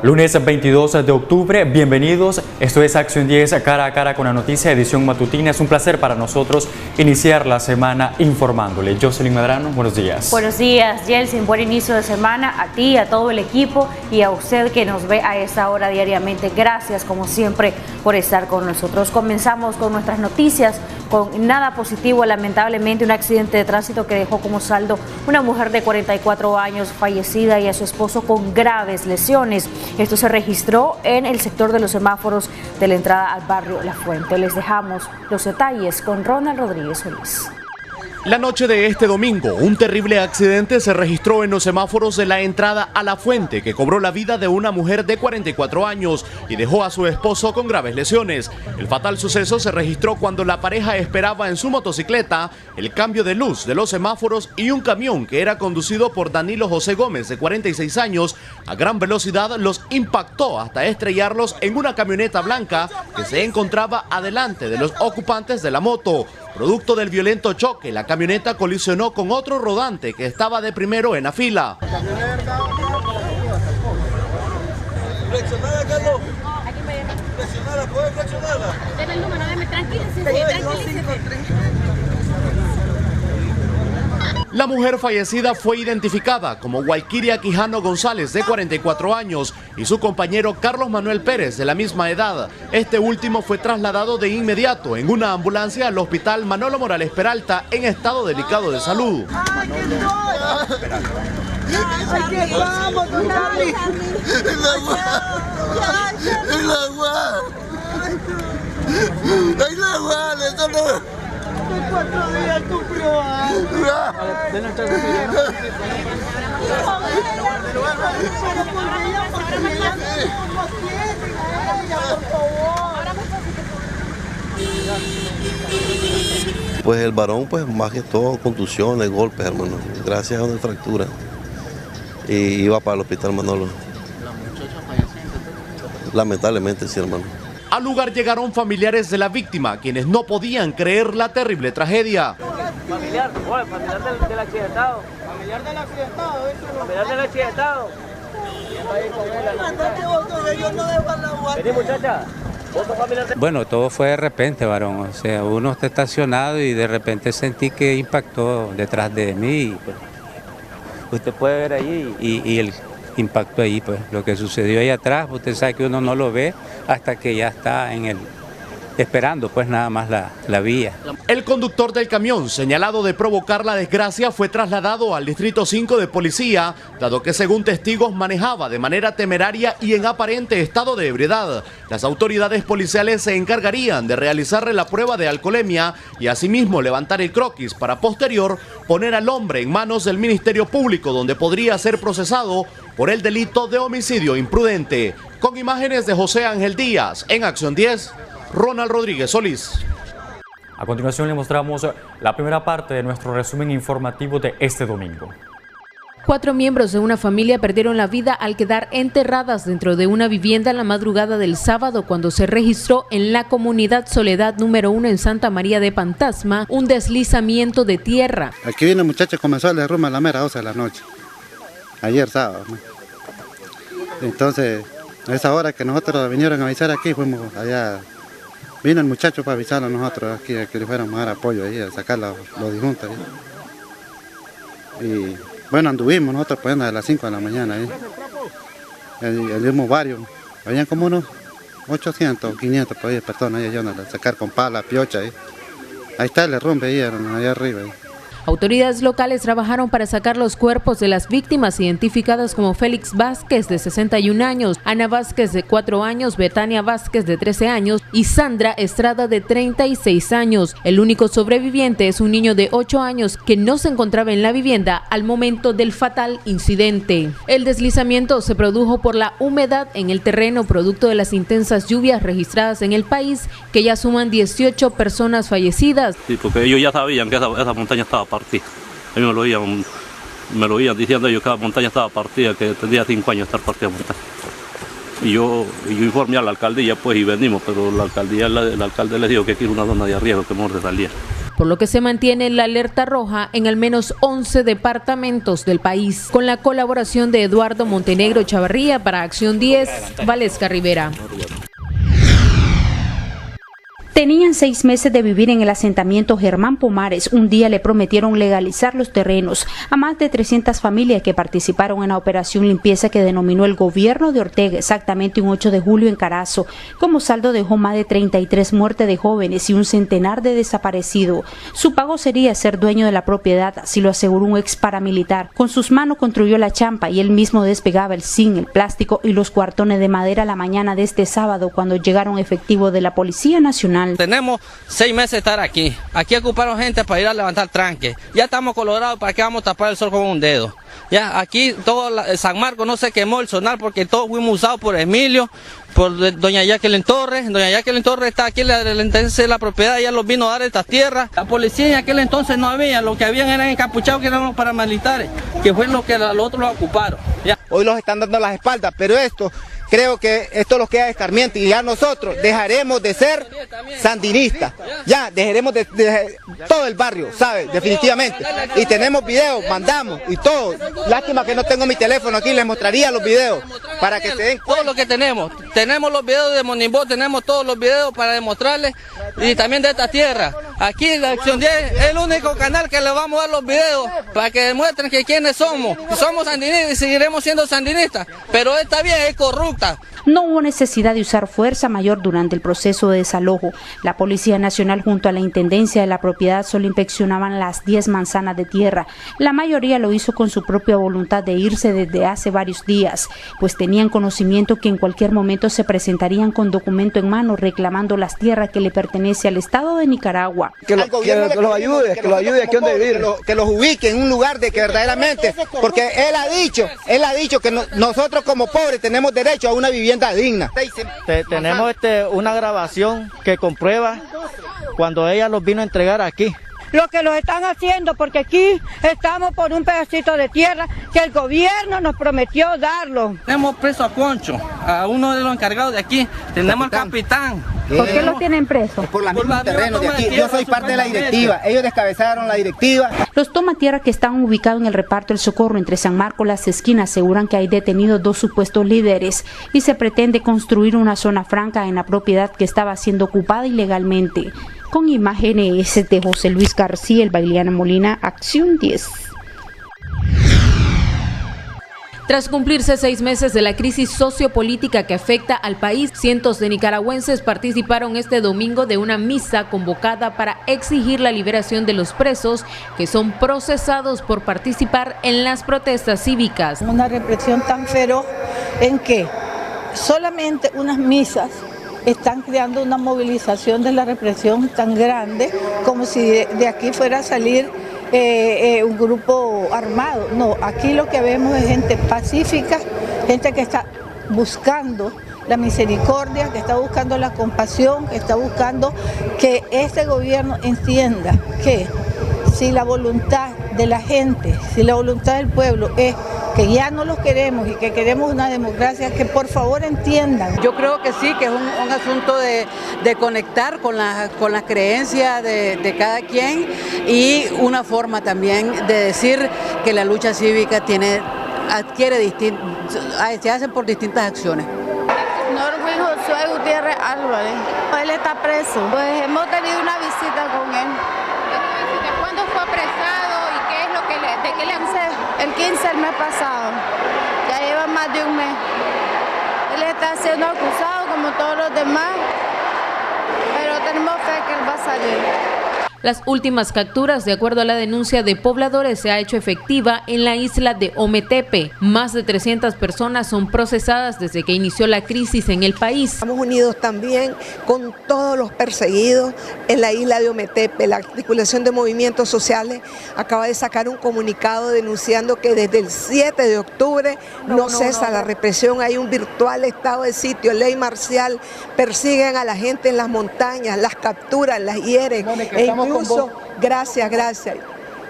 Lunes 22 de octubre, bienvenidos. Esto es Acción 10 cara a cara con la noticia, edición matutina. Es un placer para nosotros iniciar la semana informándole. Jocelyn Medrano, buenos días. Buenos días, Yeltsin. Buen inicio de semana a ti, a todo el equipo y a usted que nos ve a esta hora diariamente. Gracias, como siempre, por estar con nosotros. Comenzamos con nuestras noticias. Con nada positivo, lamentablemente, un accidente de tránsito que dejó como saldo una mujer de 44 años fallecida y a su esposo con graves lesiones. Esto se registró en el sector de los semáforos de la entrada al barrio La Fuente. Les dejamos los detalles con Ronald Rodríguez Solís. La noche de este domingo, un terrible accidente se registró en los semáforos de la entrada a La Fuente que cobró la vida de una mujer de 44 años y dejó a su esposo con graves lesiones. El fatal suceso se registró cuando la pareja esperaba en su motocicleta el cambio de luz de los semáforos y un camión que era conducido por Danilo José Gómez, de 46 años, a gran velocidad los impactó hasta estrellarlos en una camioneta blanca que se encontraba adelante de los ocupantes de la moto. Producto del violento choque, la camioneta colisionó con otro rodante que estaba de primero en la fila. Flexionada, Carlos. Flexionada, ¿puedes flexionarla? Deme el número, deme, tranquilícese. La mujer fallecida fue identificada como Guayquiria Quijano González, de 44 años, y su compañero Carlos Manuel Pérez, de la misma edad. Este último fue trasladado de inmediato en una ambulancia al hospital Manolo Morales Peralta en estado delicado de salud. En 4 días cumplió algo. Pues el varón, pues más que todo contusiones, golpes, hermano, gracias a una fractura. Y iba para el hospital Manolo. ¿La muchacha falleció? Lamentablemente sí, hermano. Al lugar llegaron familiares de la víctima, quienes no podían creer la terrible tragedia. Familiar del accidentado. Familiar del accidentado, Familiar del accidentado. Vení, muchacha. Bueno, todo fue de repente, varón. O sea, uno está estacionado y de repente sentí que impactó detrás de mí. Y, pues, usted puede ver ahí y el impacto ahí, pues lo que sucedió ahí atrás, usted sabe que uno no lo ve hasta que ya está en el esperando pues nada más la vía. El conductor del camión, señalado de provocar la desgracia, fue trasladado al Distrito 5 de Policía, dado que según testigos manejaba de manera temeraria y en aparente estado de ebriedad. Las autoridades policiales se encargarían de realizarle la prueba de alcoholemia y asimismo levantar el croquis para posterior poner al hombre en manos del Ministerio Público, donde podría ser procesado por el delito de homicidio imprudente. Con imágenes de José Ángel Díaz, en Acción 10, Ronald Rodríguez Solís. A continuación le mostramos la primera parte de nuestro resumen informativo de este domingo. 4 miembros de una familia perdieron la vida al quedar enterradas dentro de una vivienda en la madrugada del sábado cuando se registró en la comunidad Soledad número 1 en Santa María de Pantasma un deslizamiento de tierra. Aquí viene el muchacho, comenzó el derrumbe a la mera 12 de la noche, ayer sábado. Entonces, a esa hora que nosotros vinieron a avisar aquí, fuimos allá. Vino el muchacho para avisar a nosotros aquí, que le fuéramos a dar apoyo ahí, a sacar los disjuntos ahí. Y bueno, anduvimos nosotros pues a las 5 de la mañana ahí. Vimos varios, habían como unos 800 o 500 por ahí, personas ahí ayudando a sacar con pala, piocha ahí. Ahí está el derrumbe ahí, allá arriba ahí. Autoridades locales trabajaron para sacar los cuerpos de las víctimas identificadas como Félix Vázquez, de 61 años, Ana Vázquez, de 4 años, Betania Vázquez, de 13 años y Sandra Estrada, de 36 años. El único sobreviviente es un niño de 8 años que no se encontraba en la vivienda al momento del fatal incidente. El deslizamiento se produjo por la humedad en el terreno producto de las intensas lluvias registradas en el país, que ya suman 18 personas fallecidas. Sí, porque ellos ya sabían que esa montaña estaba partida. A mí me lo oían diciendo ellos que la montaña estaba partida, que tendría 5 años estar partida la montaña. Y yo informé a la alcaldía pues y venimos, pero la alcaldía, el alcalde les dijo que aquí era una zona de riesgo, que mejor se saliera. por lo que se mantiene la alerta roja en al menos 11 departamentos del país. Con la colaboración de Eduardo Montenegro Chavarría para Acción 10, Valesca Rivera. Tenían 6 meses de vivir en el asentamiento Germán Pomares. Un día le prometieron legalizar los terrenos a más de 300 familias que participaron en la operación limpieza que denominó el gobierno de Ortega, exactamente un 8 de julio en Carazo. Como saldo dejó más de 33 muertes de jóvenes y un centenar de desaparecidos. Su pago sería ser dueño de la propiedad, así lo aseguró un ex paramilitar. Con sus manos construyó la champa y él mismo despegaba el zinc, el plástico y los cuartones de madera la mañana de este sábado cuando llegaron efectivos de la Policía Nacional. Tenemos 6 meses de estar aquí. Aquí ocuparon gente para ir a levantar tranque. Ya estamos colorados, ¿para qué vamos a tapar el sol con un dedo? Ya aquí todo San Marcos no se quemó el sonar porque todos fuimos usados por Emilio, por doña Jacqueline Torres. Doña Jacqueline Torres está aquí en la propiedad, ella los vino a dar estas tierras. La policía en aquel entonces no había, lo que habían eran encapuchados que eran los paramilitares, que fue lo que los otros lo ocuparon. Ya. Hoy los están dando las espaldas, pero creo que esto los queda escarmiento y ya nosotros dejaremos de ser sandinistas, ya dejaremos de todo el barrio, ¿sabe? Definitivamente. Y tenemos videos, mandamos y todo. Lástima que no tengo mi teléfono aquí, les mostraría los videos para que se den todo lo que tenemos. Tenemos los videos de Monimbó, tenemos todos los videos para demostrarles y también de esta tierra. Aquí la Acción 10 es el único canal que le vamos a dar los videos para que demuestren que quiénes somos. Somos sandinistas y seguiremos siendo sandinistas, pero esta vieja es corrupta. No hubo necesidad de usar fuerza mayor durante el proceso de desalojo. La Policía Nacional junto a la Intendencia de la propiedad solo inspeccionaban las 10 manzanas de tierra. La mayoría lo hizo con su propia voluntad de irse desde hace varios días, pues tenían conocimiento que en cualquier momento se presentarían con documento en mano reclamando las tierras que le pertenece al Estado de Nicaragua. Que los ayude, aquí donde vivir. Que los ubique en un lugar de que verdaderamente, porque él ha dicho que nosotros como pobres tenemos derecho a una vivienda digna. Tenemos una grabación que comprueba cuando ella los vino a entregar aquí. Lo que los están haciendo, porque aquí estamos por un pedacito de tierra que el gobierno nos prometió darlo. Tenemos preso a Concho, a uno de los encargados de aquí, tenemos al capitán. ¿Por qué lo tienen preso? Por la misma terreno de aquí. Yo soy parte de la directiva, ellos descabezaron la directiva. Los tomatierra que están ubicados en el reparto El Socorro entre San Marcos y Las Esquinas aseguran que hay detenidos 2 supuestos líderes y se pretende construir una zona franca en la propiedad que estaba siendo ocupada ilegalmente. Con imágenes de José Luis García, el Bailiana Molina, Acción 10. Tras cumplirse 6 meses de la crisis sociopolítica que afecta al país, cientos de nicaragüenses participaron este domingo de una misa convocada para exigir la liberación de los presos que son procesados por participar en las protestas cívicas. Una represión tan feroz en que solamente unas misas están creando una movilización de la represión tan grande como si de aquí fuera a salir un grupo armado. No, aquí lo que vemos es gente pacífica, gente que está buscando la misericordia, que está buscando la compasión, que está buscando que este gobierno entienda que si la voluntad de la gente, si la voluntad del pueblo es que ya no los queremos y que queremos una democracia, que por favor entiendan. Yo creo que sí, que es un asunto de conectar con las creencias de cada quien y una forma también de decir que la lucha cívica se hace por distintas acciones. Norwin Josué Gutiérrez Álvarez, él está preso, pues hemos tenido una visita con él. ¿Cuándo fue apresado y qué es lo que de qué le acusó? El 15 del mes pasado, ya lleva más de un mes. Él está siendo acusado como todos los demás, pero tenemos fe que él va a salir. Las últimas capturas, de acuerdo a la denuncia de pobladores, se ha hecho efectiva en la isla de Ometepe. Más de 300 personas son procesadas desde que inició la crisis en el país. Estamos unidos también con todos los perseguidos en la isla de Ometepe. La articulación de movimientos sociales acaba de sacar un comunicado denunciando que desde el 7 de octubre no cesa la represión. Hay un virtual estado de sitio, ley marcial, persiguen a la gente en las montañas, las capturan, las hieren. Incluso, gracias.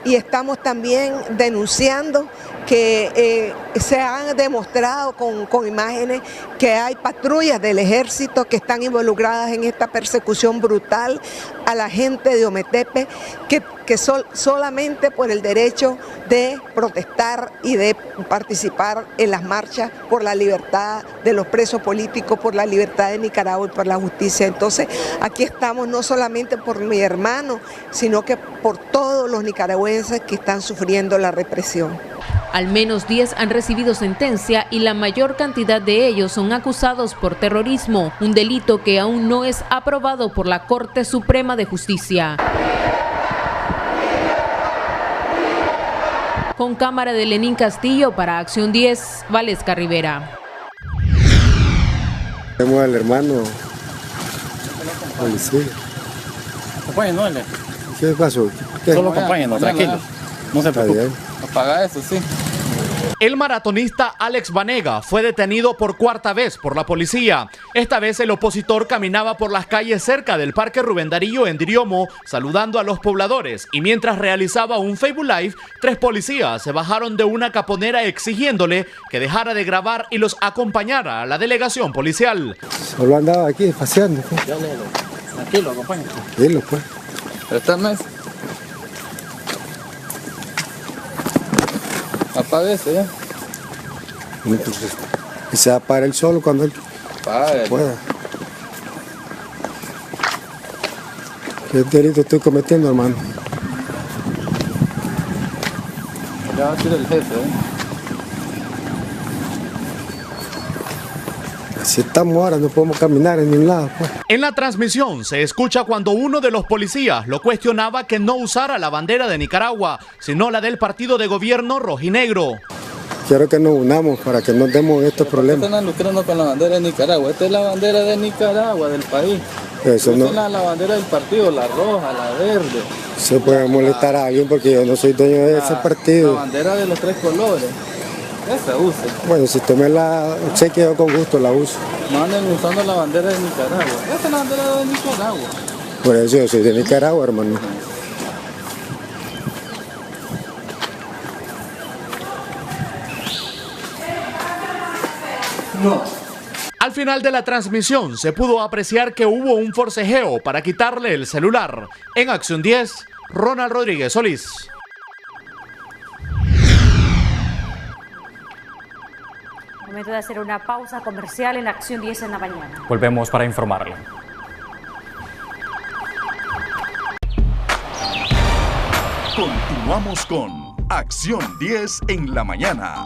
y estamos también denunciando que se han demostrado con imágenes que hay patrullas del ejército que están involucradas en esta persecución brutal a la gente de Ometepe, que solamente por el derecho de protestar y de participar en las marchas por la libertad de los presos políticos, por la libertad de Nicaragua y por la justicia. Entonces aquí estamos no solamente por mi hermano, sino que por todos los nicaragüenses que están sufriendo la represión. Al menos 10 han recibido sentencia y la mayor cantidad de ellos son acusados por terrorismo, un delito que aún no es aprobado por la Corte Suprema de Justicia. Con cámara de Lenín Castillo para Acción 10, Valesca Rivera. Tenemos al hermano policía. Acompáñenos, ¿Qué pasó? Solo acompáñenos, tranquilo. No se preocupe. Apaga eso, sí. El maratonista Alex Vanega fue detenido por cuarta vez por la policía. Esta vez el opositor caminaba por las calles cerca del Parque Rubén Darío en Diriomo, saludando a los pobladores, y mientras realizaba un Facebook Live, 3 policías se bajaron de una caponera exigiéndole que dejara de grabar y los acompañara a la delegación policial. Solo andaba aquí paseando. Ya, tranquilo, acompáñame. Dilo, pues. Pero esta no es. Apague eso ya. Entonces, y se va a apagar él solo cuando él pueda. ¿Qué delito estoy cometiendo, hermano? Ya va a ser el jefe, Así estamos ahora, no podemos caminar en ningún lado, pues. En la transmisión se escucha cuando uno de los policías lo cuestionaba que no usara la bandera de Nicaragua, sino la del partido de gobierno rojinegro. Quiero que nos unamos para que nos demos estos problemas. Están lucrando con la bandera de Nicaragua. Esta es la bandera de Nicaragua, del país. Eso no. Esta es la bandera del partido, la roja, la verde. Se puede molestar a alguien porque yo no soy dueño de ese partido. La bandera de los 3 colores. Esa use. Bueno, si usted me la chequea, yo con gusto la uso. No anden usando la bandera de Nicaragua. Esta es la bandera de Nicaragua. Por eso yo soy de Nicaragua, hermano. No. Al final de la transmisión se pudo apreciar que hubo un forcejeo para quitarle el celular. En Acción 10, Ronald Rodríguez Solís. Momento de hacer una pausa comercial en Acción 10 en la mañana. Volvemos para informarle. Continuamos con Acción 10 en la mañana.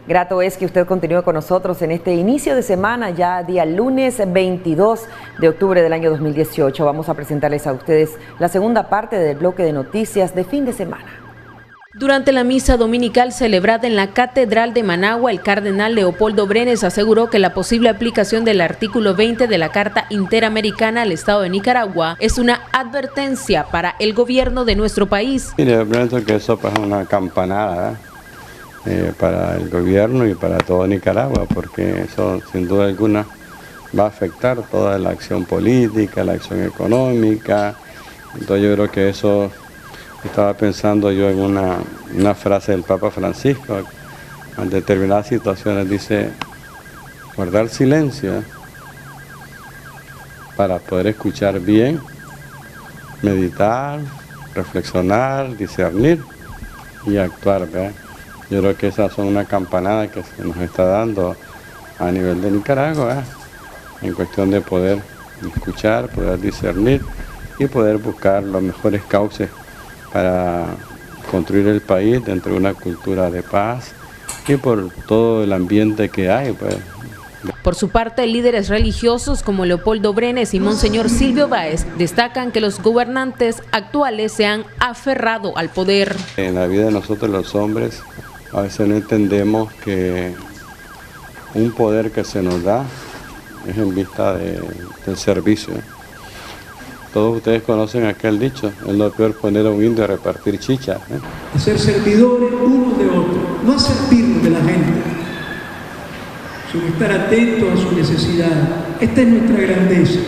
Grato es que usted continúe con nosotros en este inicio de semana, ya día lunes 22 de octubre del año 2018. Vamos a presentarles a ustedes la segunda parte del bloque de noticias de fin de semana. Durante la misa dominical celebrada en la Catedral de Managua, el cardenal Leopoldo Brenes aseguró que la posible aplicación del artículo 20 de la Carta Interamericana al Estado de Nicaragua es una advertencia para el gobierno de nuestro país. Mire, yo pienso que eso es una campanada, para el gobierno y para todo Nicaragua, porque eso sin duda alguna va a afectar toda la acción política, la acción económica. Entonces yo creo que eso, estaba pensando yo en una frase del Papa Francisco, en determinadas situaciones dice, guardar silencio para poder escuchar bien, meditar, reflexionar, discernir y actuar, ¿verdad? Yo creo que esas son una campanada que se nos está dando a nivel de Nicaragua, en cuestión de poder escuchar, poder discernir y poder buscar los mejores cauces para construir el país dentro de una cultura de paz y por todo el ambiente que hay, pues. Por su parte, líderes religiosos como Leopoldo Brenes y Monseñor Silvio Báez destacan que los gobernantes actuales se han aferrado al poder. En la vida de nosotros los hombres a veces no entendemos que un poder que se nos da es en vista del servicio. Todos ustedes conocen aquel dicho, es lo peor poner a un indio a repartir chicha. Ser servidores unos de otros, no servirnos de la gente, sino estar atentos a su necesidad. Esta es nuestra grandeza.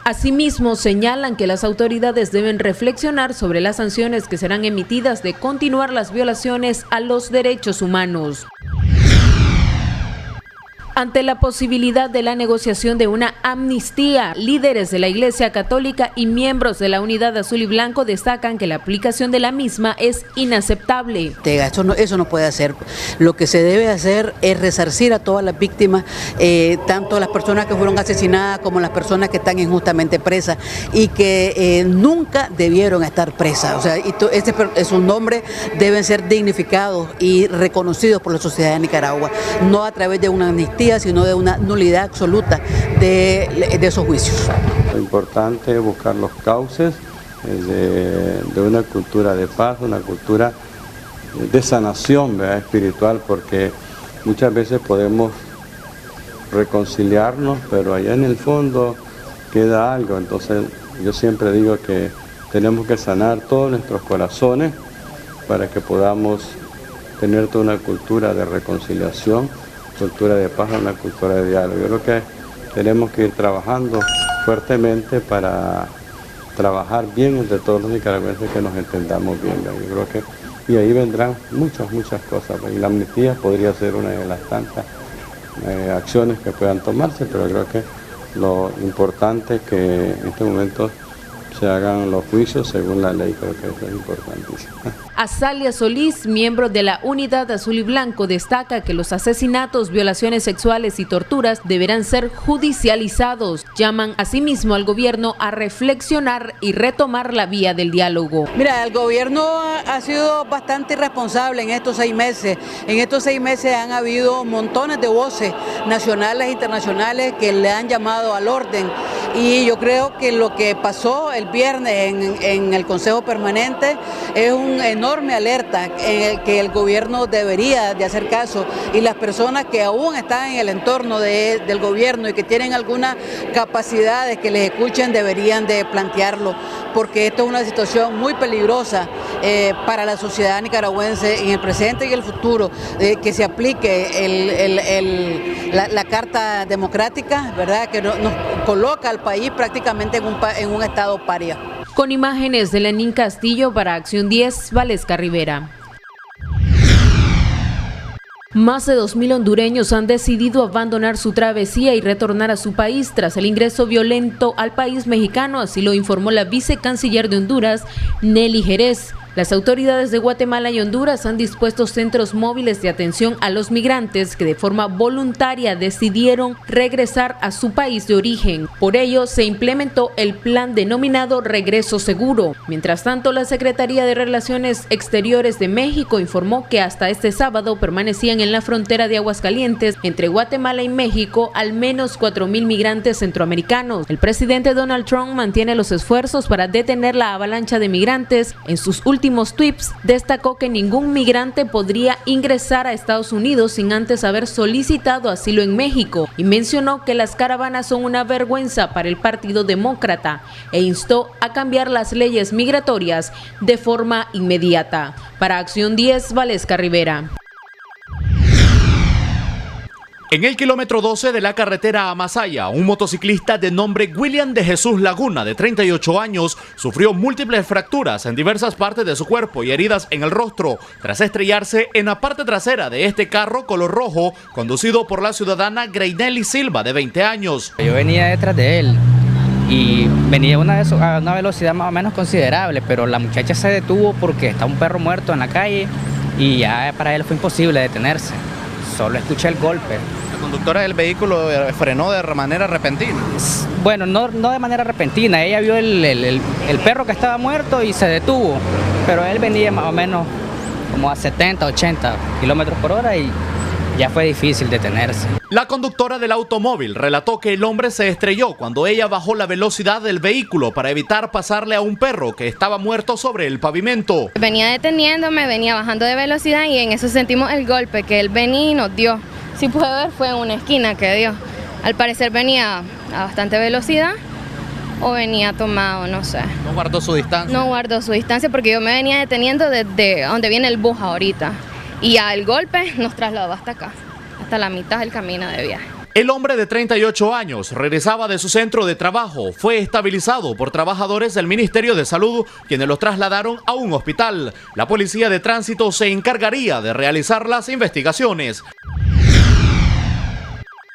Asimismo, señalan que las autoridades deben reflexionar sobre las sanciones que serán emitidas de continuar las violaciones a los derechos humanos. Ante la posibilidad de la negociación de una amnistía, líderes de la Iglesia Católica y miembros de la Unidad Azul y Blanco destacan que la aplicación de la misma es inaceptable. Eso no puede hacer. Lo que se debe hacer es resarcir a todas las víctimas, tanto las personas que fueron asesinadas como las personas que están injustamente presas y que nunca debieron estar presas. O sea, sus nombres deben ser dignificados y reconocidos por la sociedad de Nicaragua, no a través de una amnistía, sino de una nulidad absoluta de esos juicios. Lo importante es buscar los cauces de una cultura de paz, una cultura de sanación, ¿verdad?, espiritual, porque muchas veces podemos reconciliarnos, pero allá en el fondo queda algo. Entonces yo siempre digo que tenemos que sanar todos nuestros corazones para que podamos tener toda una cultura de reconciliación, cultura de paz, una cultura de diálogo. Yo creo que tenemos que ir trabajando fuertemente para trabajar bien entre todos los nicaragüenses, que nos entendamos bien. Yo creo que, y ahí vendrán muchas cosas, y la amnistía podría ser una de las tantas acciones que puedan tomarse, pero creo que lo importante es que en este momento se hagan los juicios según la ley. Creo que eso es importantísimo. Azalia Solís, miembro de la Unidad Azul y Blanco, destaca que los asesinatos, violaciones sexuales y torturas deberán ser judicializados. Llaman asimismo al gobierno a reflexionar y retomar la vía del diálogo. Mira, el gobierno ha sido bastante irresponsable en estos 6 meses. En estos 6 meses han habido montones de voces nacionales e internacionales que le han llamado al orden. Y yo creo que lo que pasó el viernes en el Consejo Permanente es un enorme alerta que el gobierno debería de hacer caso, y las personas que aún están en el entorno del gobierno y que tienen algunas capacidades que les escuchen deberían de plantearlo, porque esto es una situación muy peligrosa para la sociedad nicaragüense en el presente y el futuro, que se aplique la Carta Democrática, ¿verdad?, que nos coloca al país prácticamente en un estado paria. Con imágenes de Lenín Castillo para Acción 10, Valesca Rivera. Más de 2.000 hondureños han decidido abandonar su travesía y retornar a su país tras el ingreso violento al país mexicano, así lo informó la vicecanciller de Honduras, Nelly Jerez. Las autoridades de Guatemala y Honduras han dispuesto centros móviles de atención a los migrantes que de forma voluntaria decidieron regresar a su país de origen. Por ello, se implementó el plan denominado Regreso Seguro. Mientras tanto, la Secretaría de Relaciones Exteriores de México informó que hasta este sábado permanecían en la frontera de Aguascalientes entre Guatemala y México al menos 4.000 migrantes centroamericanos. El presidente Donald Trump mantiene los esfuerzos para detener la avalancha de migrantes. En sus últimos tweets destacó que ningún migrante podría ingresar a Estados Unidos sin antes haber solicitado asilo en México, y mencionó que las caravanas son una vergüenza para el Partido Demócrata e instó a cambiar las leyes migratorias de forma inmediata. Para Acción 10, Valesca Rivera. En el kilómetro 12 de la carretera a Masaya, un motociclista de nombre William de Jesús Laguna, de 38 años, sufrió múltiples fracturas en diversas partes de su cuerpo y heridas en el rostro, tras estrellarse en la parte trasera de este carro color rojo, conducido por la ciudadana Greinelly Silva, de 20 años. Yo venía detrás de él y venía a una velocidad más o menos considerable, pero la muchacha se detuvo porque está un perro muerto en la calle y ya para él fue imposible detenerse. Solo escuché el golpe. ¿La conductora del vehículo frenó de manera repentina? Bueno, no de manera repentina. Ella vio el perro que estaba muerto y se detuvo. Pero él venía más o menos como a 70, 80 kilómetros por hora y ya fue difícil detenerse. La conductora del automóvil relató que el hombre se estrelló cuando ella bajó la velocidad del vehículo para evitar pasarle a un perro que estaba muerto sobre el pavimento. Venía deteniéndome, venía bajando de velocidad y en eso sentimos el golpe que él venía y nos dio. Si puede ver, fue en una esquina que dio. Al parecer venía a bastante velocidad o venía tomado, no sé. ¿No guardó su distancia? No guardó su distancia porque yo me venía deteniendo desde donde viene el bus ahorita. Y al golpe nos trasladó hasta acá, hasta la mitad del camino de viaje. El hombre de 38 años regresaba de su centro de trabajo. Fue estabilizado por trabajadores del Ministerio de Salud, quienes lo trasladaron a un hospital. La policía de tránsito se encargaría de realizar las investigaciones.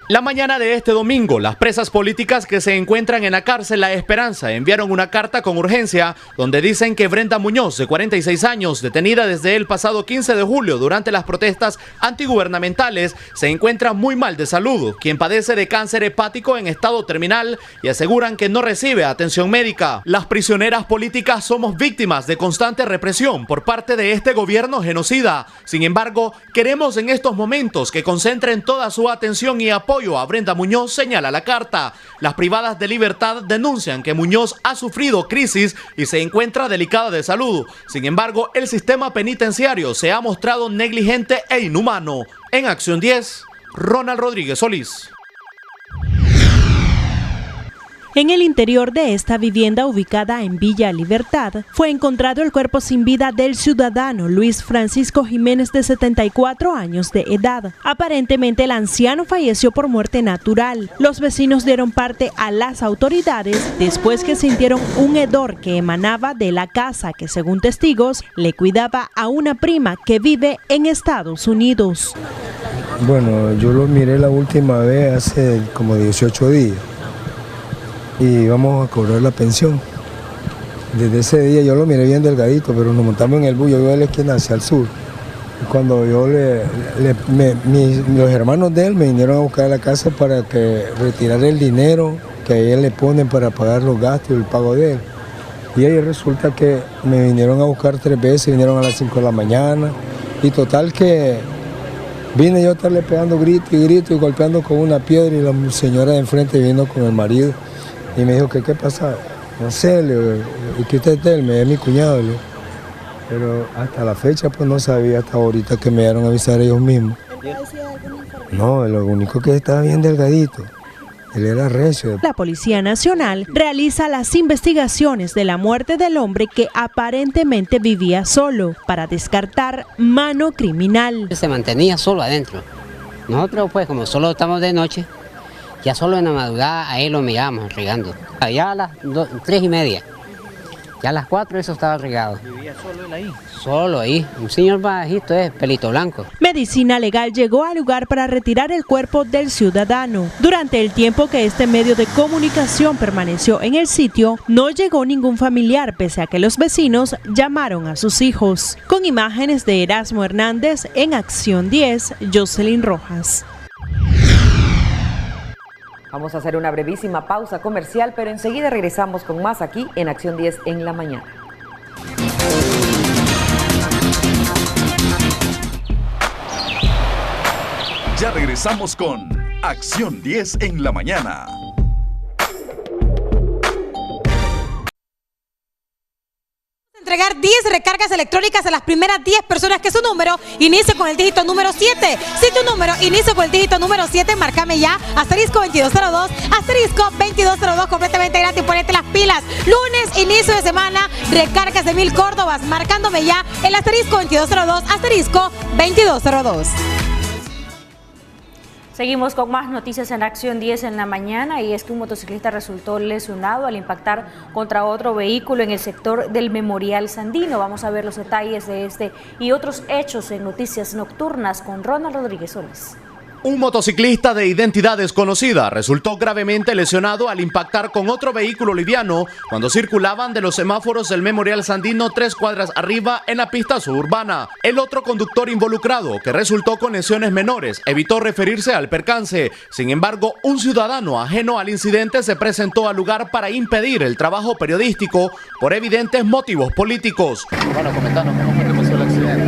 La mañana de este domingo, las presas políticas que se encuentran en la cárcel La Esperanza enviaron una carta con urgencia donde dicen que Brenda Muñoz, de 46 años, detenida desde el pasado 15 de julio durante las protestas antigubernamentales, se encuentra muy mal de salud, quien padece de cáncer hepático en estado terminal, y aseguran que no recibe atención médica. Las prisioneras políticas somos víctimas de constante represión por parte de este gobierno genocida. Sin embargo, queremos en estos momentos que concentren toda su atención y apoyo a Brenda Muñoz, señala la carta. Las privadas de libertad denuncian que Muñoz ha sufrido crisis y se encuentra delicada de salud. Sin embargo, el sistema penitenciario se ha mostrado negligente e inhumano. En Acción 10, Ronald Rodríguez Solís. En el interior de esta vivienda ubicada en Villa Libertad, fue encontrado el cuerpo sin vida del ciudadano Luis Francisco Jiménez, de 74 años de edad. Aparentemente el anciano falleció por muerte natural. Los vecinos dieron parte a las autoridades después que sintieron un hedor que emanaba de la casa que, según testigos, le cuidaba a una prima que vive en Estados Unidos. Bueno, yo lo miré la última vez hace como 18 días. Y vamos a cobrar la pensión. Desde ese día yo lo miré bien delgadito, pero nos montamos en el bus, yo iba de la esquina hacia el sur. Y cuando yo los hermanos de él me vinieron a buscar a la casa para que retirar el dinero que a él le ponen para pagar los gastos y el pago de él. Y ahí resulta que me vinieron a buscar 3 veces, vinieron a las 5 de la mañana. Y total que vine yo a estarle pegando grito y golpeando con una piedra, y la señora de enfrente vino con el marido. Y me dijo que qué pasa, no sé, y que usted es él, me es mi cuñado. Pero hasta la fecha pues no sabía, hasta ahorita que me dieron a avisar ellos mismos. No, lo único que estaba bien delgadito, él era recio. La Policía Nacional realiza las investigaciones de la muerte del hombre que aparentemente vivía solo, para descartar mano criminal. Se mantenía solo adentro. Nosotros pues como solo estamos de noche, ya solo en la madrugada a él lo mirábamos regando. Ya a las 3:30, ya a las 4 eso estaba regado. ¿Vivía solo él ahí? Solo ahí, un señor bajito, pelito blanco. Medicina Legal llegó al lugar para retirar el cuerpo del ciudadano. Durante el tiempo que este medio de comunicación permaneció en el sitio, no llegó ningún familiar, pese a que los vecinos llamaron a sus hijos. Con imágenes de Erasmo Hernández, en Acción 10, Jocelyn Rojas. Vamos a hacer una brevísima pausa comercial, pero enseguida regresamos con más aquí en Acción 10 en la mañana. Ya regresamos con Acción 10 en la mañana. Entregar 10 recargas electrónicas a las primeras 10 personas que su número inicie con el dígito número 7. Si tu número inicia con el dígito número 7, márcame ya, asterisco 2202, asterisco 2202, completamente gratis, ponete las pilas. Lunes, inicio de semana, recargas de 1000 córdobas, marcándome ya el asterisco 2202, asterisco 2202. Seguimos con más noticias en Acción 10 en la mañana, y es que un motociclista resultó lesionado al impactar contra otro vehículo en el sector del Memorial Sandino. Vamos a ver los detalles de este y otros hechos en Noticias Nocturnas con Ronald Rodríguez Solís. Un motociclista de identidad desconocida resultó gravemente lesionado al impactar con otro vehículo liviano cuando circulaban de los semáforos del Memorial Sandino 3 cuadras arriba en la pista suburbana. El otro conductor involucrado, que resultó con lesiones menores, evitó referirse al percance. Sin embargo, un ciudadano ajeno al incidente se presentó al lugar para impedir el trabajo periodístico por evidentes motivos políticos. Bueno, comentanos cómo fue que pasó el accidente.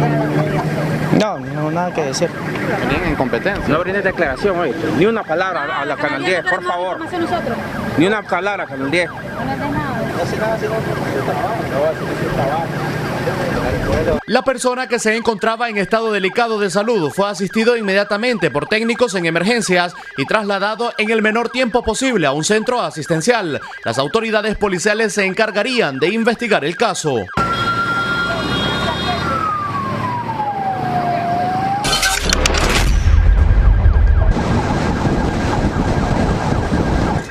No, nada que decir. Bien, incompetencia. No brindes declaración hoy. Ni una palabra a la Canal 10, por favor. Ni una palabra a Canal 10. La persona, que se encontraba en estado delicado de salud, fue asistido inmediatamente por técnicos en emergencias y trasladado en el menor tiempo posible a un centro asistencial. Las autoridades policiales se encargarían de investigar el caso.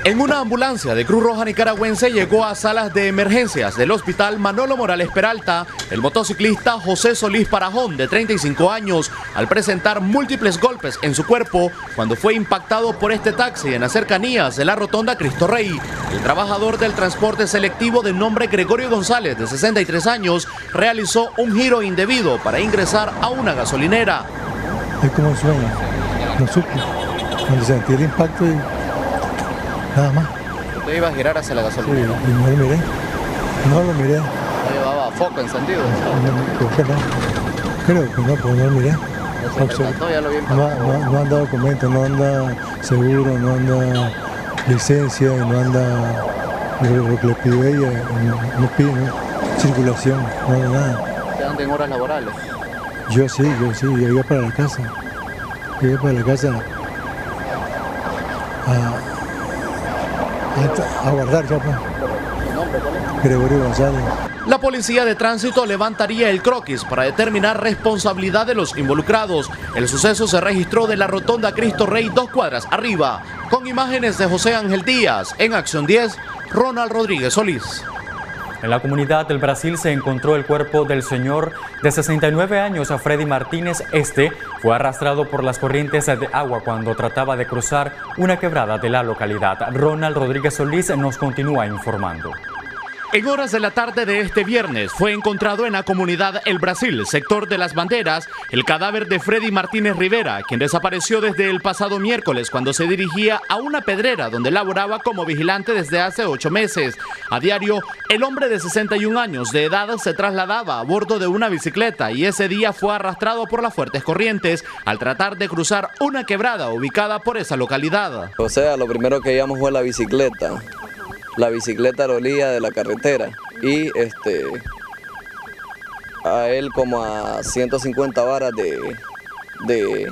En una ambulancia de Cruz Roja nicaragüense llegó a salas de emergencias del Hospital Manolo Morales Peralta el motociclista José Solís Parajón, de 35 años, al presentar múltiples golpes en su cuerpo cuando fue impactado por este taxi en las cercanías de la rotonda Cristo Rey. El trabajador del transporte selectivo de nombre Gregorio González, de 63 años, realizó un giro indebido para ingresar a una gasolinera. Es como suena, no supe, cuando sentí el impacto y nada más. ¿Usted iba a girar hacia la gasolina? Sí, y no lo miré. No lo miré. ¿No llevaba foco encendido? Creo que no, pues no lo miré. No anda documento, no anda seguro, no anda licencia, no anda lo que le pide ella, no pide circulación, no anda nada. ¿Usted anda en horas laborales? Yo sí, yo iba para la casa. Iba para la casa a guardar ya, pues. Gregorio González. La policía de tránsito levantaría el croquis para determinar responsabilidad de los involucrados. El suceso se registró de la rotonda Cristo Rey 2 cuadras arriba. Con imágenes de José Ángel Díaz, en Acción 10, Ronald Rodríguez Solís. En la comunidad del Brasil se encontró el cuerpo del señor de 69 años, Freddy Martínez. Este fue arrastrado por las corrientes de agua cuando trataba de cruzar una quebrada de la localidad. Ronald Rodríguez Solís nos continúa informando. En horas de la tarde de este viernes fue encontrado en la comunidad El Brasil, sector de Las Banderas, el cadáver de Freddy Martínez Rivera, quien desapareció desde el pasado miércoles cuando se dirigía a una pedrera donde laboraba como vigilante desde hace 8 meses. A diario, el hombre de 61 años de edad se trasladaba a bordo de una bicicleta y ese día fue arrastrado por las fuertes corrientes al tratar de cruzar una quebrada ubicada por esa localidad. O sea, lo primero que llamamos fue la bicicleta. La bicicleta a la orilla de la carretera y a él como a 150 varas del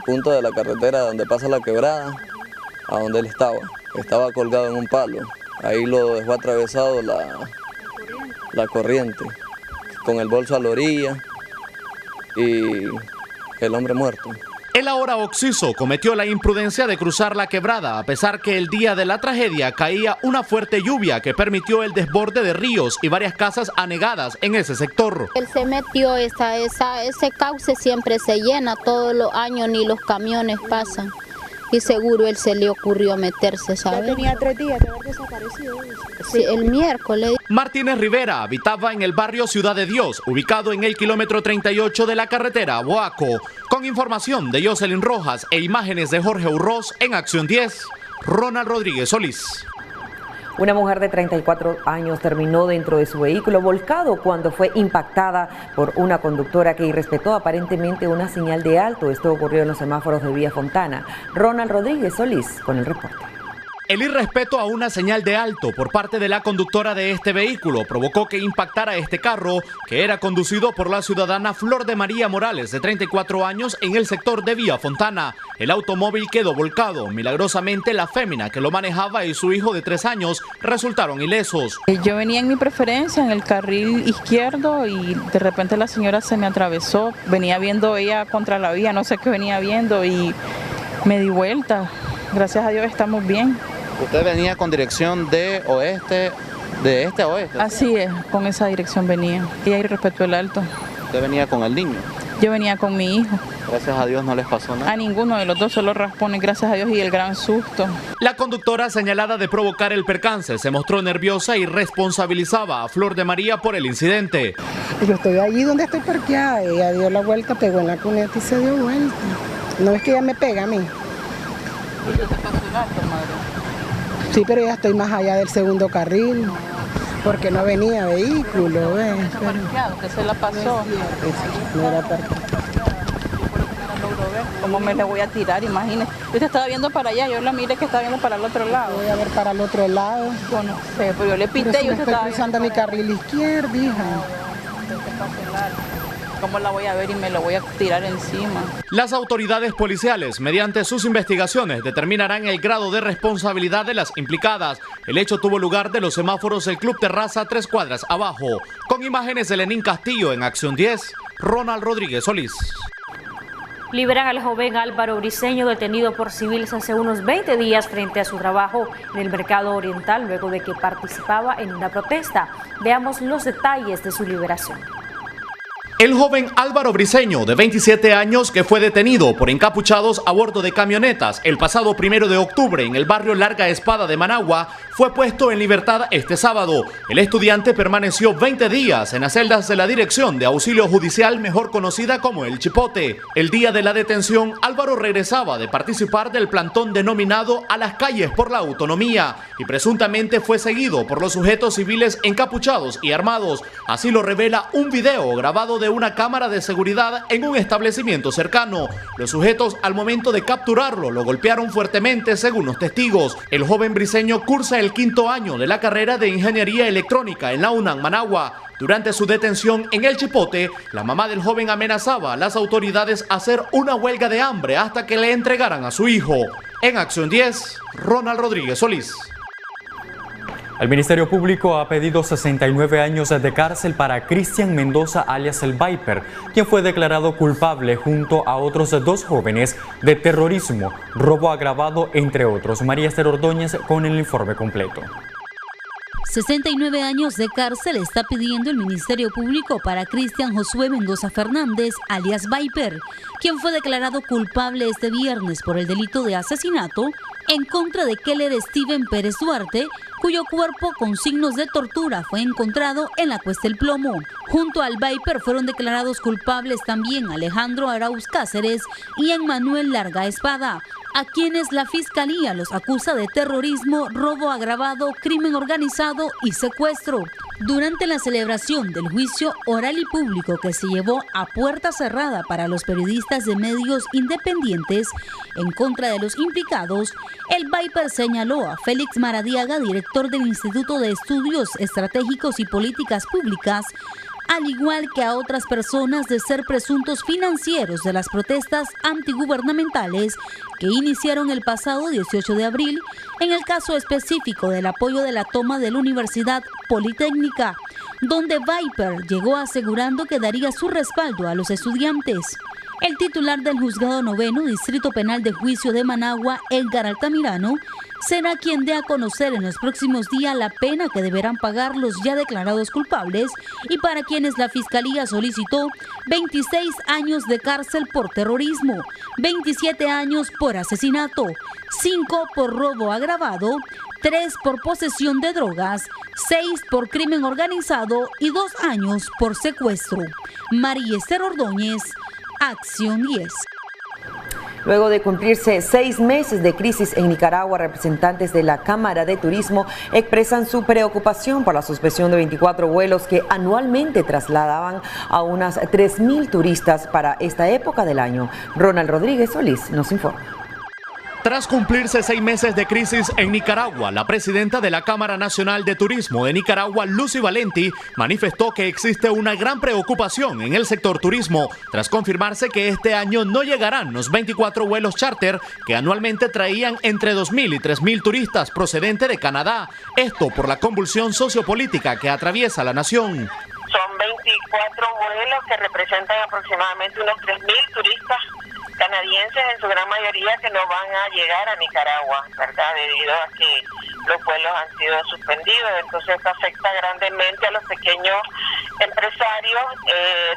punto de la carretera donde pasa la quebrada, a donde él estaba colgado en un palo. Ahí lo dejó atravesado la corriente, con el bolso a la orilla y el hombre muerto. El ahora occiso cometió la imprudencia de cruzar la quebrada, a pesar que el día de la tragedia caía una fuerte lluvia que permitió el desborde de ríos y varias casas anegadas en ese sector. Él se metió, ese cauce siempre se llena todos los años, ni los camiones pasan. Y seguro él se le ocurrió meterse, ¿sabes? Ya tenía 3 días de haber desaparecido. Sí, el miércoles. Martínez Rivera habitaba en el barrio Ciudad de Dios, ubicado en el kilómetro 38 de la carretera Boaco. Con información de Jocelyn Rojas e imágenes de Jorge Urroz, en Acción 10, Ronald Rodríguez Solís. Una mujer de 34 años terminó dentro de su vehículo volcado cuando fue impactada por una conductora que irrespetó aparentemente una señal de alto. Esto ocurrió en los semáforos de Vía Fontana. Ronald Rodríguez Solís con el reporte. El irrespeto a una señal de alto por parte de la conductora de este vehículo provocó que impactara este carro, que era conducido por la ciudadana Flor de María Morales, de 34 años, en el sector de Vía Fontana. El automóvil quedó volcado. Milagrosamente, la fémina que lo manejaba y su hijo de 3 años resultaron ilesos. Yo venía en mi preferencia en el carril izquierdo y de repente la señora se me atravesó. Venía viendo ella contra la vía, no sé qué venía viendo y me di vuelta. Gracias a Dios estamos bien. ¿Usted venía con dirección de este a oeste? Así es, con esa dirección venía. Ella irrespetó el alto. ¿Usted venía con el niño? Yo venía con mi hijo. Gracias a Dios no les pasó nada. A ninguno de los dos, solo raspones, gracias a Dios, y el gran susto. La conductora, señalada de provocar el percance, se mostró nerviosa y responsabilizaba a Flor de María por el incidente. Yo estoy allí donde estoy parqueada, ella dio la vuelta, pegó en la cuneta y se dio vuelta. No es que ella me pega a mí. ¿Y qué te pasó el alto, madre? Sí, pero ya estoy más allá del segundo carril, porque no venía vehículo, ¿ves? ¿Qué se la pasó? No era parqueado. ¿Cómo me le voy a tirar? Imagínese. Usted estaba viendo para allá, yo la miré que estaba viendo para el otro lado. Voy a ver para el otro lado. Bueno, pero yo le pité y usted estaba cruzando mi carril izquierdo, hija. ¿Cómo la voy a ver y me lo voy a tirar encima? Las autoridades policiales, mediante sus investigaciones, determinarán el grado de responsabilidad de las implicadas. El hecho tuvo lugar de los semáforos del Club Terraza 3 cuadras abajo. Con imágenes de Lenín Castillo, en Acción 10, Ronald Rodríguez Solís. Liberan al joven Álvaro Briceño, detenido por civiles hace unos 20 días frente a su trabajo en el mercado oriental, luego de que participaba en una protesta. Veamos los detalles de su liberación. El joven Álvaro Briceño, de 27 años, que fue detenido por encapuchados a bordo de camionetas el pasado 1 de octubre en el barrio Larga Espada de Managua, fue puesto en libertad este sábado. El estudiante permaneció 20 días en las celdas de la Dirección de Auxilio Judicial, mejor conocida como El Chipote. El día de la detención, Álvaro regresaba de participar del plantón denominado A las Calles por la Autonomía y presuntamente fue seguido por los sujetos civiles encapuchados y armados. Así lo revela un video grabado de una cámara de seguridad en un establecimiento cercano. Los sujetos, al momento de capturarlo, lo golpearon fuertemente, según los testigos. El joven briceño cursa el 5º año de la carrera de Ingeniería Electrónica en la UNAM Managua. Durante su detención en El Chipote, la mamá del joven amenazaba a las autoridades a hacer una huelga de hambre hasta que le entregaran a su hijo. En Acción 10, Ronald Rodríguez Solís. El Ministerio Público ha pedido 69 años de cárcel para Cristian Mendoza, alias el Viper, quien fue declarado culpable junto a otros 2 jóvenes de terrorismo, robo agravado, entre otros. María Esther Ordóñez con el informe completo. 69 años de cárcel está pidiendo el Ministerio Público para Cristian Josué Mendoza Fernández, alias Viper, quien fue declarado culpable este viernes por el delito de asesinato en contra de Keller Steven Pérez Duarte, cuyo cuerpo con signos de tortura fue encontrado en la Cuesta del Plomo. Junto al Viper fueron declarados culpables también Alejandro Arauz Cáceres y Emmanuel Larga Espada, a quienes la Fiscalía los acusa de terrorismo, robo agravado, crimen organizado y secuestro. Durante la celebración del juicio oral y público que se llevó a puerta cerrada para los periodistas de medios independientes en contra de los implicados, el Viper señaló a Félix Maradiaga, director del Instituto de Estudios Estratégicos y Políticas Públicas, al igual que a otras personas, de ser presuntos financieros de las protestas antigubernamentales que iniciaron el pasado 18 de abril, en el caso específico del apoyo de la toma de la Universidad Politécnica, donde Viper llegó asegurando que daría su respaldo a los estudiantes. El titular del Juzgado Noveno, Distrito Penal de Juicio de Managua, Edgar Altamirano, será quien dé a conocer en los próximos días la pena que deberán pagar los ya declarados culpables y para quienes la Fiscalía solicitó 26 años de cárcel por terrorismo, 27 años por asesinato, 5 por robo agravado, 3 por posesión de drogas, 6 por crimen organizado y 2 años por secuestro. María Esther Ordóñez, Acción 10. Luego de cumplirse 6 meses de crisis en Nicaragua, representantes de la Cámara de Turismo expresan su preocupación por la suspensión de 24 vuelos que anualmente trasladaban a unas 3.000 turistas para esta época del año. Ronald Rodríguez Solís nos informa. Tras cumplirse 6 meses de crisis en Nicaragua, la presidenta de la Cámara Nacional de Turismo de Nicaragua, Lucy Valenti, manifestó que existe una gran preocupación en el sector turismo, tras confirmarse que este año no llegarán los 24 vuelos charter que anualmente traían entre 2.000 y 3.000 turistas procedentes de Canadá. Esto por la convulsión sociopolítica que atraviesa la nación. Son 24 vuelos que representan aproximadamente unos 3.000 turistas canadienses, en su gran mayoría, que no van a llegar a Nicaragua, ¿verdad? Debido a que los vuelos han sido suspendidos. Entonces esto afecta grandemente a los pequeños empresarios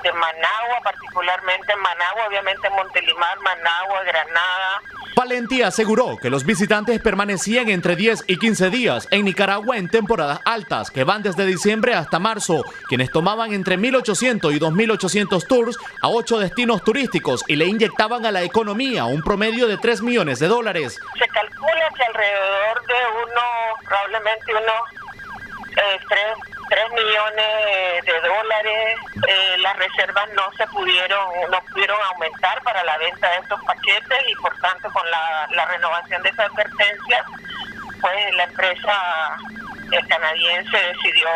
de Managua, particularmente en Managua, obviamente Montelimar, Managua, Granada. Valenti aseguró que los visitantes permanecían entre 10 y 15 días en Nicaragua en temporadas altas, que van desde diciembre hasta marzo, quienes tomaban entre 1.800 y 2.800 tours a 8 destinos turísticos y le inyectaban a la economía un promedio de $3 millones. Se calcula que alrededor de probablemente unos 3 millones de dólares. Las reservas no pudieron aumentar para la venta de estos paquetes y por tanto con la renovación de esa advertencia, pues la empresa canadiense decidió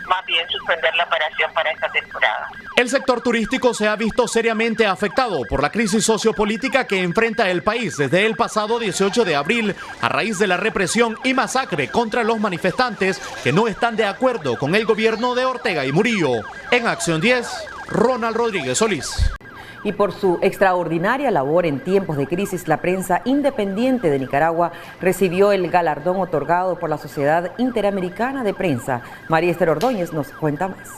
más bien suspender la operación para esta temporada. El sector turístico se ha visto seriamente afectado por la crisis sociopolítica que enfrenta el país desde el pasado 18 de abril a raíz de la represión y masacre contra los manifestantes que no están de acuerdo con el gobierno de Ortega y Murillo. En Acción 10, Ronald Rodríguez Solís. Y por su extraordinaria labor en tiempos de crisis, la prensa independiente de Nicaragua recibió el galardón otorgado por la Sociedad Interamericana de Prensa. María Esther Ordóñez nos cuenta más.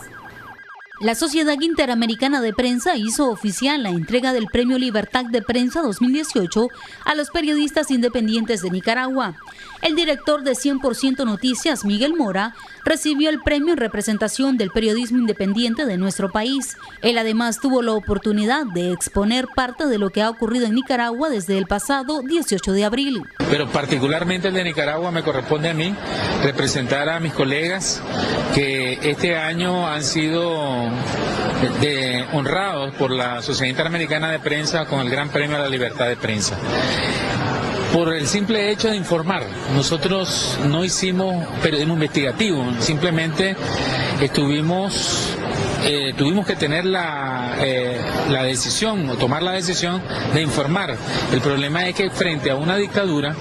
La Sociedad Interamericana de Prensa hizo oficial la entrega del Premio Libertad de Prensa 2018 a los periodistas independientes de Nicaragua. El director de 100% Noticias, Miguel Mora, recibió el premio en representación del periodismo independiente de nuestro país. Él además tuvo la oportunidad de exponer parte de lo que ha ocurrido en Nicaragua desde el pasado 18 de abril. Pero particularmente el de Nicaragua me corresponde a mí representar a mis colegas que este año han sido honrados por la Sociedad Interamericana de Prensa con el Gran Premio a la Libertad de Prensa. Por el simple hecho de informar, nosotros no hicimos periodismo investigativo, simplemente tuvimos que tener la decisión o tomar la decisión de informar. El problema es que frente a una dictadura,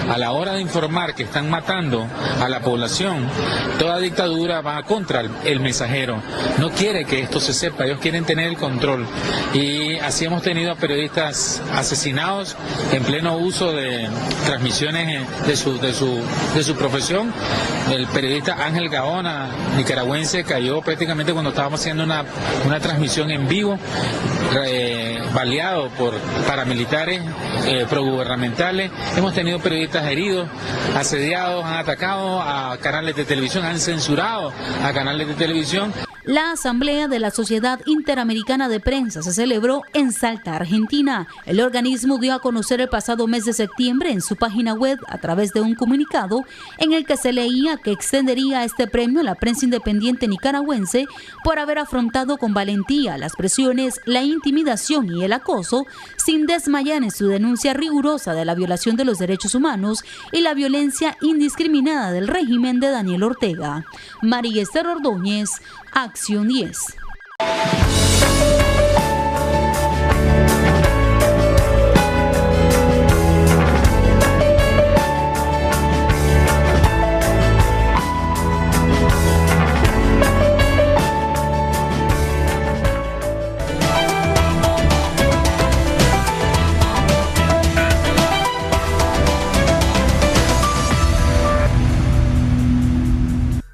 a la hora de informar que están matando a la población, toda dictadura va contra el mensajero. No quiere que esto se sepa, ellos quieren tener el control. Y así hemos tenido a periodistas asesinados en pleno uso de transmisiones de su profesión. El periodista Ángel Gaona, nicaragüense, cayó prácticamente cuando estábamos haciendo una transmisión en vivo, baleado por paramilitares progubernamentales. Hemos tenido periodistas heridos, asediados, han atacado a canales de televisión, han censurado a canales de televisión. La Asamblea de la Sociedad Interamericana de Prensa se celebró en Salta, Argentina. El organismo dio a conocer el pasado mes de septiembre en su página web a través de un comunicado en el que se leía que extendería este premio a la prensa independiente nicaragüense por haber afrontado con valentía las presiones, la intimidación y el acoso, sin desmayar en su denuncia rigurosa de la violación de los derechos humanos y la violencia indiscriminada del régimen de Daniel Ortega. María Esther Ordóñez, Acción 10.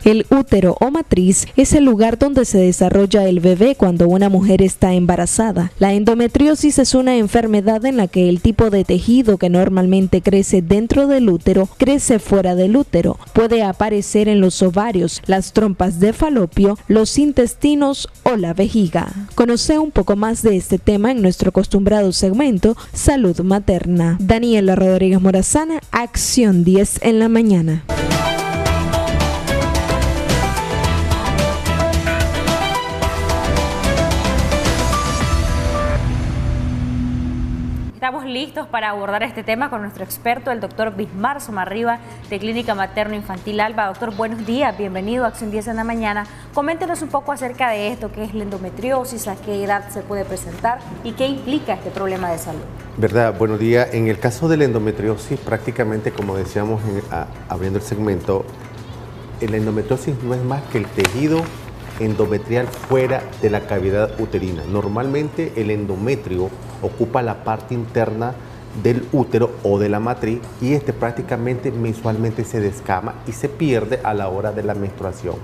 El útero o matriz es el lugar donde se desarrolla el bebé cuando una mujer está embarazada. La endometriosis es una enfermedad en la que el tipo de tejido que normalmente crece dentro del útero crece fuera del útero. Puede aparecer en los ovarios, las trompas de falopio, los intestinos o la vejiga. Conoce un poco más de este tema en nuestro acostumbrado segmento Salud Materna. Daniela Rodríguez Morazana, Acción 10 en la mañana. Estamos listos para abordar este tema con nuestro experto, el doctor Bismar Somarriba, de Clínica Materno-Infantil Alba. Doctor, buenos días, bienvenido a Acción 10 en la mañana. Coméntenos un poco acerca de esto, qué es la endometriosis, a qué edad se puede presentar y qué implica este problema de salud. ¿Verdad? Buenos días. En el caso de la endometriosis, prácticamente, como decíamos abriendo el segmento, la endometriosis no es más que el tejido endometrial fuera de la cavidad uterina. Normalmente el endometrio ocupa la parte interna del útero o de la matriz y prácticamente mensualmente se descama y se pierde a la hora de la menstruación.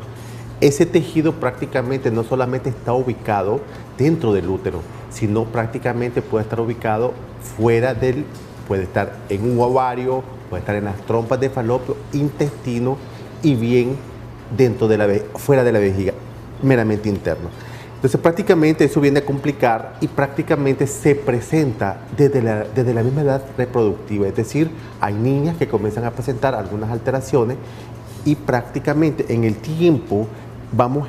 Ese tejido prácticamente no solamente está ubicado dentro del útero, sino prácticamente puede estar ubicado fuera puede estar en un ovario, puede estar en las trompas de falopio, intestino y bien fuera de la vejiga, meramente interno. Entonces prácticamente eso viene a complicar y prácticamente se presenta desde la misma edad reproductiva, es decir, hay niñas que comienzan a presentar algunas alteraciones y prácticamente en el tiempo vamos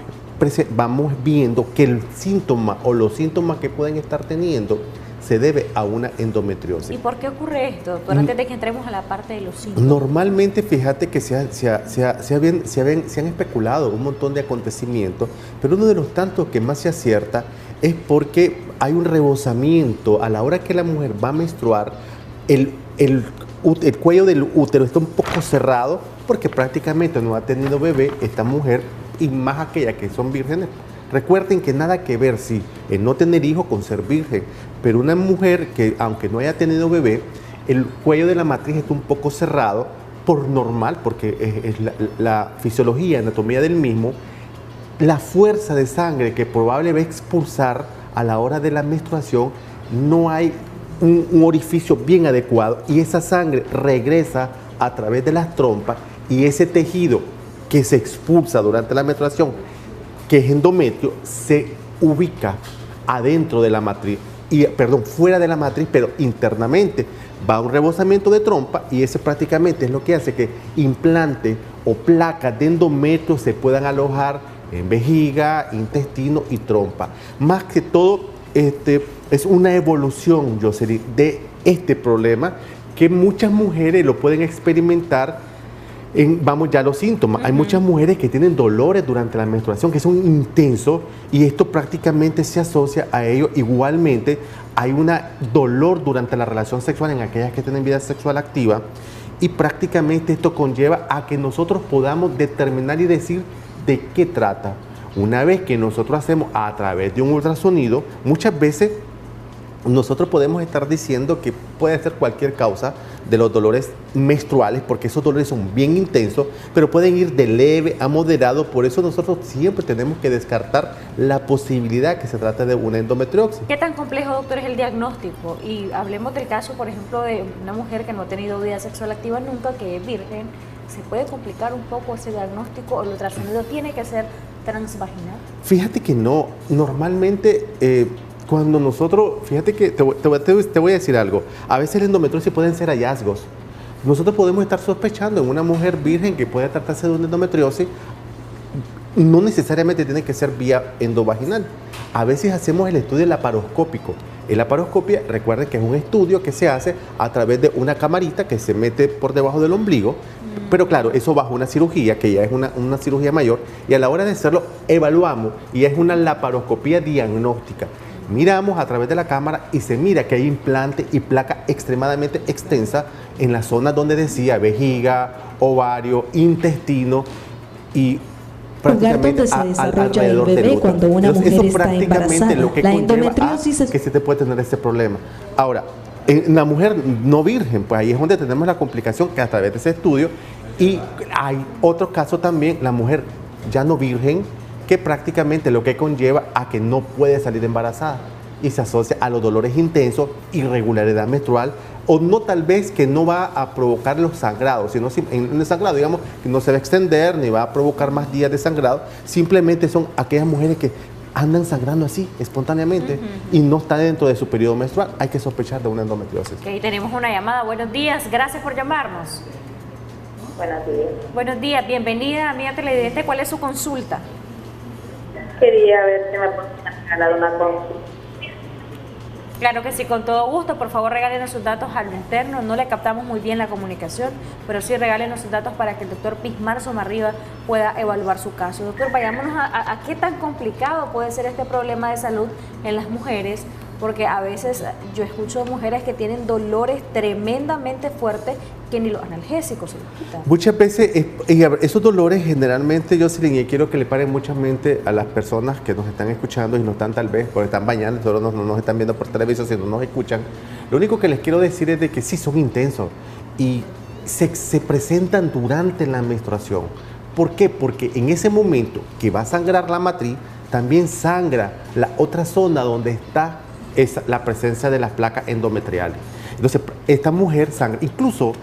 viendo que el síntoma o los síntomas que pueden estar teniendo se debe a una endometriosis. ¿Y por qué ocurre esto, doctor? Antes de que entremos a la parte de los síntomas. Normalmente, fíjate que se han especulado un montón de acontecimios, pero uno de los tantos que más se acierta es porque hay un rebosamiento a la hora que la mujer va a menstruar, el cuello del útero está un poco cerrado porque prácticamente no ha tenido bebé esta mujer y más aquellas que son vírgenes, Recuerden que nada que ver, sí, el no tener hijos con ser virgen, pero una mujer que aunque no haya tenido bebé, el cuello de la matriz está un poco cerrado, por normal, porque es la fisiología, anatomía del mismo, la fuerza de sangre que probablemente va a expulsar a la hora de la menstruación, no hay un orificio bien adecuado y esa sangre regresa a través de las trompas y ese tejido que se expulsa durante la menstruación, que es endometrio, se ubica adentro de la matriz, fuera de la matriz, pero internamente va a un rebosamiento de trompa y ese prácticamente es lo que hace que implantes o placas de endometrio se puedan alojar en vejiga, intestino y trompa. Más que todo, es una evolución, Jocelyn, de este problema que muchas mujeres lo pueden experimentar vamos ya a los síntomas. Hay muchas mujeres que tienen dolores durante la menstruación que son intensos y esto prácticamente se asocia a ello. Igualmente hay un dolor durante la relación sexual en aquellas que tienen vida sexual activa y prácticamente esto conlleva a que nosotros podamos determinar y decir de qué trata. Una vez que nosotros hacemos a través de un ultrasonido, muchas veces nosotros podemos estar diciendo que puede ser cualquier causa de los dolores menstruales, porque esos dolores son bien intensos, pero pueden ir de leve a moderado. Por eso nosotros siempre tenemos que descartar la posibilidad que se trate de una endometriosis. ¿Qué tan complejo, doctor, es el diagnóstico? Y hablemos del caso, por ejemplo, de una mujer que no ha tenido vida sexual activa nunca, que es virgen. ¿Se puede complicar un poco ese diagnóstico o el ultrasonido tiene que ser transvaginal? Fíjate que no. Normalmente cuando nosotros, fíjate que te voy a decir algo, a veces la endometriosis pueden ser hallazgos. Nosotros podemos estar sospechando en una mujer virgen que puede tratarse de una endometriosis, no necesariamente tiene que ser vía endovaginal. A veces hacemos el estudio laparoscópico. El laparoscopia, recuerden que es un estudio que se hace a través de una camarita que se mete por debajo del ombligo, pero claro, eso bajo una cirugía, que ya es una cirugía mayor, y a la hora de hacerlo evaluamos, y es una laparoscopía diagnóstica. Miramos a través de la cámara y se mira que hay implante y placa extremadamente extensa en la zona donde decía vejiga, ovario, intestino y prácticamente donde se desarrolla el bebé cuando una mujer está embarazada. La endometriosis es que se te puede tener este problema. Ahora, en la mujer no virgen, pues ahí es donde tenemos la complicación que a través de ese estudio, y hay otro caso también, la mujer ya no virgen, que prácticamente lo que conlleva a que no puede salir embarazada y se asocia a los dolores intensos, irregularidad menstrual, o no tal vez que no va a provocar los sangrados, sino en el sangrado, digamos, que no se va a extender ni va a provocar más días de sangrado, simplemente son aquellas mujeres que andan sangrando así, espontáneamente, y no está dentro de su periodo menstrual. Hay que sospechar de una endometriosis. Ok, tenemos una llamada. Buenos días, gracias por llamarnos. Buenos días. Buenos días, bienvenida, amiga televidente. ¿Cuál es su consulta? Quería ver si me podían regalar una consulta. Claro que sí, con todo gusto. Por favor, regálenos sus datos al interno. No le captamos muy bien la comunicación, pero sí regálenos sus datos para que el doctor Pismar Somarriba pueda evaluar su caso. Doctor, vayámonos a qué tan complicado puede ser este problema de salud en las mujeres, porque a veces yo escucho mujeres que tienen dolores tremendamente fuertes que ni los analgésicos se los quitan. Muchas veces, esos dolores generalmente, Jocelyn, y quiero que le paren mucha mente a las personas que nos están escuchando y no están tal vez, porque están bañando, solo no nos están viendo por televisión, sino nos escuchan. Lo único que les quiero decir es de que sí, son intensos y se presentan durante la menstruación. ¿Por qué? Porque en ese momento que va a sangrar la matriz, también sangra la otra zona donde está la presencia de las placas endometriales. Entonces, esta mujer sangra. Incluso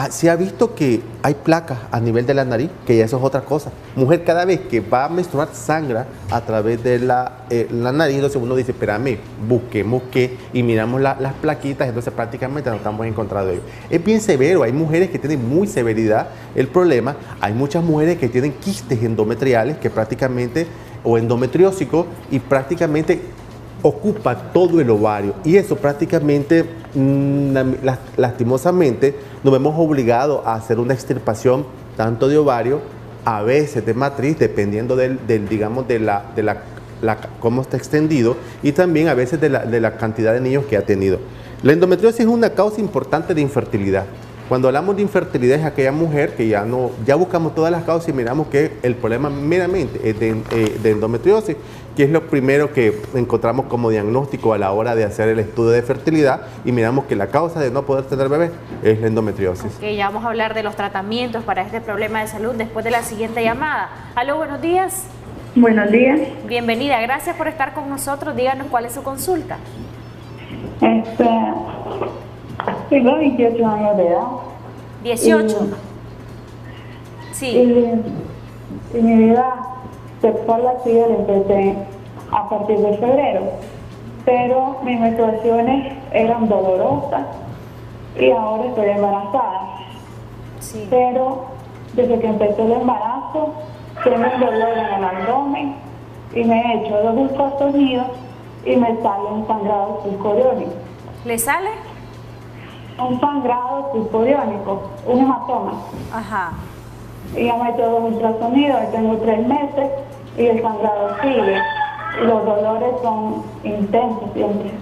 se ha visto que hay placas a nivel de la nariz, que ya eso es otra cosa. Mujer cada vez que va a menstruar sangra a través de la nariz, entonces uno dice, espérame, busquemos qué, y miramos las plaquitas, entonces prácticamente no estamos encontrando ello. Es bien severo, hay mujeres que tienen muy severidad el problema, hay muchas mujeres que tienen quistes endometriales que prácticamente, o endometriósicos, y prácticamente ocupa todo el ovario, y eso prácticamente, lastimosamente, nos vemos obligados a hacer una extirpación tanto de ovario, a veces de matriz, dependiendo digamos, de cómo está extendido, y también a veces de la cantidad de niños que ha tenido. La endometriosis es una causa importante de infertilidad. Cuando hablamos de infertilidad es aquella mujer que ya buscamos todas las causas y miramos que el problema meramente es de endometriosis, que es lo primero que encontramos como diagnóstico a la hora de hacer el estudio de fertilidad y miramos que la causa de no poder tener bebé es la endometriosis. Ok, ya vamos a hablar de los tratamientos para este problema de salud después de la siguiente llamada. Aló, buenos días. Buenos días. Bienvenida, gracias por estar con nosotros. Díganos cuál es su consulta. Tengo 28 años de edad. 18. Sí. Y mi vida sexual activa la empecé a partir de febrero, pero mis menstruaciones eran dolorosas y ahora estoy embarazada. Sí. Pero desde que empezó el embarazo tengo un dolor en el abdomen y me he hecho 2 ultrasonidos y me sale un sangrado subcoriónico. ¿Le sale? Un sangrado subcoriónico, un hematoma. Ajá. Y ya me he hecho 2 ultrasonidos, tengo 3 meses y el sangrado sigue. Y los dolores son intensos siempre.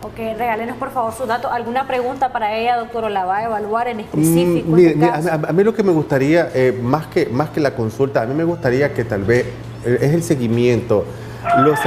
Ok, regálenos por favor sus datos. ¿Alguna pregunta para ella, doctor, o la va a evaluar en específico? Mire, a mí lo que me gustaría, más que la consulta, a mí me gustaría que tal vez es el seguimiento. Los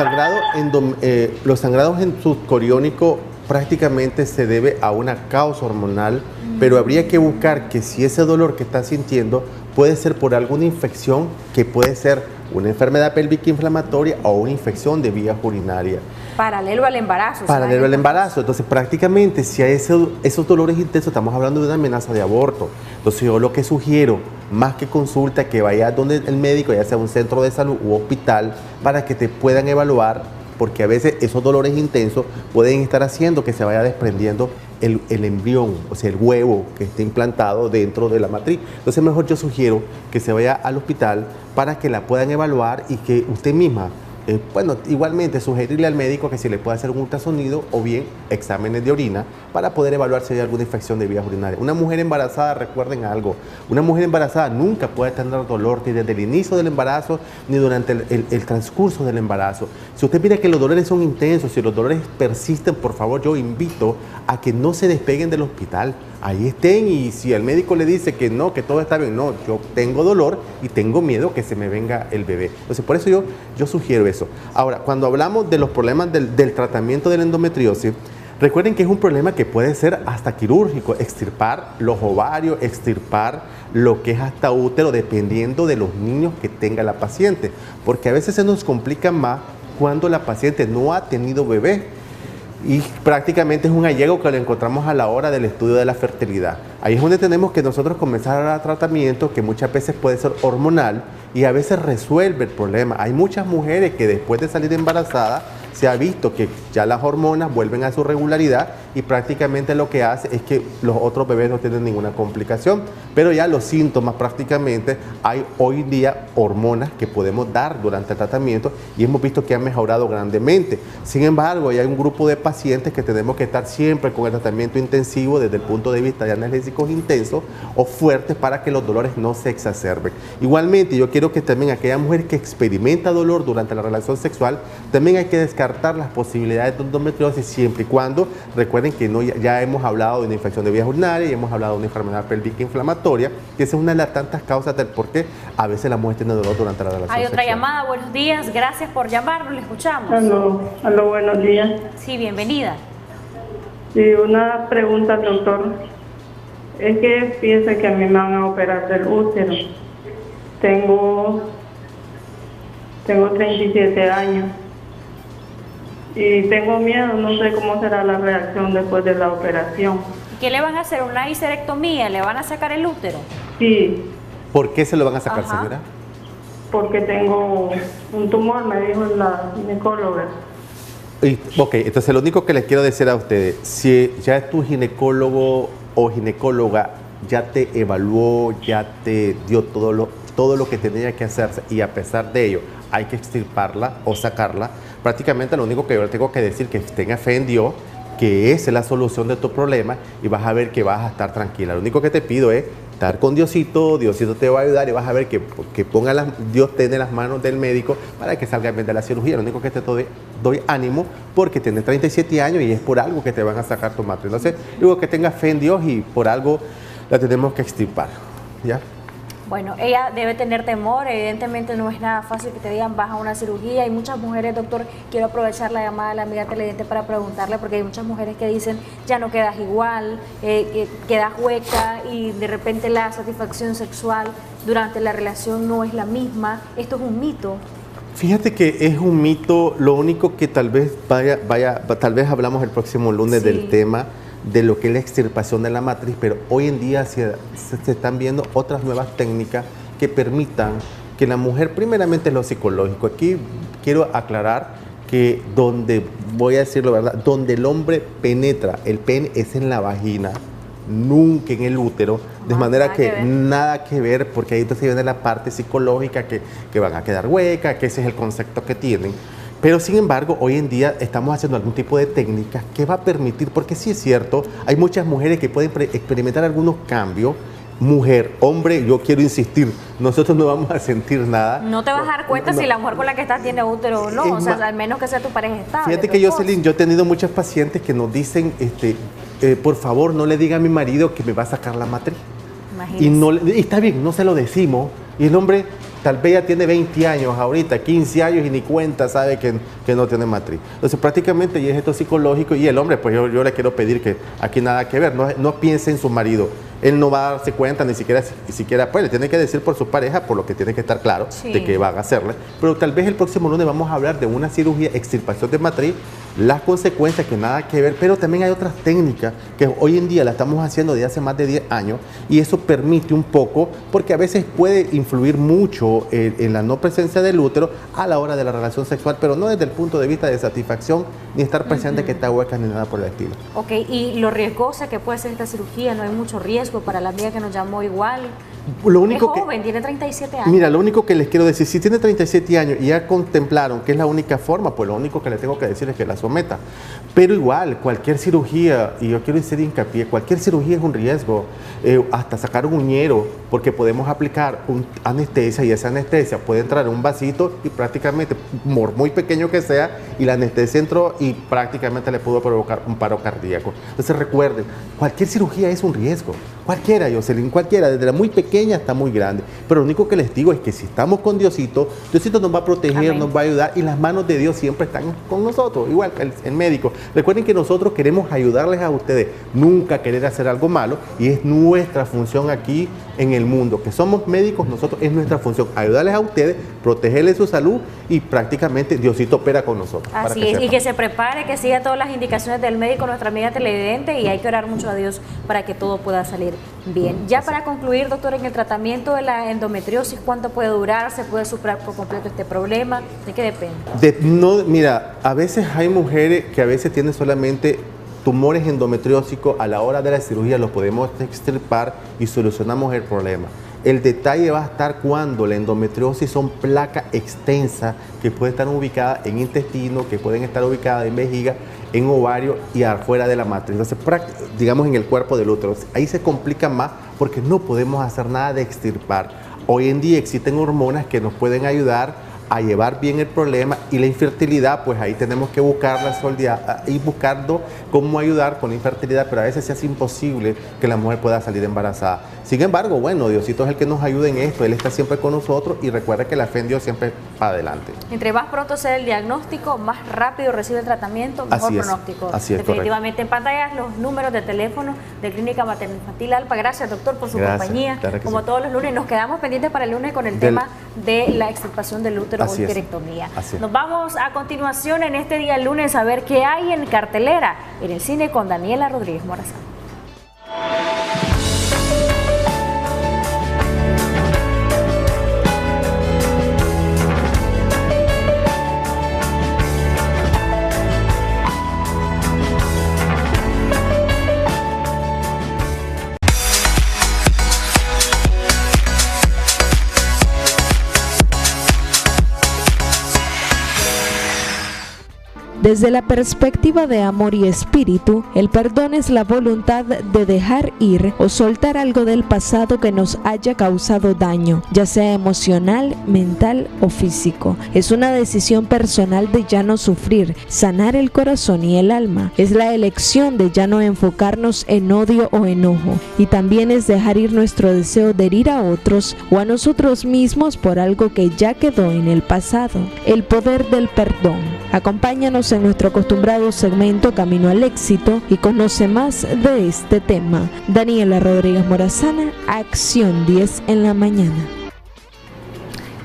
sangrados en subcoriónico prácticamente se debe a una causa hormonal, pero habría que buscar que si ese dolor que está sintiendo puede ser por alguna infección, que puede ser una enfermedad pélvica inflamatoria o una infección de vías urinarias. Paralelo al embarazo. Paralelo al embarazo. Entonces, prácticamente, si hay esos dolores intensos, estamos hablando de una amenaza de aborto. Entonces, yo lo que sugiero, más que consulta, que vayas donde el médico, ya sea un centro de salud u hospital, para que te puedan evaluar, porque a veces esos dolores intensos pueden estar haciendo que se vaya desprendiendo el embrión, o sea, el huevo que está implantado dentro de la matriz. Entonces, mejor yo sugiero que se vaya al hospital para que la puedan evaluar y que usted misma, igualmente sugerirle al médico que si le puede hacer un ultrasonido o bien exámenes de orina para poder evaluar si hay alguna infección de vías urinarias. Una mujer embarazada, recuerden algo, una mujer embarazada nunca puede tener dolor ni desde el inicio del embarazo ni durante el transcurso del embarazo. Si usted mira que los dolores son intensos, si los dolores persisten, por favor, yo invito a que no se despeguen del hospital. Ahí estén, y si el médico le dice que no, que todo está bien, no, yo tengo dolor y tengo miedo que se me venga el bebé. Entonces, por eso yo sugiero eso. Ahora, cuando hablamos de los problemas del tratamiento de la endometriosis, recuerden que es un problema que puede ser hasta quirúrgico, extirpar los ovarios, extirpar lo que es hasta útero, dependiendo de los niños que tenga la paciente, porque a veces se nos complica más cuando la paciente no ha tenido bebé. Y prácticamente es un hallazgo que lo encontramos a la hora del estudio de la fertilidad. Ahí es donde tenemos que nosotros comenzar a dar tratamiento que muchas veces puede ser hormonal y a veces resuelve el problema. Hay muchas mujeres que después de salir embarazadas se ha visto que ya las hormonas vuelven a su regularidad y prácticamente lo que hace es que los otros bebés no tienen ninguna complicación, pero ya los síntomas prácticamente hay hoy en día hormonas que podemos dar durante el tratamiento y hemos visto que han mejorado grandemente. Sin embargo, hay un grupo de pacientes que tenemos que estar siempre con el tratamiento intensivo desde el punto de vista de analgésicos intensos o fuertes para que los dolores no se exacerben. Igualmente, yo quiero que también aquella mujer que experimenta dolor durante la relación sexual, también hay que descartar las posibilidades de endometriosis siempre y cuando, recuerden que ya hemos hablado de una infección de vías urinarias y hemos hablado de una enfermedad pélvica inflamatoria, que esa es una de las tantas causas del por qué a veces la mujer tiene dolor durante la relación Hay otra sexual. llamada, buenos días, gracias por llamarnos, le escuchamos. Aló, buenos días. Sí, bienvenida. Sí, una pregunta, doctor. Es que piensa que a mí me van a operar del útero. Tengo 37 años. Y tengo miedo, no sé cómo será la reacción después de la operación. ¿Qué le van a hacer? ¿Una histerectomía? ¿Le van a sacar el útero? Sí. ¿Por qué se lo van a sacar, Ajá. señora? Porque tengo un tumor, me dijo la ginecóloga. Ok, entonces lo único que les quiero decir a ustedes, si ya tu ginecólogo o ginecóloga ya te evaluó, ya te dio todo lo que tenía que hacerse y a pesar de ello hay que extirparla o sacarla, prácticamente lo único que yo le tengo que decir es que tenga fe en Dios, que esa es la solución de tu problema y vas a ver que vas a estar tranquila. Lo único que te pido es estar con Diosito, Diosito te va a ayudar y vas a ver que Dios tiene las manos del médico para que salga bien de la cirugía. Lo único que te doy ánimo porque tienes 37 años y es por algo que te van a sacar tu matriz. Entonces, digo que tengas fe en Dios y por algo la tenemos que extirpar, ¿ya? Bueno, ella debe tener temor, evidentemente no es nada fácil que te digan vas a una cirugía. Hay muchas mujeres, doctor, quiero aprovechar la llamada de la amiga televidente para preguntarle, porque hay muchas mujeres que dicen ya no quedas igual, quedas hueca y de repente la satisfacción sexual durante la relación no es la misma. ¿Esto es un mito? Fíjate que es un mito, lo único que tal vez tal vez hablamos el próximo lunes del tema de lo que es la extirpación de la matriz, pero hoy en día se están viendo otras nuevas técnicas que permitan que la mujer, primeramente lo psicológico. Aquí quiero aclarar que voy a decirlo verdad, donde el hombre penetra el pene es en la vagina, nunca en el útero, de manera que nada que ver, porque ahí entonces viene la parte psicológica que van a quedar huecas, que ese es el concepto que tienen. Pero sin embargo, hoy en día estamos haciendo algún tipo de técnica que va a permitir, porque sí es cierto, hay muchas mujeres que pueden experimentar algunos cambios. Mujer, hombre, yo quiero insistir, nosotros no vamos a sentir nada. No te vas a dar cuenta si la mujer con la que estás tiene útero o no, o sea, al menos que sea tu pareja estable. Fíjate que Jocelyn, yo he tenido muchas pacientes que nos dicen, por favor, no le diga a mi marido que me va a sacar la matriz. Y está bien, no se lo decimos, y el hombre tal vez ya tiene 20 años ahorita, 15 años y ni cuenta sabe que no tiene matriz. Entonces prácticamente ya es esto psicológico y el hombre, pues yo le quiero pedir que aquí nada que ver, no piense en su marido. Él no va a darse cuenta, ni siquiera pues le tiene que decir por su pareja, por lo que tiene que estar claro de que van a hacerle. Pero tal vez el próximo lunes vamos a hablar de una cirugía, extirpación de matriz, las consecuencias que nada que ver, pero también hay otras técnicas que hoy en día la estamos haciendo desde hace más de 10 años y eso permite un poco, porque a veces puede influir mucho en la no presencia del útero a la hora de la relación sexual, pero no desde el punto de vista de satisfacción, ni estar presente que está hueca ni nada por el estilo. Ok, y lo riesgosa que puede ser esta cirugía, no hay mucho riesgo para la amiga que nos llamó igual. Lo único es joven, tiene 37 años. Mira, lo único que les quiero decir, si tiene 37 años y ya contemplaron que es la única forma, pues lo único que le tengo que decir es que la someta. Pero igual, cualquier cirugía, y yo quiero hacer hincapié, cualquier cirugía es un riesgo, hasta sacar un uñero, porque podemos aplicar anestesia y esa anestesia puede entrar en un vasito y prácticamente, por muy pequeño que sea, y la anestesia entró y prácticamente le pudo provocar un paro cardíaco. Entonces recuerden, cualquier cirugía es un riesgo, cualquiera, Jocelyn, cualquiera, desde la muy pequeña hasta muy grande, pero lo único que les digo es que si estamos con Diosito, Diosito nos va a proteger, nos va a ayudar y las manos de Dios siempre están con nosotros, igual que el médico. Recuerden que nosotros queremos ayudarles a ustedes, nunca querer hacer algo malo y es nuestra función aquí en el mundo, que somos médicos, nosotros es nuestra función ayudarles a ustedes, protegerles su salud y prácticamente Diosito opera con nosotros. Así es, y que se prepare, que siga todas las indicaciones del médico, nuestra amiga televidente, y hay que orar mucho a Dios para que todo pueda salir bien. Ya para concluir, doctor, en el tratamiento de la endometriosis, ¿cuánto puede durar? ¿Se puede superar por completo este problema? ¿De qué depende? Mira, a veces hay mujeres que a veces tienen solamente tumores endometriósicos, a la hora de la cirugía los podemos extirpar y solucionamos el problema. El detalle va a estar cuando la endometriosis son placas extensas que pueden estar ubicadas en intestino, que pueden estar ubicadas en vejiga, en ovario y afuera de la matriz. Entonces, digamos en el cuerpo del útero. Ahí se complica más porque no podemos hacer nada de extirpar. Hoy en día existen hormonas que nos pueden ayudar a llevar bien el problema y la infertilidad, pues ahí tenemos que buscarla y buscando cómo ayudar con la infertilidad, pero a veces se hace imposible que la mujer pueda salir embarazada. Sin embargo, bueno, Diosito es el que nos ayuda en esto, Él está siempre con nosotros y recuerda que la fe en Dios siempre va adelante. Entre más pronto sea el diagnóstico, más rápido recibe el tratamiento, mejor pronóstico. Así es, definitivamente. En pantalla los números de teléfono de Clínica Materno Infantil Alpa. Gracias, doctor, por su compañía. Como todos los lunes, nos quedamos pendientes para el lunes con el tema de la extirpación del útero o histerectomía. Nos vamos a continuación en este día lunes a ver qué hay en cartelera en el cine con Daniela Rodríguez Morazán. Desde la perspectiva de amor y espíritu, el perdón es la voluntad de dejar ir o soltar algo del pasado que nos haya causado daño, ya sea emocional, mental o físico. Es una decisión personal de ya no sufrir, sanar el corazón y el alma. Es la elección de ya no enfocarnos en odio o enojo. Y también es dejar ir nuestro deseo de herir a otros o a nosotros mismos por algo que ya quedó en el pasado. El poder del perdón. Acompáñanos en nuestro acostumbrado segmento Camino al Éxito y conoce más de este tema. Daniela Rodríguez Morazana, Acción 10 en la mañana.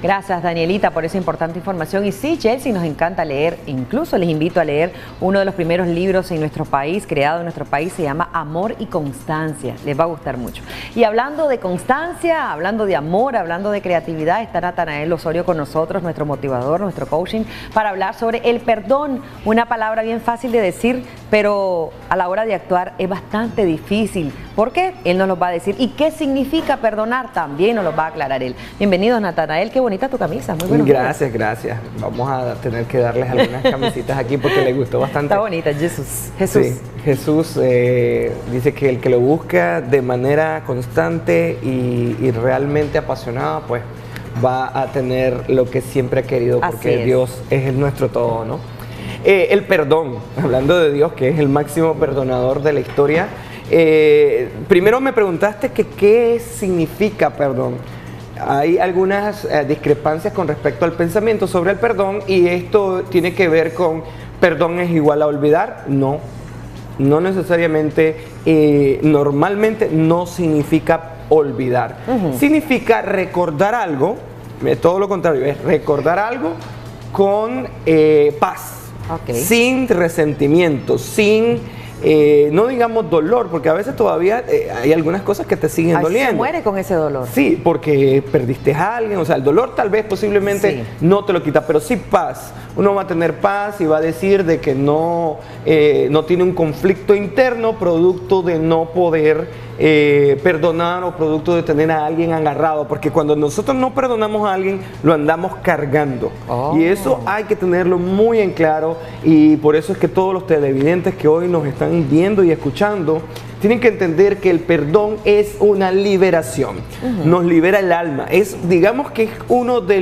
Gracias, Danielita, por esa importante información. Y sí, Chelsea, nos encanta leer. Incluso les invito a leer uno de los primeros libros en nuestro país, creado en nuestro país, se llama Amor y Constancia. Les va a gustar mucho. Y hablando de constancia, hablando de amor, hablando de creatividad, está Natanael Osorio con nosotros, nuestro motivador, nuestro coaching, para hablar sobre el perdón. Una palabra bien fácil de decir, pero a la hora de actuar es bastante difícil. ¿Por qué? Él nos lo va a decir. ¿Y qué significa perdonar? También nos lo va a aclarar él. Bienvenido, Natanael. Qué bonita tu camisa. Muy buenos días. Gracias. Vamos a tener que darles algunas camisitas aquí porque le gustó bastante. Está bonita, Jesús. Sí, Jesús dice que el que lo busca de manera constante y realmente apasionada, pues va a tener lo que siempre ha querido, porque Dios es nuestro todo, ¿no? El perdón, hablando de Dios, que es el máximo perdonador de la historia. Primero me preguntaste que qué significa perdón. Hay algunas discrepancias con respecto al pensamiento sobre el perdón, y esto tiene que ver con perdón es igual a olvidar. No necesariamente, normalmente no significa olvidar. Significa recordar algo, todo lo contrario, es recordar algo con paz, sin resentimiento, sin no digamos dolor, porque a veces todavía hay algunas cosas que te siguen doliendo. Se muere con ese dolor. Sí, porque perdiste a alguien, o sea, el dolor tal vez posiblemente no te lo quita, pero sí paz. Uno va a tener paz y va a decir de que no tiene un conflicto interno producto de no poder perdonar o producto de tener a alguien agarrado, porque cuando nosotros no perdonamos a alguien lo andamos cargando, y eso hay que tenerlo muy en claro, y por eso es que todos los televidentes que hoy nos están viendo y escuchando tienen que entender que el perdón es una liberación, nos libera el alma, digamos que es uno de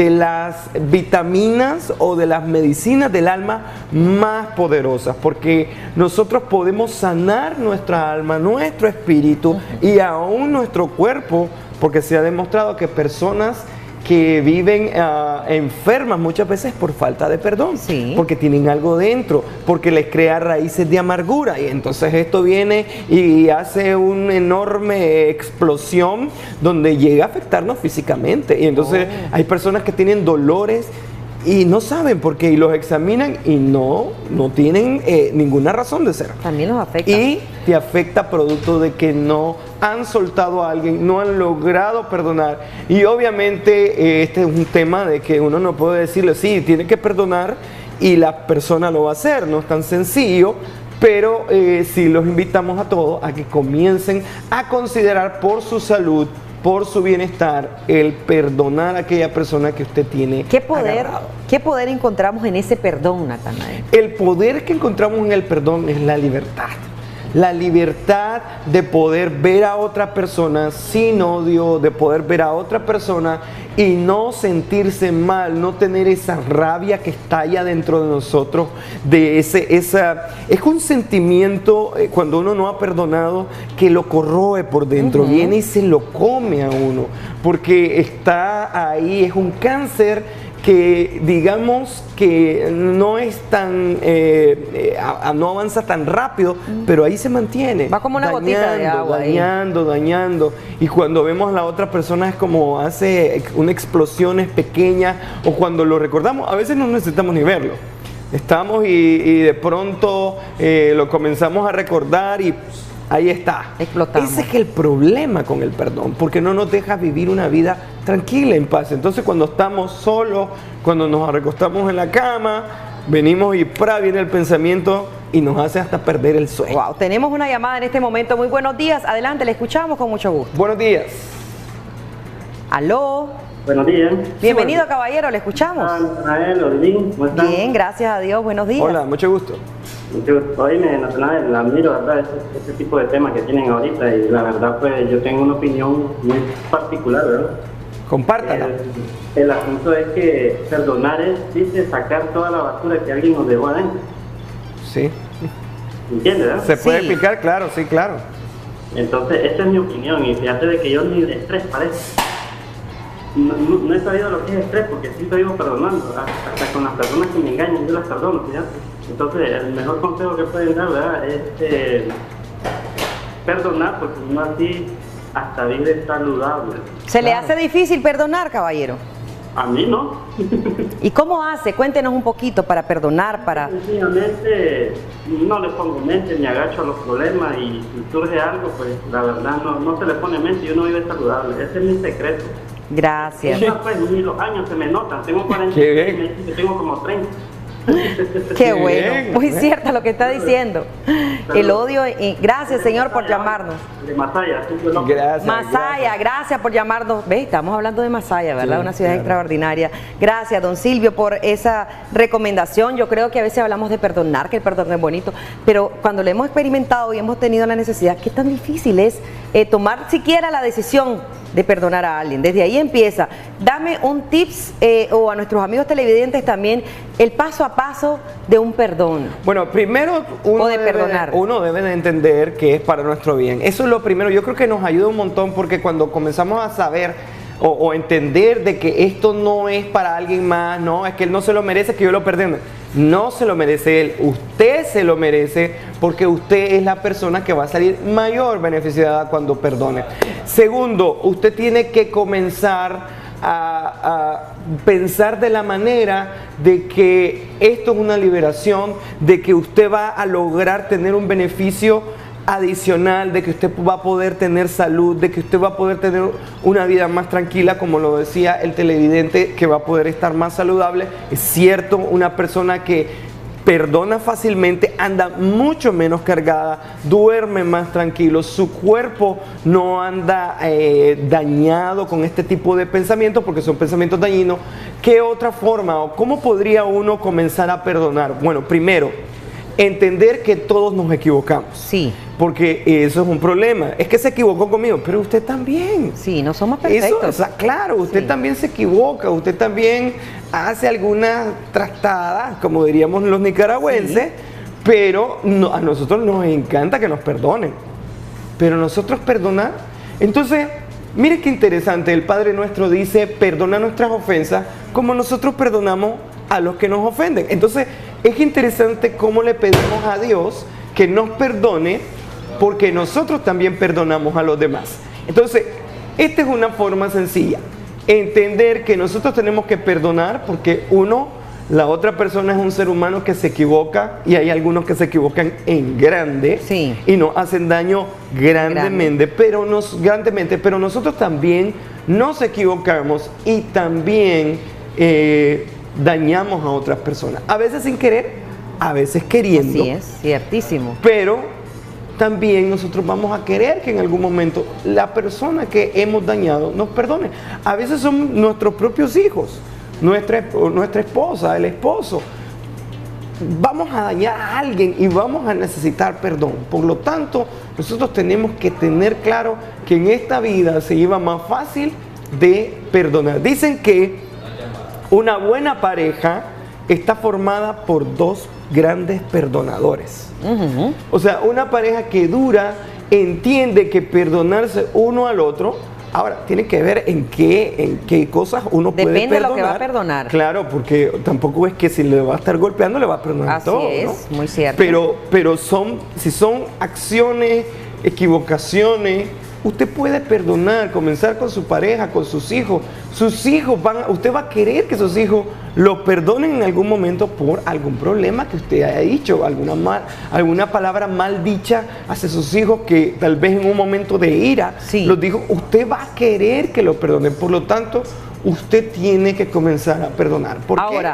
las vitaminas o de las medicinas del alma más poderosas, porque nosotros podemos sanar nuestra alma, nuestro espíritu y aún nuestro cuerpo, porque se ha demostrado que personas que viven enfermas muchas veces por falta de perdón, porque tienen algo dentro, porque les crea raíces de amargura, y entonces esto viene y hace una enorme explosión donde llega a afectarnos físicamente, y entonces hay personas que tienen dolores y no saben por qué, y los examinan y no tienen ninguna razón de ser. También los afecta. Y te afecta producto de que no han soltado a alguien, no han logrado perdonar. Y obviamente este es un tema de que uno no puede decirle, sí, tiene que perdonar y la persona lo va a hacer, no es tan sencillo. Pero sí los invitamos a todos a que comiencen a considerar por su salud, por su bienestar, el perdonar a aquella persona que usted tiene agarrado. ¿Qué poder encontramos en ese perdón, Natanael? El poder que encontramos en el perdón es la libertad. La libertad de poder ver a otra persona sin odio, de poder ver a otra persona y no sentirse mal, no tener esa rabia que estalla dentro de nosotros, es un sentimiento cuando uno no ha perdonado que lo corroe por dentro, viene y se lo come a uno, porque está ahí, es un cáncer que digamos que no es tan, no avanza tan rápido, pero ahí se mantiene. Va como una gotita de agua. Dañando. Y cuando vemos a la otra persona es como hace una explosión pequeña, o cuando lo recordamos, a veces no necesitamos ni verlo. Estamos y de pronto lo comenzamos a recordar y ahí está. Explotamos. Ese es el problema con el perdón, porque no nos deja vivir una vida tranquila, en paz. Entonces cuando estamos solos, cuando nos recostamos en la cama, venimos y viene el pensamiento y nos hace hasta perder el sueño. Wow, tenemos una llamada en este momento. Muy buenos días. Adelante, le escuchamos con mucho gusto. Buenos días. ¿Aló? Buenos días. Bienvenido, caballero, le escuchamos. Natanael, Olvin, ¿cómo están? Bien, gracias a Dios, buenos días. Hola, mucho gusto. Oíme, Natanael, admiro, ¿verdad? Este tipo de temas que tienen ahorita y la verdad, pues yo tengo una opinión muy particular, ¿verdad? Compártala. El asunto es que perdonar es, dice, sacar toda la basura que alguien nos dejó adentro. Sí. ¿Entiendes, verdad? ¿Se puede explicar? Claro, sí, claro. Entonces, esa es mi opinión y fíjate de que yo ni de estrés parece. No he sabido lo que es estrés porque siempre vivo perdonando, hasta con las personas que me engañan yo las perdono, fíjate. Entonces el mejor consejo que pueden dar, ¿verdad?, es perdonar, porque uno así hasta vive saludable. ¿Se le hace difícil perdonar, caballero? A mí no. ¿Y cómo hace? Cuéntenos un poquito para perdonar, para... Sencillamente no le pongo mente, me agacho a los problemas y si surge algo, pues la verdad no se le pone mente y uno vive saludable. Ese es mi secreto. Gracias. Pues ni los años se me notan, tengo 40 y tengo como 30. Qué bueno, muy cierto lo que está diciendo. El odio, y gracias, señor, por llamarnos. De Masaya. Gracias. Masaya, gracias por llamarnos. Ve, estamos hablando de Masaya, ¿verdad? Sí, una ciudad claro. extraordinaria. Gracias, don Silvio, por esa recomendación. Yo creo que a veces hablamos de perdonar, que el perdón es bonito, pero cuando lo hemos experimentado y hemos tenido la necesidad, qué tan difícil es tomar siquiera la decisión de perdonar a alguien. Desde ahí empieza. Dame un tips, o a nuestros amigos televidentes también, el paso a paso de un perdón. Bueno, primero uno debe de entender que es para nuestro bien. Eso es lo primero. Yo creo que nos ayuda un montón porque cuando comenzamos a saber o entender de que esto no es para alguien más, no, es que él no se lo merece que yo lo perdone. No se lo merece él, usted se lo merece porque usted es la persona que va a salir mayor beneficiada cuando perdone. Segundo, usted tiene que comenzar a pensar de la manera de que esto es una liberación, de que usted va a lograr tener un beneficio adicional, de que usted va a poder tener salud, de que usted va a poder tener una vida más tranquila, como lo decía el televidente, que va a poder estar más saludable. Es cierto, una persona que perdona fácilmente anda mucho menos cargada, duerme más tranquilo, su cuerpo no anda dañado con este tipo de pensamientos porque son pensamientos dañinos. ¿Qué otra forma o cómo podría uno comenzar a perdonar? Bueno, primero, entender que todos nos equivocamos. Sí. Porque eso es un problema. Es que se equivocó conmigo, pero usted también. Sí, no somos perfectos. Eso, o sea, claro, usted también se equivoca, usted también hace algunas trastadas, como diríamos los nicaragüenses, pero a nosotros nos encanta que nos perdonen. Pero nosotros perdonar, entonces, mire qué interesante, el Padre Nuestro dice, perdona nuestras ofensas como nosotros perdonamos a los que nos ofenden. Entonces, es interesante cómo le pedimos a Dios que nos perdone porque nosotros también perdonamos a los demás. Entonces, esta es una forma sencilla. Entender que nosotros tenemos que perdonar porque la otra persona es un ser humano que se equivoca y hay algunos que se equivocan en grande y nos hacen daño grandemente, pero nosotros también nos equivocamos y también dañamos a otras personas, a veces sin querer, a veces queriendo. Así es, ciertísimo. Pero también nosotros vamos a querer que en algún momento la persona que hemos dañado nos perdone. A veces son nuestros propios hijos, nuestra esposa, el esposo. Vamos a dañar a alguien y vamos a necesitar perdón. Por lo tanto, nosotros tenemos que tener claro que en esta vida se lleva más fácil de perdonar. Dicen que una buena pareja está formada por dos grandes perdonadores. O sea, una pareja que dura entiende que perdonarse uno al otro. Ahora, tiene que ver en qué cosas uno puede perdonar. Depende de lo que va a perdonar. Claro, porque tampoco es que si le va a estar golpeando le va a perdonar Así todo. es, ¿no? muy cierto. Pero si son acciones, equivocaciones, usted puede perdonar, comenzar con su pareja, con sus hijos. Usted va a querer que sus hijos lo perdonen en algún momento por algún problema que usted haya dicho, alguna palabra mal dicha hacia sus hijos que tal vez en un momento de ira los dijo. Usted va a querer que lo perdonen, por lo tanto, usted tiene que comenzar a perdonar. ¿Por qué?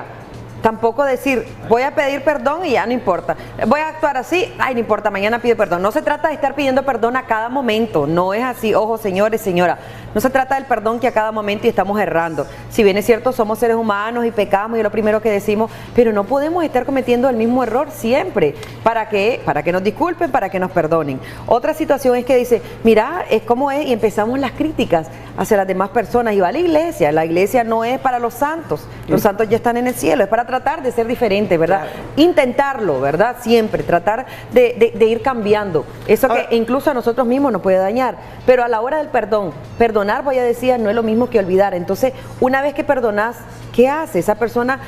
Tampoco decir, voy a pedir perdón y ya no importa. Voy a actuar así, ay, no importa, mañana pido perdón. No se trata de estar pidiendo perdón a cada momento, no es así. Ojo, señores, señora, no se trata del perdón que a cada momento y estamos errando. Si bien es cierto, somos seres humanos y pecamos y es lo primero que decimos, pero no podemos estar cometiendo el mismo error siempre. ¿Para qué? Para que nos disculpen, para que nos perdonen. Otra situación es que dice, mira, es como es, y empezamos las críticas hacia las demás personas. Y va a la iglesia no es para los santos ya están en el cielo, es para tratar de ser diferente, ¿verdad? Claro. Intentarlo, ¿verdad? Siempre, tratar de ir cambiando. Eso que incluso a nosotros mismos nos puede dañar. Pero a la hora del perdón, perdonar, voy a decir, no es lo mismo que olvidar. Entonces, una vez que perdonas, ¿qué hace? Esa persona,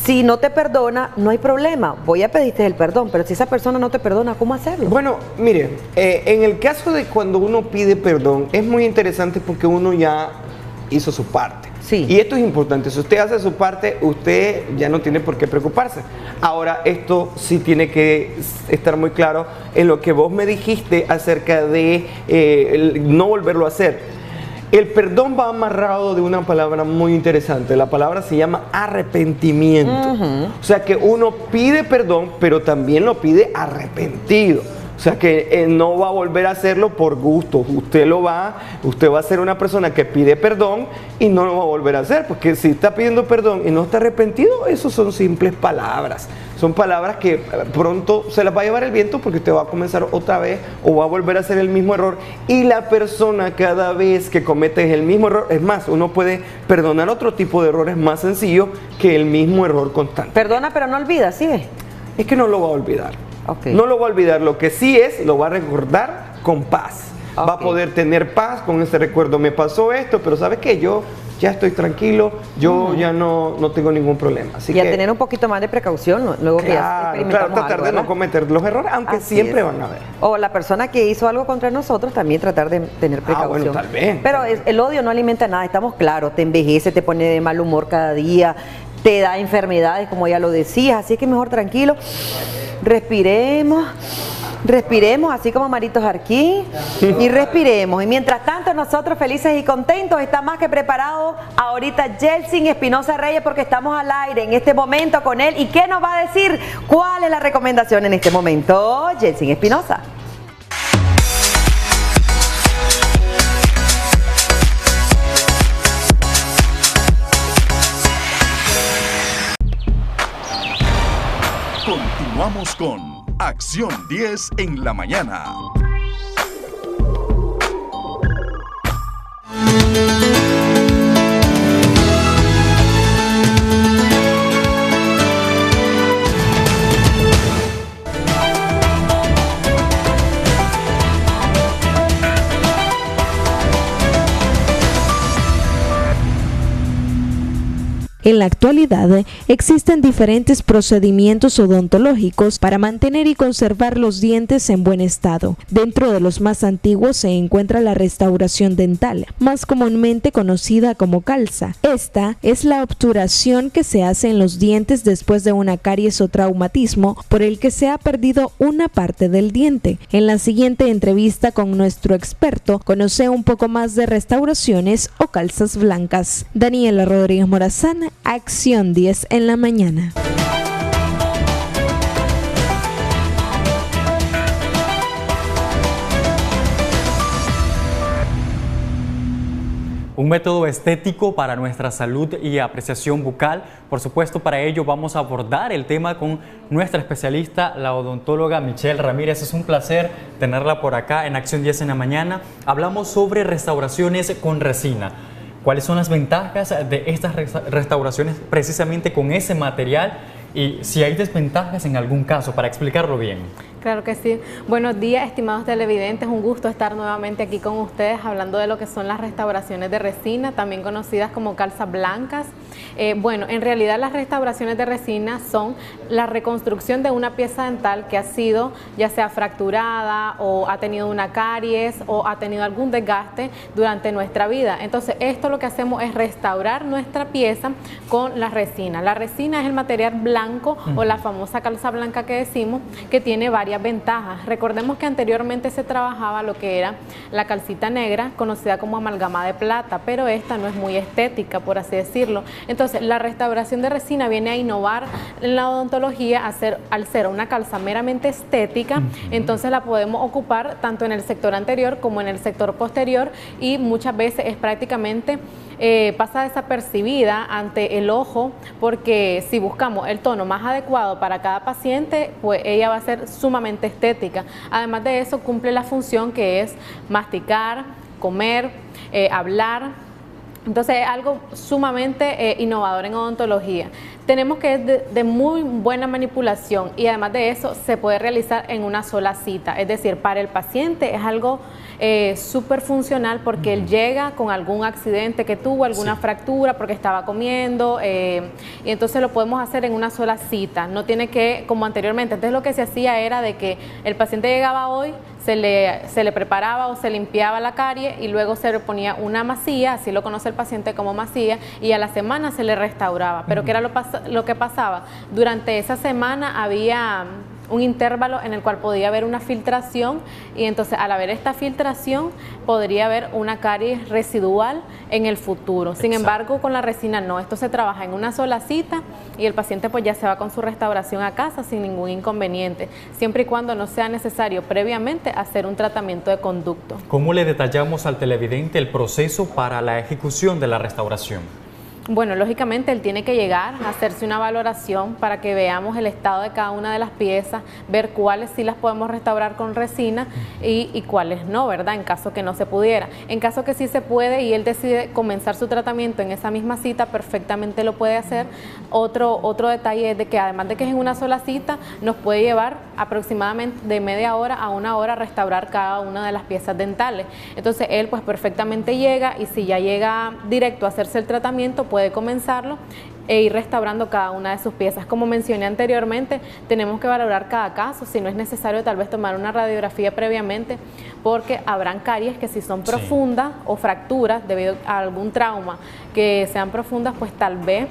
si no te perdona, no hay problema. Voy a pedirte el perdón, pero si esa persona no te perdona, ¿cómo hacerlo? Bueno, mire, en el caso de cuando uno pide perdón, es muy interesante porque uno ya hizo su parte. Sí. Y esto es importante, si usted hace su parte, usted ya no tiene por qué preocuparse. Ahora, esto sí tiene que estar muy claro en lo que vos me dijiste acerca de no volverlo a hacer. El perdón va amarrado de una palabra muy interesante, la palabra se llama arrepentimiento. O sea que uno pide perdón, pero también lo pide arrepentido. O sea que no va a volver a hacerlo por gusto, usted va a ser una persona que pide perdón y no lo va a volver a hacer, porque si está pidiendo perdón y no está arrepentido, eso son simples palabras, son palabras que pronto se las va a llevar el viento porque usted va a comenzar otra vez o va a volver a hacer el mismo error, y la persona cada vez que comete el mismo error, es más, uno puede perdonar otro tipo de errores más sencillos que el mismo error constante. Perdona pero no olvida, ¿sí ves? Es que no lo va a olvidar. Okay. No lo va a olvidar, lo que sí lo va a recordar con paz. Okay. Va a poder tener paz con ese recuerdo. Me pasó esto, pero ¿sabes qué? Yo ya estoy tranquilo, yo ya no tengo ningún problema. Así y a tener un poquito más de precaución, luego que ya experimentamos tratar algo, de no cometer los errores, aunque así siempre van a haber. O la persona que hizo algo contra nosotros, también tratar de tener precaución. Bueno, tal vez. Pero el odio no alimenta nada, estamos claros, te envejece, te pone de mal humor cada día, te da enfermedades, como ya lo decías, así que mejor tranquilo. Respiremos, así como Marito Jarquín, y respiremos. Y mientras tanto, nosotros felices y contentos, está más que preparado ahorita Yeltsin Espinosa Reyes, porque estamos al aire en este momento con él. ¿Y qué nos va a decir? ¿Cuál es la recomendación en este momento? Yeltsin Espinosa. Continuamos con Acción 10 en la mañana. En la actualidad, existen diferentes procedimientos odontológicos para mantener y conservar los dientes en buen estado. Dentro de los más antiguos se encuentra la restauración dental, más comúnmente conocida como calza. Esta es la obturación que se hace en los dientes después de una caries o traumatismo por el que se ha perdido una parte del diente. En la siguiente entrevista con nuestro experto, conoce un poco más de restauraciones o calzas blancas. Daniela Rodríguez Morazán, Acción 10 en la mañana. Un método estético para nuestra salud y apreciación bucal. Por supuesto, para ello vamos a abordar el tema con nuestra especialista, la odontóloga Michelle Ramírez. Es un placer tenerla por acá en Acción 10 en la mañana. Hablamos sobre restauraciones con resina. ¿Cuáles son las ventajas de estas restauraciones precisamente con ese material? Y si hay desventajas en algún caso, para explicarlo bien. Claro que sí. Buenos días, estimados televidentes. Un gusto estar nuevamente aquí con ustedes hablando de lo que son las restauraciones de resina, también conocidas como calzas blancas. Bueno, en realidad las restauraciones de resina son la reconstrucción de una pieza dental que ha sido ya sea fracturada o ha tenido una caries o ha tenido algún desgaste durante nuestra vida. Entonces, esto lo que hacemos es restaurar nuestra pieza con la resina. La resina es el material blanco blanco o la famosa calza blanca que decimos, que tiene varias ventajas. Recordemos que anteriormente se trabajaba lo que era la calcita negra, conocida como amalgama de plata, pero esta no es muy estética, por así decirlo. Entonces, la restauración de resina viene a innovar en la odontología al ser una calza meramente estética, entonces la podemos ocupar tanto en el sector anterior como en el sector posterior, y muchas veces es prácticamente pasa desapercibida ante el ojo, porque si buscamos el tono más adecuado para cada paciente, pues ella va a ser sumamente estética. Además de eso, cumple la función que es masticar, comer, hablar. Entonces es algo sumamente innovador en odontología. Tenemos que es de muy buena manipulación, y además de eso se puede realizar en una sola cita. Es decir, para el paciente es algo súper funcional, porque él llega con algún accidente que tuvo, alguna fractura porque estaba comiendo, y entonces lo podemos hacer en una sola cita. No tiene que, como anteriormente, entonces lo que se hacía era de que el paciente llegaba hoy, se le preparaba o se limpiaba la carie y luego se le ponía una masilla, así lo conoce el paciente como masilla, y a la semana se le restauraba. Pero ¿qué era lo que pasaba? Durante esa semana había un intervalo en el cual podía haber una filtración, y entonces al haber esta filtración podría haber una caries residual en el futuro. Sin embargo, con la resina no, esto se trabaja en una sola cita y el paciente pues ya se va con su restauración a casa sin ningún inconveniente, siempre y cuando no sea necesario previamente hacer un tratamiento de conducto. ¿Cómo le detallamos al televidente el proceso para la ejecución de la restauración? Bueno, lógicamente él tiene que llegar a hacerse una valoración para que veamos el estado de cada una de las piezas, ver cuáles sí las podemos restaurar con resina y cuáles no, ¿verdad? En caso que no se pudiera. En caso que sí se puede y él decide comenzar su tratamiento en esa misma cita, perfectamente lo puede hacer. Otro detalle es de que además de que es en una sola cita, nos puede llevar aproximadamente de media hora a una hora a restaurar cada una de las piezas dentales. Entonces él pues perfectamente llega, y si ya llega directo a hacerse el tratamiento, puede comenzarlo e ir restaurando cada una de sus piezas. Como mencioné anteriormente, tenemos que valorar cada caso, si no es necesario tal vez tomar una radiografía previamente, porque habrán caries que si son profundas o fracturas debido a algún trauma que sean profundas, pues tal vez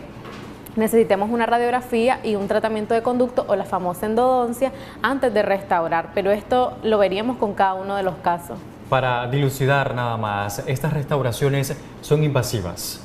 necesitemos una radiografía y un tratamiento de conducto o la famosa endodoncia antes de restaurar, pero esto lo veríamos con cada uno de los casos. Para dilucidar nada más, ¿estas restauraciones son invasivas?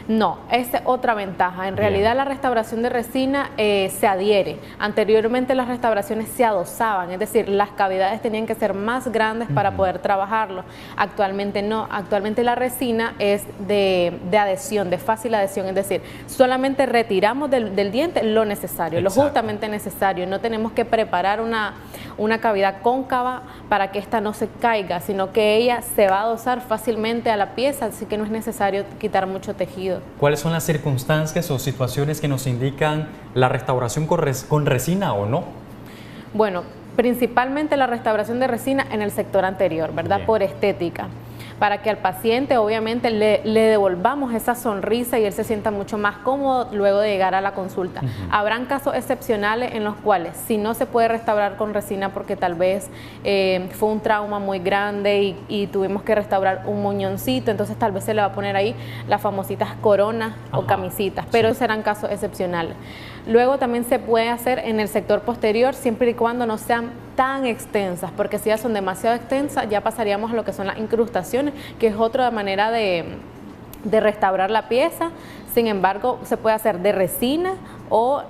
No, esa es otra ventaja. En realidad la restauración de resina se adhiere. Anteriormente las restauraciones se adosaban, es decir, las cavidades tenían que ser más grandes para poder trabajarlo. Actualmente no, actualmente la resina es de adhesión, de fácil adhesión, es decir, solamente retiramos del diente lo necesario, lo justamente necesario. No tenemos que preparar una cavidad cóncava para que ésta no se caiga, sino que ella se va a adosar fácilmente a la pieza, así que no es necesario quitar mucho tejido. ¿Cuáles son las circunstancias o situaciones que nos indican la restauración con resina o no? Bueno, principalmente la restauración de resina en el sector anterior, ¿verdad? Por estética, para que al paciente obviamente le devolvamos esa sonrisa y él se sienta mucho más cómodo luego de llegar a la consulta. Habrán casos excepcionales en los cuales si no se puede restaurar con resina porque tal vez fue un trauma muy grande y tuvimos que restaurar un muñoncito, entonces tal vez se le va a poner ahí las famositas coronas o camisitas, pero serán casos excepcionales. Luego también se puede hacer en el sector posterior siempre y cuando no sean tan extensas, porque si ya son demasiado extensas ya pasaríamos a lo que son las incrustaciones, que es otra manera de restaurar la pieza. Sin embargo, se puede hacer de resina o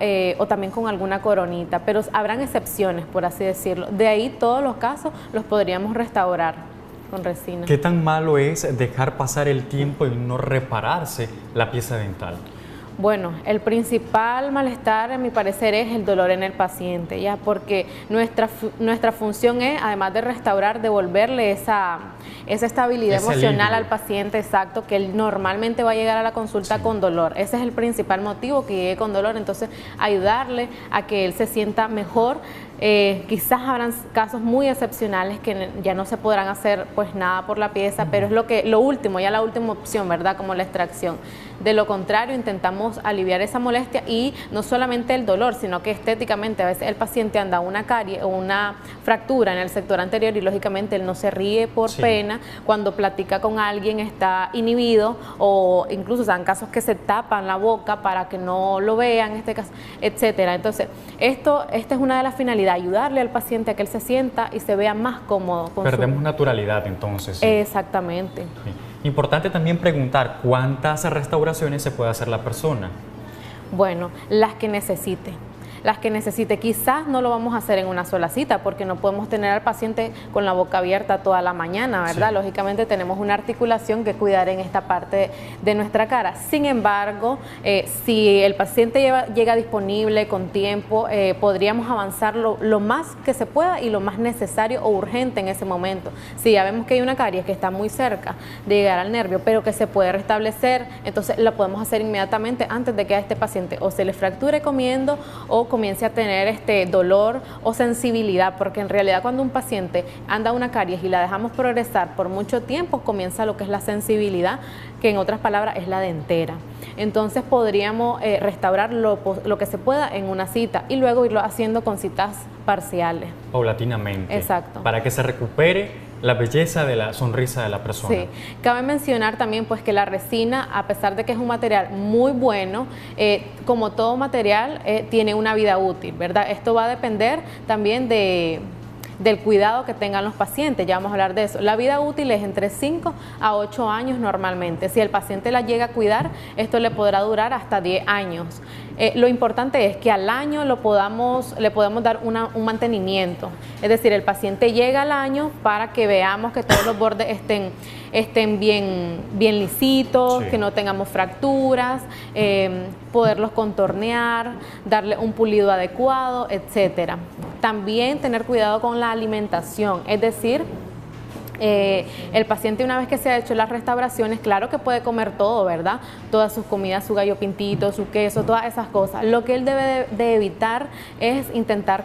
también con alguna coronita, pero habrán excepciones, por así decirlo. De ahí todos los casos los podríamos restaurar con resina. ¿Qué tan malo es dejar pasar el tiempo y no repararse la pieza dental? Bueno, el principal malestar, a mi parecer, es el dolor en el paciente, ya, porque nuestra función es, además de restaurar, devolverle esa estabilidad emocional al paciente, exacto, que él normalmente va a llegar a la consulta con dolor. Ese es el principal motivo, que llegue con dolor. Entonces, ayudarle a que él se sienta mejor. Quizás habrán casos muy excepcionales que ya no se podrán hacer pues nada por la pieza, pero es lo último, ya la última opción, ¿verdad? Como la extracción. De lo contrario, intentamos aliviar esa molestia y no solamente el dolor, sino que estéticamente a veces el paciente anda una carie o una fractura en el sector anterior y lógicamente él no se ríe por pena, cuando platica con alguien está inhibido o incluso se dan casos que se tapan la boca para que no lo vean, en este caso, etcétera. Entonces, esta es una de las finalidades, ayudarle al paciente a que él se sienta y se vea más cómodo. Perdemos naturalidad entonces. Exactamente. Sí. Importante también preguntar cuántas restauraciones se puede hacer la persona. Bueno, las que necesite. Las que necesite, quizás no lo vamos a hacer en una sola cita porque no podemos tener al paciente con la boca abierta toda la mañana, ¿verdad? Sí. Lógicamente tenemos una articulación que cuidar en esta parte de nuestra cara. Sin embargo, si el paciente llega disponible con tiempo, podríamos avanzar lo más que se pueda y lo más necesario o urgente en ese momento. Si ya vemos que hay una caries que está muy cerca de llegar al nervio, pero que se puede restablecer, entonces la podemos hacer inmediatamente antes de que a este paciente o se le fracture comiendo o comience a tener dolor o sensibilidad, porque en realidad cuando un paciente anda una caries y la dejamos progresar por mucho tiempo, comienza lo que es la sensibilidad, que en otras palabras es la dentera. Entonces podríamos restaurar lo que se pueda en una cita y luego irlo haciendo con citas parciales. Paulatinamente. Exacto. Para que se recupere la belleza de la sonrisa de la persona. Sí, cabe mencionar también pues que la resina, a pesar de que es un material muy bueno, como todo material tiene una vida útil, ¿verdad? Esto va a depender también del cuidado que tengan los pacientes, ya vamos a hablar de eso. La vida útil es entre 5 a 8 años normalmente. Si el paciente la llega a cuidar, esto le podrá durar hasta 10 años. Lo importante es que al año le podamos dar un mantenimiento. Es decir, el paciente llega al año para que veamos que todos los bordes estén bien lisitos, que no tengamos fracturas, poderlos contornear, darle un pulido adecuado, etcétera. También tener cuidado con la alimentación, es decir, el paciente una vez que se ha hecho las restauraciones, claro que puede comer todo, ¿verdad? Todas sus comidas, su gallo pintito, su queso, todas esas cosas. Lo que él debe de evitar es intentar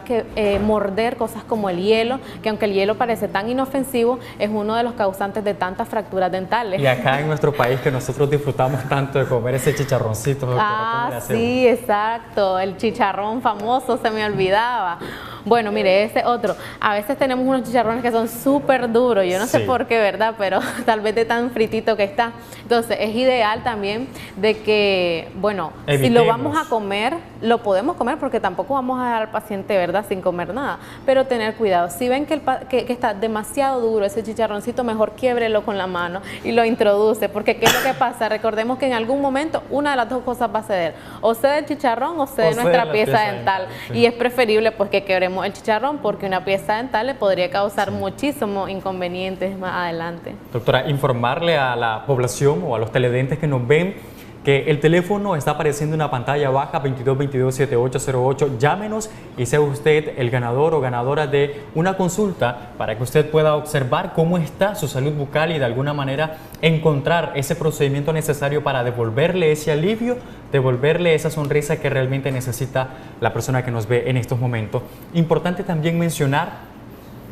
morder cosas como el hielo, que aunque el hielo parece tan inofensivo, es uno de los causantes de tantas fracturas dentales. Y acá en nuestro país que nosotros disfrutamos tanto de comer ese chicharroncito. Ah, sí, exacto, el chicharrón famoso, se me olvidaba. Bueno, mire, ese otro, a veces tenemos unos chicharrones que son súper duros, yo no sé por qué, ¿verdad? Pero tal vez de tan fritito que está. Entonces, es ideal también de que, bueno, evitemos. Si lo vamos a comer, lo podemos comer porque tampoco vamos a dejar al paciente, ¿verdad?, sin comer nada, pero tener cuidado. Si ven que está demasiado duro ese chicharroncito, mejor quiébrelo con la mano y lo introduce, porque ¿qué es lo que pasa? Recordemos que en algún momento una de las dos cosas va a ceder, o cede el chicharrón o cede nuestra pieza dental, y es preferible pues que quebremos el chicharrón porque una pieza dental le podría causar muchísimos inconvenientes más adelante. Doctora, informarle a la población o a los televidentes que nos ven que el teléfono está apareciendo en una pantalla baja, 2222-7808. Llámenos y sea usted el ganador o ganadora de una consulta para que usted pueda observar cómo está su salud bucal y de alguna manera encontrar ese procedimiento necesario para devolverle ese alivio, devolverle esa sonrisa que realmente necesita la persona que nos ve en estos momentos. Importante también mencionar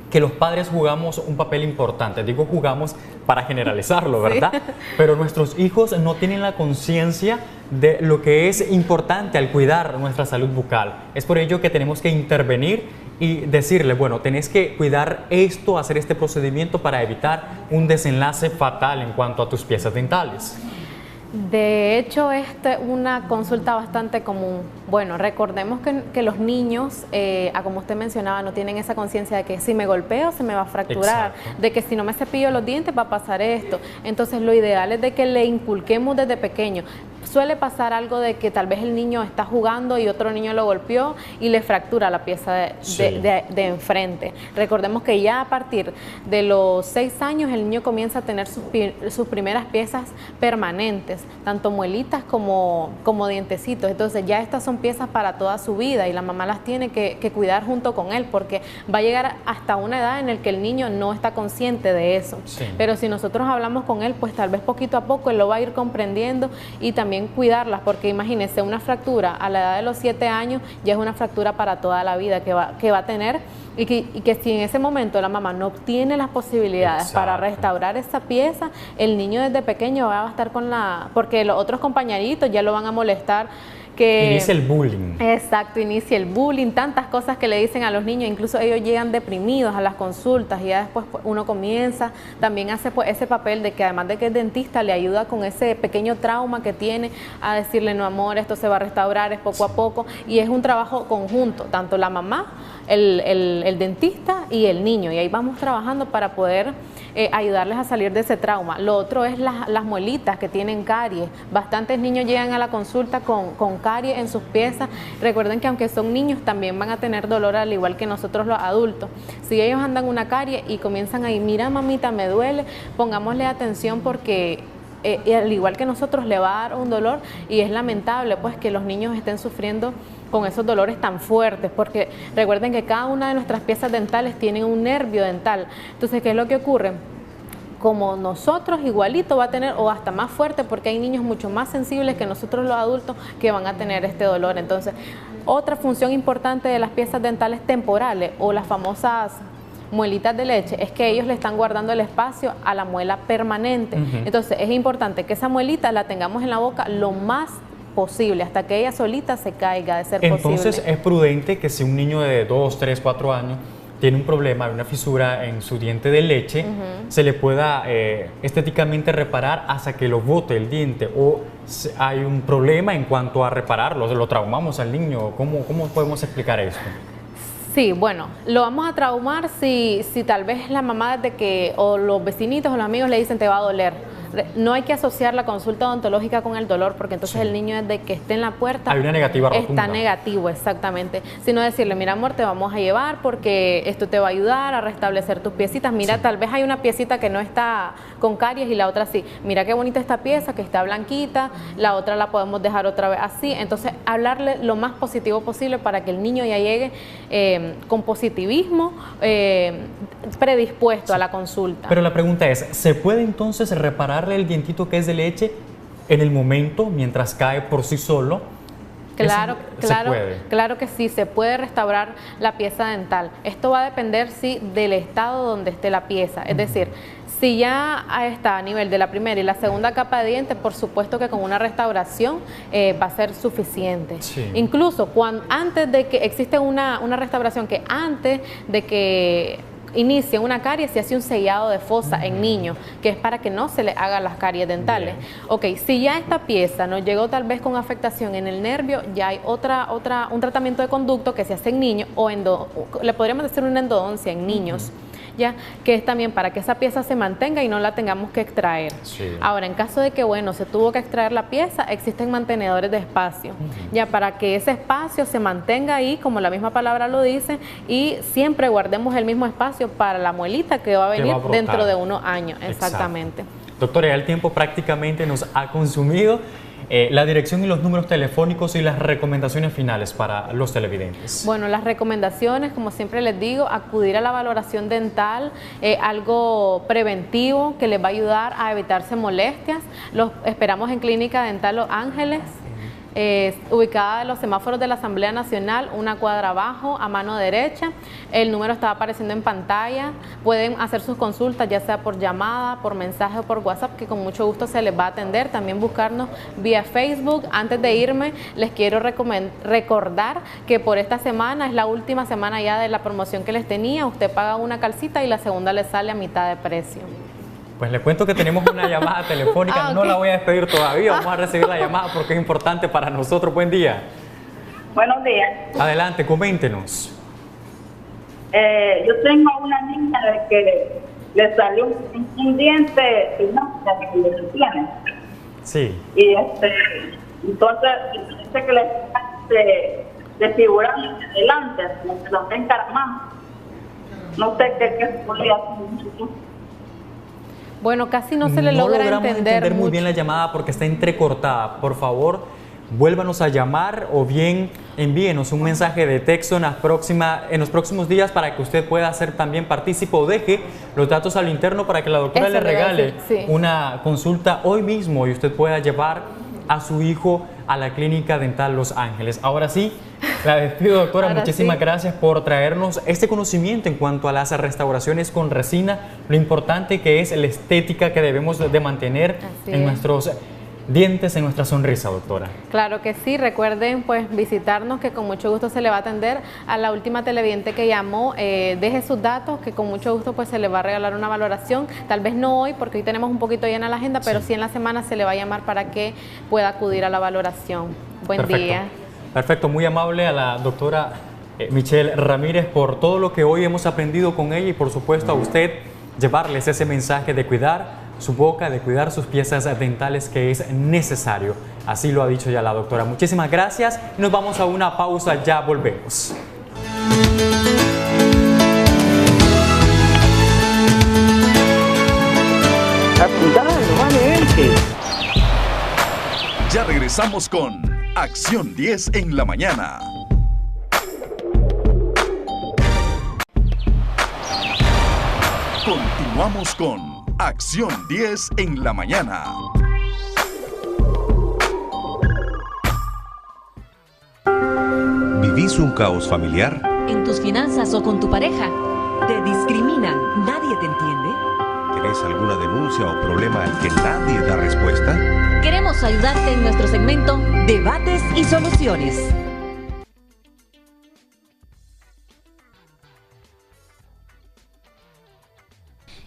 que los padres jugamos un papel importante. Digo jugamos para generalizarlo, ¿verdad? Sí. Pero nuestros hijos no tienen la conciencia de lo que es importante al cuidar nuestra salud bucal. Es por ello que tenemos que intervenir y decirle, bueno, tenés que cuidar esto, hacer este procedimiento para evitar un desenlace fatal en cuanto a tus piezas dentales. De hecho, esta es una consulta bastante común. Bueno, recordemos que los niños, como usted mencionaba, no tienen esa conciencia de que si me golpeo se me va a fracturar, de que si no me cepillo los dientes va a pasar esto. Entonces, lo ideal es de que le inculquemos desde pequeño. Suele pasar algo de que tal vez el niño está jugando y otro niño lo golpeó y le fractura la pieza de enfrente. Recordemos que ya a partir de los 6 años el niño comienza a tener sus primeras piezas permanentes, tanto muelitas como dientecitos. Entonces ya estas son piezas para toda su vida y la mamá las tiene que cuidar junto con él porque va a llegar hasta una edad en la que el niño no está consciente de eso. Sí. Pero si nosotros hablamos con él, pues tal vez poquito a poco él lo va a ir comprendiendo y también también cuidarlas, porque imagínense, una fractura a la edad de los 7 años ya es una fractura para toda la vida que va a tener, y que si en ese momento la mamá no obtiene las posibilidades para restaurar esa pieza, el niño desde pequeño va a estar porque los otros compañeritos ya lo van a molestar. Inicia el bullying. Exacto, inicia el bullying, tantas cosas que le dicen a los niños, incluso ellos llegan deprimidos a las consultas y ya después pues, uno comienza, también hace pues, ese papel de que además de que es dentista, le ayuda con ese pequeño trauma que tiene a decirle, no amor, esto se va a restaurar, es poco a poco, y es un trabajo conjunto, tanto la mamá, el dentista y el niño, y ahí vamos trabajando para poder ayudarles a salir de ese trauma. Lo otro es las muelitas que tienen caries. Bastantes niños llegan a la consulta con caries en sus piezas. Recuerden que aunque son niños también van a tener dolor al igual que nosotros los adultos. Si ellos andan una carie y comienzan ahí, mira mamita, me duele, pongámosle atención porque al igual que nosotros le va a dar un dolor, y es lamentable pues que los niños estén sufriendo con esos dolores tan fuertes, porque recuerden que cada una de nuestras piezas dentales tiene un nervio dental. Entonces, ¿qué es lo que ocurre? Como nosotros, igualito va a tener, o hasta más fuerte, porque hay niños mucho más sensibles que nosotros los adultos que van a tener este dolor. Entonces, otra función importante de las piezas dentales temporales o las famosas muelitas de leche es que ellos le están guardando el espacio a la muela permanente. Entonces, es importante que esa muelita la tengamos en la boca lo más posible, hasta que ella solita se caiga, de ser posible. Entonces, es prudente que si un niño de 2, 3, 4 años tiene un problema, una fisura en su diente de leche, se le pueda estéticamente reparar hasta que lo bote el diente, o hay un problema en cuanto a repararlo, lo traumamos al niño. ¿Cómo podemos explicar esto? Sí, bueno, lo vamos a traumar si tal vez la mamá o los vecinitos o los amigos le dicen te va a doler. No hay que asociar la consulta odontológica con el dolor, porque entonces el niño desde que esté en la puerta hay una negativa rotunda. Está negativo, exactamente. Sino decirle, mira amor, te vamos a llevar porque esto te va a ayudar a restablecer tus piecitas. Mira, tal vez hay una piecita que no está con caries y la otra sí. Mira qué bonita esta pieza, que está blanquita, la otra la podemos dejar otra vez así. Entonces, hablarle lo más positivo posible para que el niño ya llegue con positivismo, predispuesto a la consulta. Pero la pregunta es, ¿se puede entonces repararle el dientito que es de leche en el momento, mientras cae por sí solo? Claro que sí, se puede restaurar la pieza dental. Esto va a depender, sí, del estado donde esté la pieza. Es decir, si ya está a nivel de la primera y la segunda capa de dientes, por supuesto que con una restauración va a ser suficiente. Sí. Incluso antes de que existe una restauración, que antes de que inicia una caries, se hace un sellado de fosa en niños, que es para que no se le hagan las caries dentales. Ok, si ya esta pieza nos llegó tal vez con afectación en el nervio, ya hay un tratamiento de conducto que se hace en niños, o le podríamos decir una endodoncia en niños, ya, que es también para que esa pieza se mantenga y no la tengamos que extraer. Sí. Ahora, en caso de que, bueno, se tuvo que extraer la pieza, existen mantenedores de espacio, ya, para que ese espacio se mantenga ahí, como la misma palabra lo dice, y siempre guardemos el mismo espacio para la muelita que va a venir dentro de unos años. Exactamente. Exacto. Doctora, ya el tiempo prácticamente nos ha consumido. La dirección y los números telefónicos y las recomendaciones finales para los televidentes. Bueno, las recomendaciones, como siempre les digo, acudir a la valoración dental, algo preventivo que les va a ayudar a evitarse molestias. Los esperamos en Clínica Dental Los Ángeles, ubicada en los semáforos de la Asamblea Nacional, una cuadra abajo, a mano derecha. El número está apareciendo en pantalla. Pueden hacer sus consultas, ya sea por llamada, por mensaje o por WhatsApp, que con mucho gusto se les va a atender. También buscarnos vía Facebook. Antes de irme, les quiero recordar que por esta semana es la última semana ya de la promoción que les tenía. Usted paga una calcita y la segunda le sale a mitad de precio. Pues le cuento que tenemos una llamada telefónica, no la voy a despedir todavía, vamos a recibir la llamada porque es importante para nosotros. Buen día. Buenos días. Adelante, coméntenos. Yo tengo una niña de que le salió un diente y no, que le tiene. Sí. Y entonces dice que le desfiguran adelante, se lo ven encaramado. No sé qué podría hacer. Bueno, casi no se le logra entender muy bien la llamada porque está entrecortada. Por favor, vuélvanos a llamar o bien envíenos un mensaje de texto en los próximos días para que usted pueda ser también partícipe, o deje los datos al interno para que la doctora le regale una consulta hoy mismo y usted pueda llevar a su hijo a la Clínica Dental Los Ángeles. Ahora sí, la despido, doctora. Muchísimas gracias por traernos este conocimiento en cuanto a las restauraciones con resina, lo importante que es la estética que debemos de mantener en nuestros dientes, en nuestra sonrisa, doctora. Claro que sí, recuerden pues visitarnos, que con mucho gusto se le va a atender. A la última televidente que llamó, deje sus datos, que con mucho gusto pues se le va a regalar una valoración, tal vez no hoy porque hoy tenemos un poquito llena la agenda, pero sí en la semana se le va a llamar para que pueda acudir a la valoración. Buen día. Perfecto, muy amable a la doctora Michelle Ramírez por todo lo que hoy hemos aprendido con ella y por supuesto a usted llevarles ese mensaje de cuidar su boca, de cuidar sus piezas dentales, que es necesario. Así lo ha dicho ya la doctora. Muchísimas gracias. Nos vamos a una pausa, ya volvemos. Ya regresamos con Acción 10 en la mañana. Continuamos con Acción 10 en la mañana. ¿Vivís un caos familiar? ¿En tus finanzas o con tu pareja? ¿Te discriminan? ¿Nadie te entiende? ¿Tenés alguna denuncia o problema al que nadie da respuesta? Queremos ayudarte en nuestro segmento Debates y Soluciones.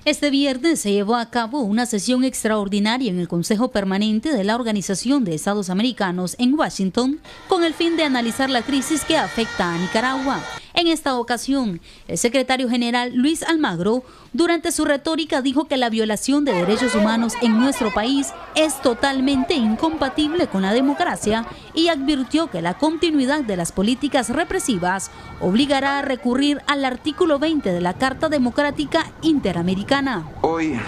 Este viernes se llevó a cabo una sesión extraordinaria en el Consejo Permanente de la Organización de Estados Americanos en Washington con el fin de analizar la crisis que afecta a Nicaragua. En esta ocasión, el secretario general Luis Almagro, durante su retórica, dijo que la violación de derechos humanos en nuestro país es totalmente incompatible con la democracia y advirtió que la continuidad de las políticas represivas obligará a recurrir al artículo 20 de la Carta Democrática Interamericana. Hoy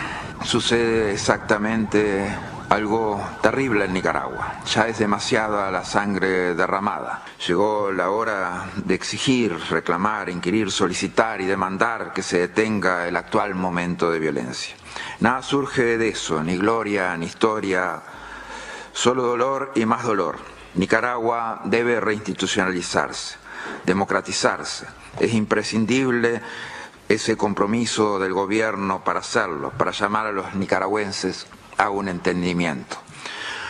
sucede exactamente algo terrible en Nicaragua. Ya es demasiada la sangre derramada. Llegó la hora de exigir, reclamar, inquirir, solicitar y demandar que se detenga el actual momento de violencia. Nada surge de eso, ni gloria, ni historia, solo dolor y más dolor. Nicaragua debe reinstitucionalizarse, democratizarse. Es imprescindible ese compromiso del gobierno para hacerlo, para llamar a los nicaragüenses a un entendimiento.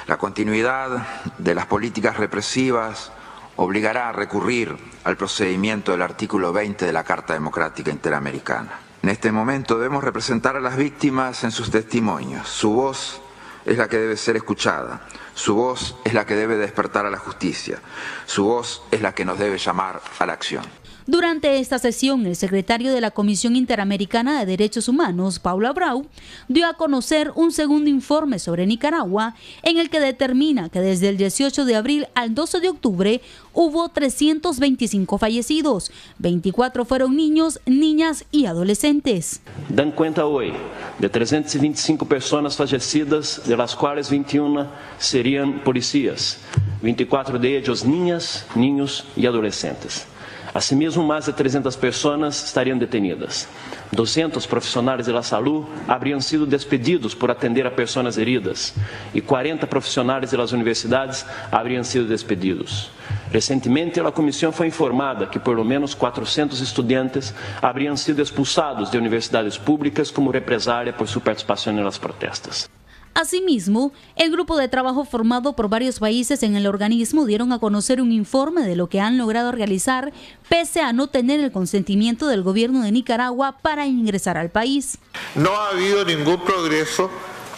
La continuidad de las políticas represivas obligará a recurrir al procedimiento del artículo 20 de la Carta Democrática Interamericana. En este momento debemos representar a las víctimas en sus testimonios. Su voz es la que debe ser escuchada. Su voz es la que debe despertar a la justicia. Su voz es la que nos debe llamar a la acción. Durante esta sesión, el secretario de la Comisión Interamericana de Derechos Humanos, Paulo Abreu, dio a conocer un segundo informe sobre Nicaragua en el que determina que desde el 18 de abril al 12 de octubre hubo 325 fallecidos, 24 fueron niños, niñas y adolescentes. Dan cuenta hoy de 325 personas fallecidas, de las cuales 21 serían policías, 24 de ellos niñas, niños y adolescentes. Asimismo, más de 300 personas estarían detenidas. 200 profesionales de la salud habrían sido despedidos por atender a personas heridas y 40 profesionales de las universidades habrían sido despedidos. Recientemente, la comisión fue informada que por lo menos 400 estudiantes habrían sido expulsados de universidades públicas como represalia por su participación en las protestas. Asimismo, el grupo de trabajo formado por varios países en el organismo dieron a conocer un informe de lo que han logrado realizar pese a no tener el consentimiento del gobierno de Nicaragua para ingresar al país. No ha habido ningún progreso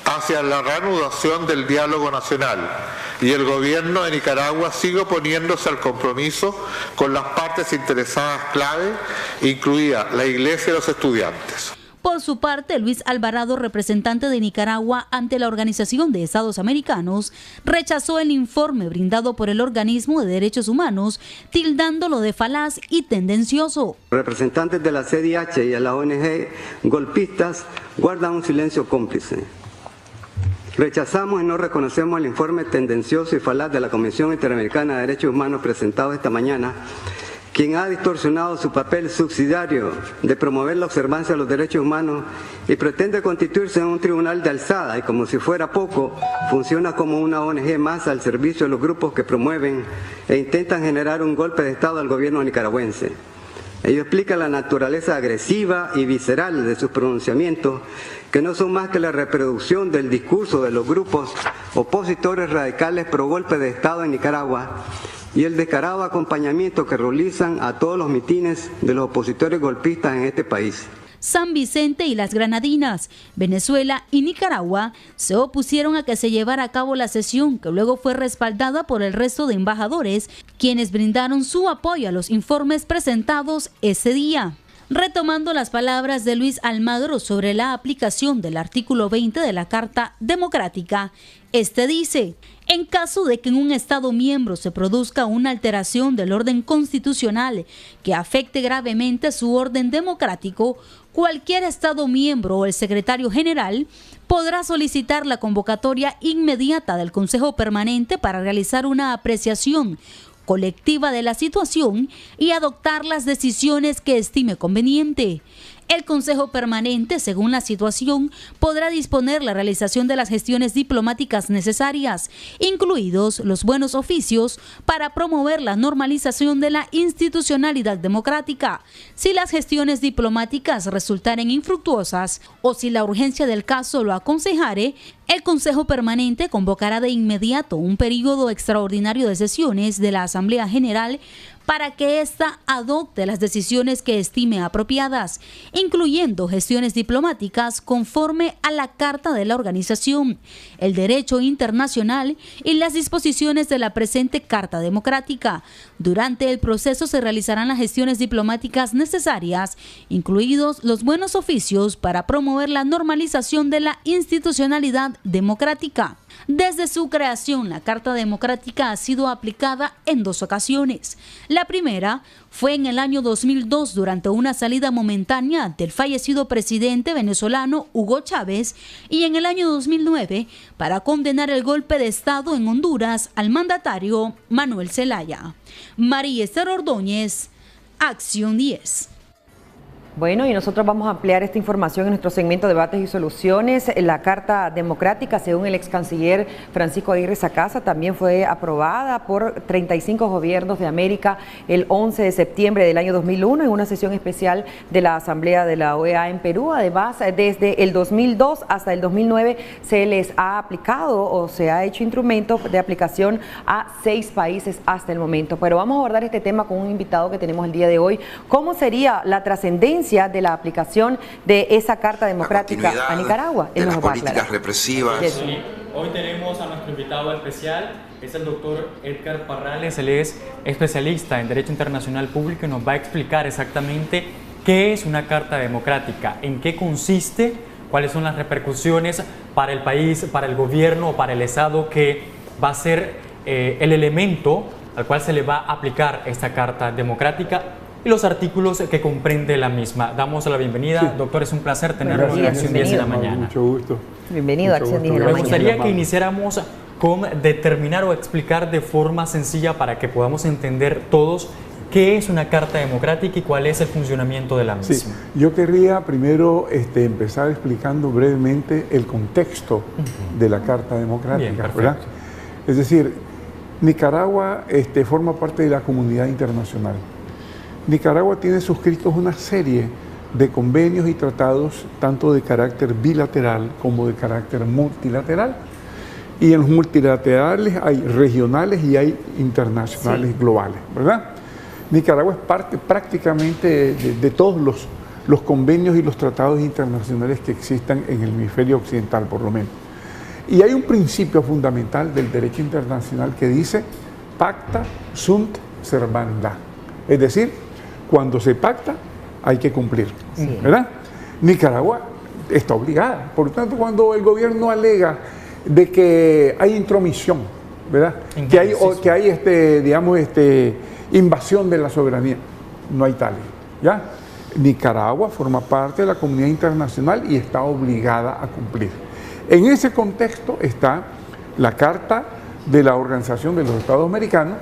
hacia la reanudación del diálogo nacional y el gobierno de Nicaragua sigue oponiéndose al compromiso con las partes interesadas clave, incluida la Iglesia y los estudiantes. Por su parte, Luis Alvarado, representante de Nicaragua ante la Organización de Estados Americanos, rechazó el informe brindado por el Organismo de Derechos Humanos, tildándolo de falaz y tendencioso. Representantes de la CDH y de la ONG golpistas guardan un silencio cómplice. Rechazamos y no reconocemos el informe tendencioso y falaz de la Comisión Interamericana de Derechos Humanos presentado esta mañana, quien ha distorsionado su papel subsidiario de promover la observancia de los derechos humanos y pretende constituirse en un tribunal de alzada y, como si fuera poco, funciona como una ONG más al servicio de los grupos que promueven e intentan generar un golpe de Estado al gobierno nicaragüense. Ello explica la naturaleza agresiva y visceral de sus pronunciamientos, que no son más que la reproducción del discurso de los grupos opositores radicales pro golpe de Estado en Nicaragua y el descarado acompañamiento que realizan a todos los mitines de los opositores golpistas en este país. San Vicente y las Granadinas, Venezuela y Nicaragua se opusieron a que se llevara a cabo la sesión, que luego fue respaldada por el resto de embajadores, quienes brindaron su apoyo a los informes presentados ese día. Retomando las palabras de Luis Almagro sobre la aplicación del artículo 20 de la Carta Democrática, este dice: en caso de que en un Estado miembro se produzca una alteración del orden constitucional que afecte gravemente su orden democrático, cualquier Estado miembro o el secretario general podrá solicitar la convocatoria inmediata del Consejo Permanente para realizar una apreciación colectiva de la situación y adoptar las decisiones que estime conveniente. El Consejo Permanente, según la situación, podrá disponer la realización de las gestiones diplomáticas necesarias, incluidos los buenos oficios, para promover la normalización de la institucionalidad democrática. Si las gestiones diplomáticas resultaren infructuosas o si la urgencia del caso lo aconsejare, el Consejo Permanente convocará de inmediato un período extraordinario de sesiones de la Asamblea General para que ésta adopte las decisiones que estime apropiadas, incluyendo gestiones diplomáticas conforme a la Carta de la Organización, el derecho internacional y las disposiciones de la presente Carta Democrática. Durante el proceso se realizarán las gestiones diplomáticas necesarias, incluidos los buenos oficios, para promover la normalización de la institucionalidad democrática. Desde su creación, la Carta Democrática ha sido aplicada en 2 ocasiones. La primera fue en el año 2002 durante una salida momentánea del fallecido presidente venezolano Hugo Chávez y en el año 2009 para condenar el golpe de Estado en Honduras al mandatario Manuel Zelaya. María Esther Ordóñez, Acción 10. Bueno, y nosotros vamos a ampliar esta información en nuestro segmento de Debates y Soluciones. La Carta Democrática, según el ex canciller Francisco Aguirre Sacasa, también fue aprobada por 35 gobiernos de América el 11 de septiembre del año 2001 en una sesión especial de la Asamblea de la OEA en Perú. Además, desde el 2002 hasta el 2009 se les ha aplicado o se ha hecho instrumento de aplicación a 6 países hasta el momento. Pero vamos a abordar este tema con un invitado que tenemos el día de hoy. ¿Cómo sería la trascendencia de la aplicación de esa Carta Democrática a Nicaragua? De las políticas represivas. Hoy tenemos a nuestro invitado especial, es el doctor Edgar Parrales. Él es especialista en Derecho Internacional Público y nos va a explicar exactamente qué es una Carta Democrática, en qué consiste, cuáles son las repercusiones para el país, para el gobierno o para el Estado que va a ser el elemento al cual se le va a aplicar esta Carta Democrática y los artículos que comprende la misma. Damos la bienvenida. Sí. Doctor, es un placer tenerlo en Acción 10 de la mañana. Mucho gusto. Bienvenido a Acción 10 de la mañana. Me gustaría que iniciáramos con determinar o explicar de forma sencilla para que podamos entender todos qué es una Carta Democrática y cuál es el funcionamiento de la misma. Sí. Yo querría primero empezar explicando brevemente el contexto de la Carta Democrática. Bien, ¿verdad? Es decir, Nicaragua forma parte de la comunidad internacional. Nicaragua tiene suscritos una serie de convenios y tratados, tanto de carácter bilateral como de carácter multilateral. Y en los multilaterales hay regionales y hay internacionales, globales, ¿verdad? Nicaragua es parte prácticamente de todos los convenios y los tratados internacionales que existan en el hemisferio occidental, por lo menos. Y hay un principio fundamental del derecho internacional que dice pacta sunt servanda, es decir, cuando se pacta hay que cumplir, ¿verdad? Nicaragua está obligada, por lo tanto, cuando el gobierno alega de que hay intromisión, ¿verdad? Que hay invasión de la soberanía, no hay tal, ¿ya? Nicaragua forma parte de la comunidad internacional y está obligada a cumplir. En ese contexto está la Carta de la Organización de los Estados Americanos,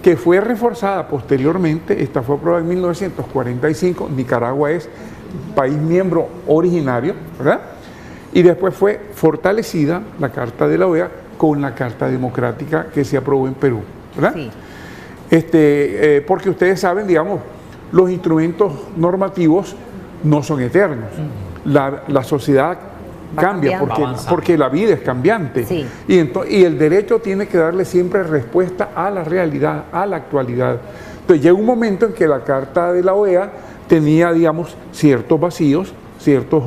que fue reforzada posteriormente. Esta fue aprobada en 1945, Nicaragua es país miembro originario, ¿verdad? Y después fue fortalecida la Carta de la OEA con la Carta Democrática que se aprobó en Perú, ¿verdad? Sí. Porque ustedes saben, digamos, los instrumentos normativos no son eternos. La sociedad cambia porque la vida es cambiante. Sí. Y el derecho tiene que darle siempre respuesta a la realidad, a la actualidad. Entonces llega un momento en que la Carta de la OEA tenía, digamos, ciertos vacíos, ciertos,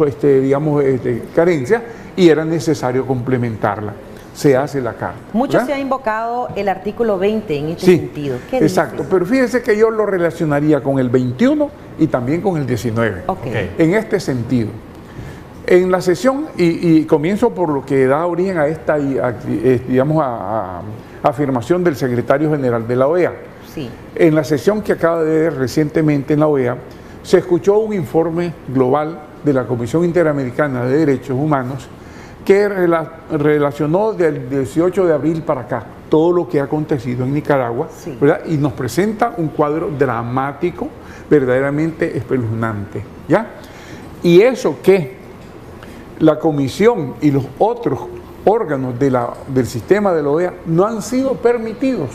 carencias, y era necesario complementarla. Se hace la Carta. Mucho se ha invocado el artículo 20 en este sentido. ¿Qué exacto, dice? Pero fíjense que yo lo relacionaría con el 21 y también con el 19. Okay. En este sentido. En la sesión, y comienzo por lo que da origen a esta, afirmación del secretario general de la OEA. Sí. En la sesión que acaba de ver recientemente en la OEA, se escuchó un informe global de la Comisión Interamericana de Derechos Humanos que relacionó del 18 de abril para acá todo lo que ha acontecido en Nicaragua, ¿verdad? Y nos presenta un cuadro dramático, verdaderamente espeluznante, ¿ya? Y eso que la Comisión y los otros órganos del sistema de la OEA no han sido permitidos,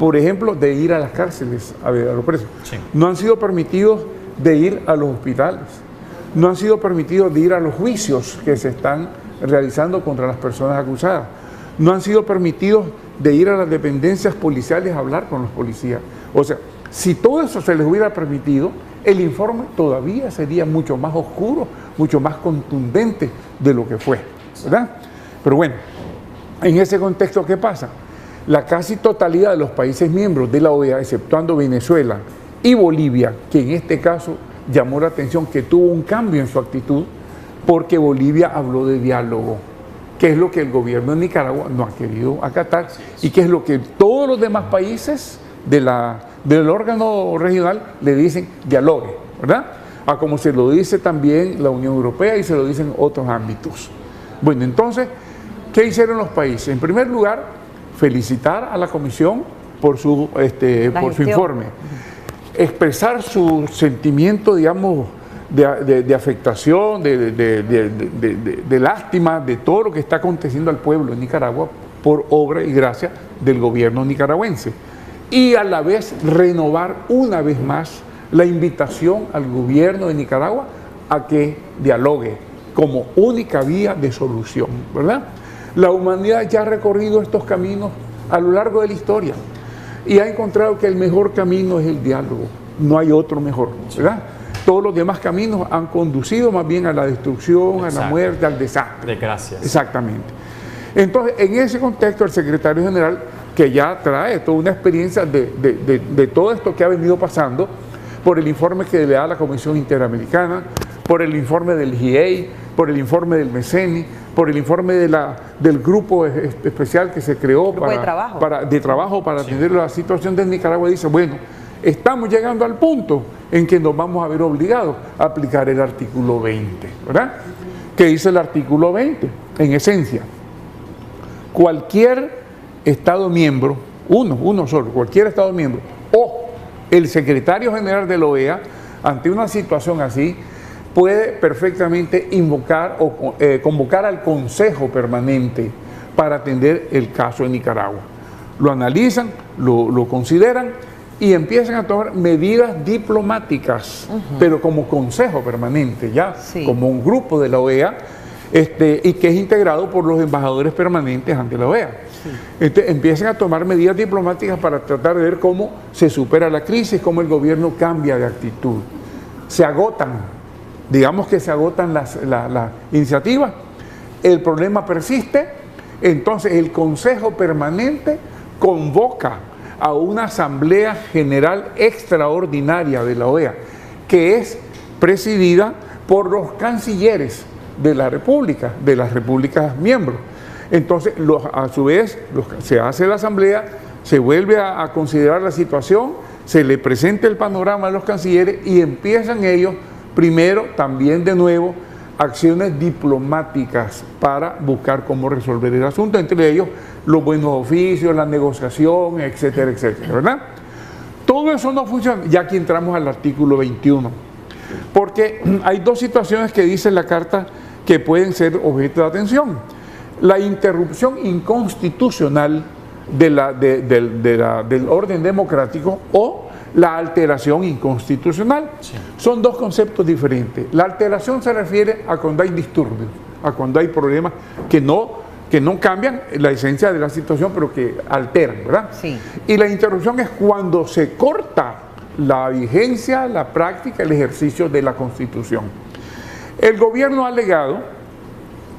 por ejemplo, de ir a las cárceles a ver a los presos, no han sido permitidos de ir a los hospitales, no han sido permitidos de ir a los juicios que se están realizando contra las personas acusadas, no han sido permitidos de ir a las dependencias policiales a hablar con los policías. O sea, si todo eso se les hubiera permitido, el informe todavía sería mucho más oscuro, mucho más contundente de lo que fue, ¿verdad? Pero bueno, en ese contexto, ¿qué pasa? La casi totalidad de los países miembros de la OEA, exceptuando Venezuela y Bolivia, que en este caso llamó la atención que tuvo un cambio en su actitud, porque Bolivia habló de diálogo, que es lo que el gobierno de Nicaragua no ha querido acatar y que es lo que todos los demás países del órgano regional le dicen dialogue, ¿verdad? A como se lo dice también la Unión Europea y se lo dicen otros ámbitos. Bueno, entonces, ¿qué hicieron los países? En primer lugar, felicitar a la Comisión por su informe, expresar su sentimiento, digamos, de afectación, de lástima de todo lo que está aconteciendo al pueblo de Nicaragua por obra y gracia del gobierno nicaragüense. Y a la vez renovar una vez más la invitación al gobierno de Nicaragua a que dialogue como única vía de solución, ¿verdad? La humanidad ya ha recorrido estos caminos a lo largo de la historia y ha encontrado que el mejor camino es el diálogo, no hay otro mejor, ¿verdad? Todos los demás caminos han conducido más bien a la destrucción, a la muerte, al desastre. Desgracias. Exactamente. Entonces, en ese contexto, el secretario general, que ya trae toda una experiencia de todo esto que ha venido pasando, por el informe que le da la Comisión Interamericana, por el informe del GIEI, por el informe del MECENI, por el informe del grupo especial que se creó de trabajo para atender la situación de Nicaragua, dice, bueno, estamos llegando al punto en que nos vamos a ver obligados a aplicar el artículo 20, ¿verdad? ¿Qué dice el artículo 20? En esencia, cualquier Estado miembro, uno solo, cualquier Estado miembro, o el secretario general de la OEA, ante una situación así, puede perfectamente invocar o convocar al Consejo Permanente para atender el caso de Nicaragua. Lo analizan, lo consideran y empiezan a tomar medidas diplomáticas, pero como Consejo Permanente, ya, como un grupo de la OEA, y que es integrado por los embajadores permanentes ante la OEA. Empiezan a tomar medidas diplomáticas para tratar de ver cómo se supera la crisis, cómo el gobierno cambia de actitud. Se agotan, digamos que se agotan las iniciativas, el problema persiste, entonces el Consejo Permanente convoca a una Asamblea General Extraordinaria de la OEA, que es presidida por los cancilleres de la República, de las repúblicas miembros. Entonces, a su vez, se hace la asamblea, se vuelve a considerar la situación, se le presenta el panorama a los cancilleres y empiezan ellos, primero, también de nuevo, acciones diplomáticas para buscar cómo resolver el asunto, entre ellos los buenos oficios, la negociación, etcétera, etcétera, ¿verdad? Todo eso no funciona, ya aquí entramos al artículo 21, porque hay dos situaciones que dice la Carta que pueden ser objeto de atención. La interrupción inconstitucional del orden democrático o la alteración inconstitucional. Sí. Son dos conceptos diferentes. La alteración se refiere a cuando hay disturbios, a cuando hay problemas que no cambian la esencia de la situación, pero que alteran, ¿verdad? Sí. Y la interrupción es cuando se corta la vigencia, la práctica, el ejercicio de la Constitución. El gobierno ha alegado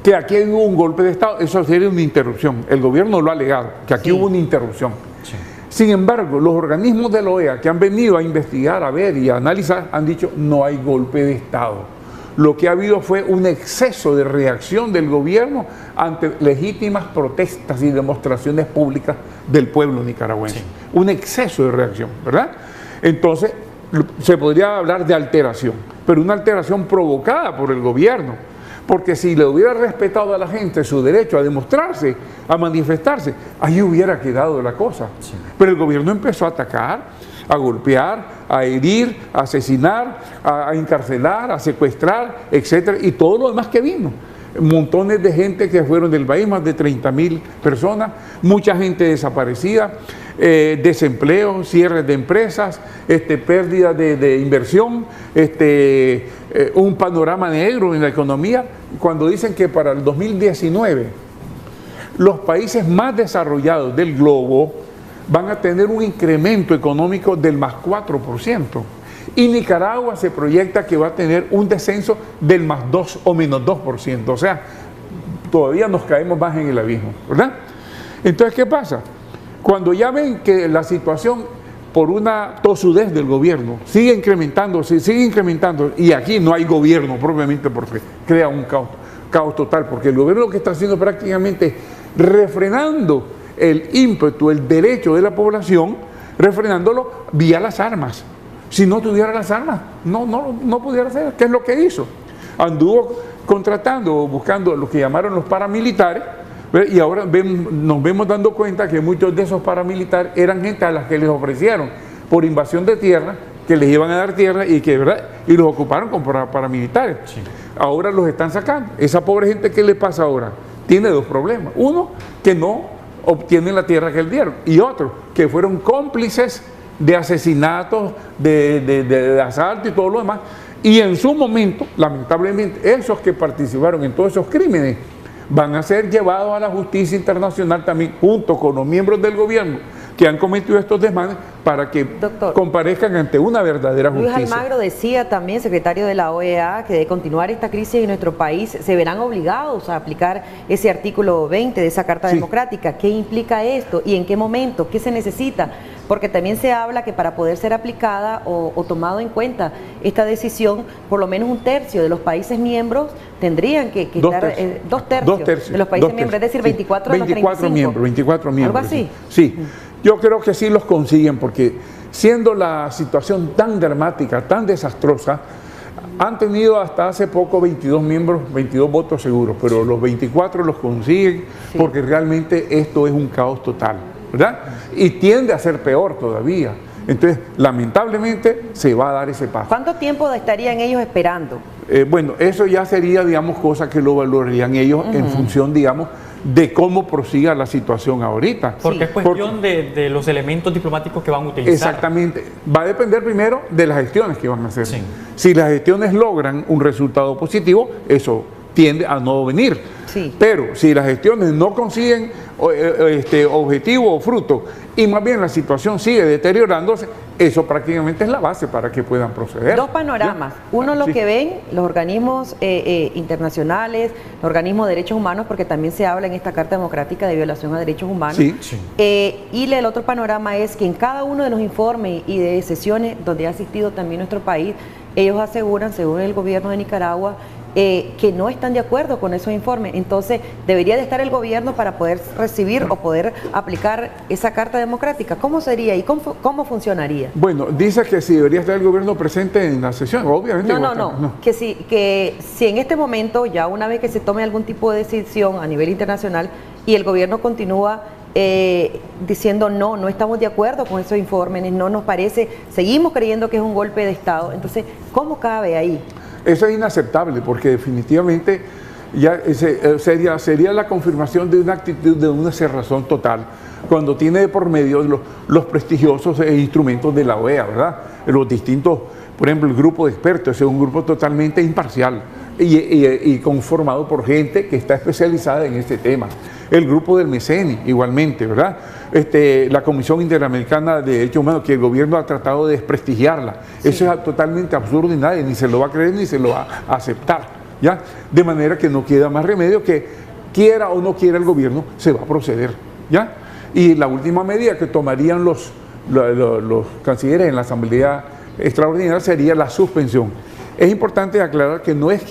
que aquí hubo un golpe de Estado, eso sería una interrupción. El gobierno lo ha alegado, que aquí hubo una interrupción. Sí. Sin embargo, los organismos de la OEA que han venido a investigar, a ver y a analizar, han dicho no hay golpe de Estado. Lo que ha habido fue un exceso de reacción del gobierno ante legítimas protestas y demostraciones públicas del pueblo nicaragüense. Sí. Un exceso de reacción, ¿verdad? Entonces, se podría hablar de alteración, pero una alteración provocada por el gobierno. Porque si le hubiera respetado a la gente su derecho a demostrarse, a manifestarse, ahí hubiera quedado la cosa. Sí. Pero el gobierno empezó a atacar, a golpear, a herir, a asesinar, a encarcelar, a secuestrar, etcétera, y todo lo demás que vino. Montones de gente que fueron del país, más de 30.000 personas, mucha gente desaparecida, desempleo, cierres de empresas, pérdida de inversión, un panorama negro en la economía. Cuando dicen que para el 2019 los países más desarrollados del globo van a tener un incremento económico del más 4%. Y Nicaragua se proyecta que va a tener un descenso del más 2 o menos 2%. O sea, todavía nos caemos más en el abismo, ¿verdad? Entonces, ¿qué pasa? Cuando ya ven que la situación por una tosudez del gobierno sigue incrementando, y aquí no hay gobierno propiamente porque crea un caos total, porque el gobierno lo que está haciendo prácticamente es refrenando el ímpetu, el derecho de la población, refrenándolo vía las armas. Si no tuviera las armas, no pudiera hacer. ¿Qué es lo que hizo? Anduvo contratando o buscando lo que llamaron los paramilitares, y ahora nos vemos dando cuenta que muchos de esos paramilitares eran gente a las que les ofrecieron por invasión de tierra, que les iban a dar tierra y los ocuparon como paramilitares. Sí. Ahora los están sacando. Esa pobre gente, ¿qué le pasa ahora? Tiene dos problemas. Uno, que no obtienen la tierra que les dieron, y otro, que fueron cómplices de asesinatos, de asalto y todo lo demás. Y en su momento, lamentablemente, esos que participaron en todos esos crímenes van a ser llevados a la justicia internacional también, junto con los miembros del gobierno que han cometido estos desmanes, para que comparezcan ante una verdadera justicia. Luis Almagro decía también, secretario de la OEA, que de continuar esta crisis en nuestro país se verán obligados a aplicar ese artículo 20 de esa Carta Democrática. ¿Qué implica esto y en qué momento? ¿Qué se necesita? Porque también se habla que para poder ser aplicada o tomado en cuenta esta decisión, por lo menos un tercio de los países miembros tendrían que dar dos tercios de los países miembros, es decir, 24 de los 35. 24 miembros. ¿Algo así? Sí. Yo creo que sí los consiguen, porque siendo la situación tan dramática, tan desastrosa, han tenido hasta hace poco 22 miembros, 22 votos seguros, pero los 24 los consiguen porque realmente esto es un caos total, ¿verdad? Y tiende a ser peor todavía. Entonces, lamentablemente, se va a dar ese paso. ¿Cuánto tiempo estarían ellos esperando? Bueno, eso ya sería, digamos, cosa que lo valorarían ellos en función, digamos, de cómo prosiga la situación ahorita. Porque es cuestión de los elementos diplomáticos que van a utilizar. Exactamente. Va a depender primero de las gestiones que van a hacer. Sí. Si las gestiones logran un resultado positivo, eso tiende a no venir. Sí. Pero si las gestiones no consiguen objetivo o fruto, y más bien la situación sigue deteriorándose, eso prácticamente es la base para que puedan proceder. Dos panoramas. Uno, lo que ven los organismos internacionales, los organismos de derechos humanos, porque también se habla en esta Carta Democrática de violación a derechos humanos. Sí. Y el otro panorama es que en cada uno de los informes y de sesiones donde ha asistido también nuestro país, ellos aseguran, según el gobierno de Nicaragua, que no están de acuerdo con esos informes. Entonces, debería de estar el gobierno para poder recibir o poder aplicar esa Carta Democrática. ¿Cómo sería y cómo funcionaría? Bueno, dice que si debería estar el gobierno presente en la sesión, obviamente. No. Que si en este momento, ya una vez que se tome algún tipo de decisión a nivel internacional y el gobierno continúa diciendo no estamos de acuerdo con esos informes, no nos parece, seguimos creyendo que es un golpe de Estado, entonces, ¿cómo cabe ahí? Eso es inaceptable, porque definitivamente ya sería la confirmación de una actitud de una cerrazón total, cuando tiene de por medio los prestigiosos instrumentos de la OEA, ¿verdad? Los distintos, por ejemplo, el grupo de expertos, es un grupo totalmente imparcial y conformado por gente que está especializada en este tema. El grupo del MECENI, igualmente, ¿verdad? La Comisión Interamericana de Derechos Humanos, que el gobierno ha tratado de desprestigiarla. Sí. Eso es totalmente absurdo y nadie ni se lo va a creer ni se lo va a aceptar, ¿ya? De manera que no queda más remedio que, quiera o no quiera el gobierno, se va a proceder, ¿ya? Y la última medida que tomarían los cancilleres en la Asamblea Extraordinaria sería la suspensión. Es importante aclarar que no es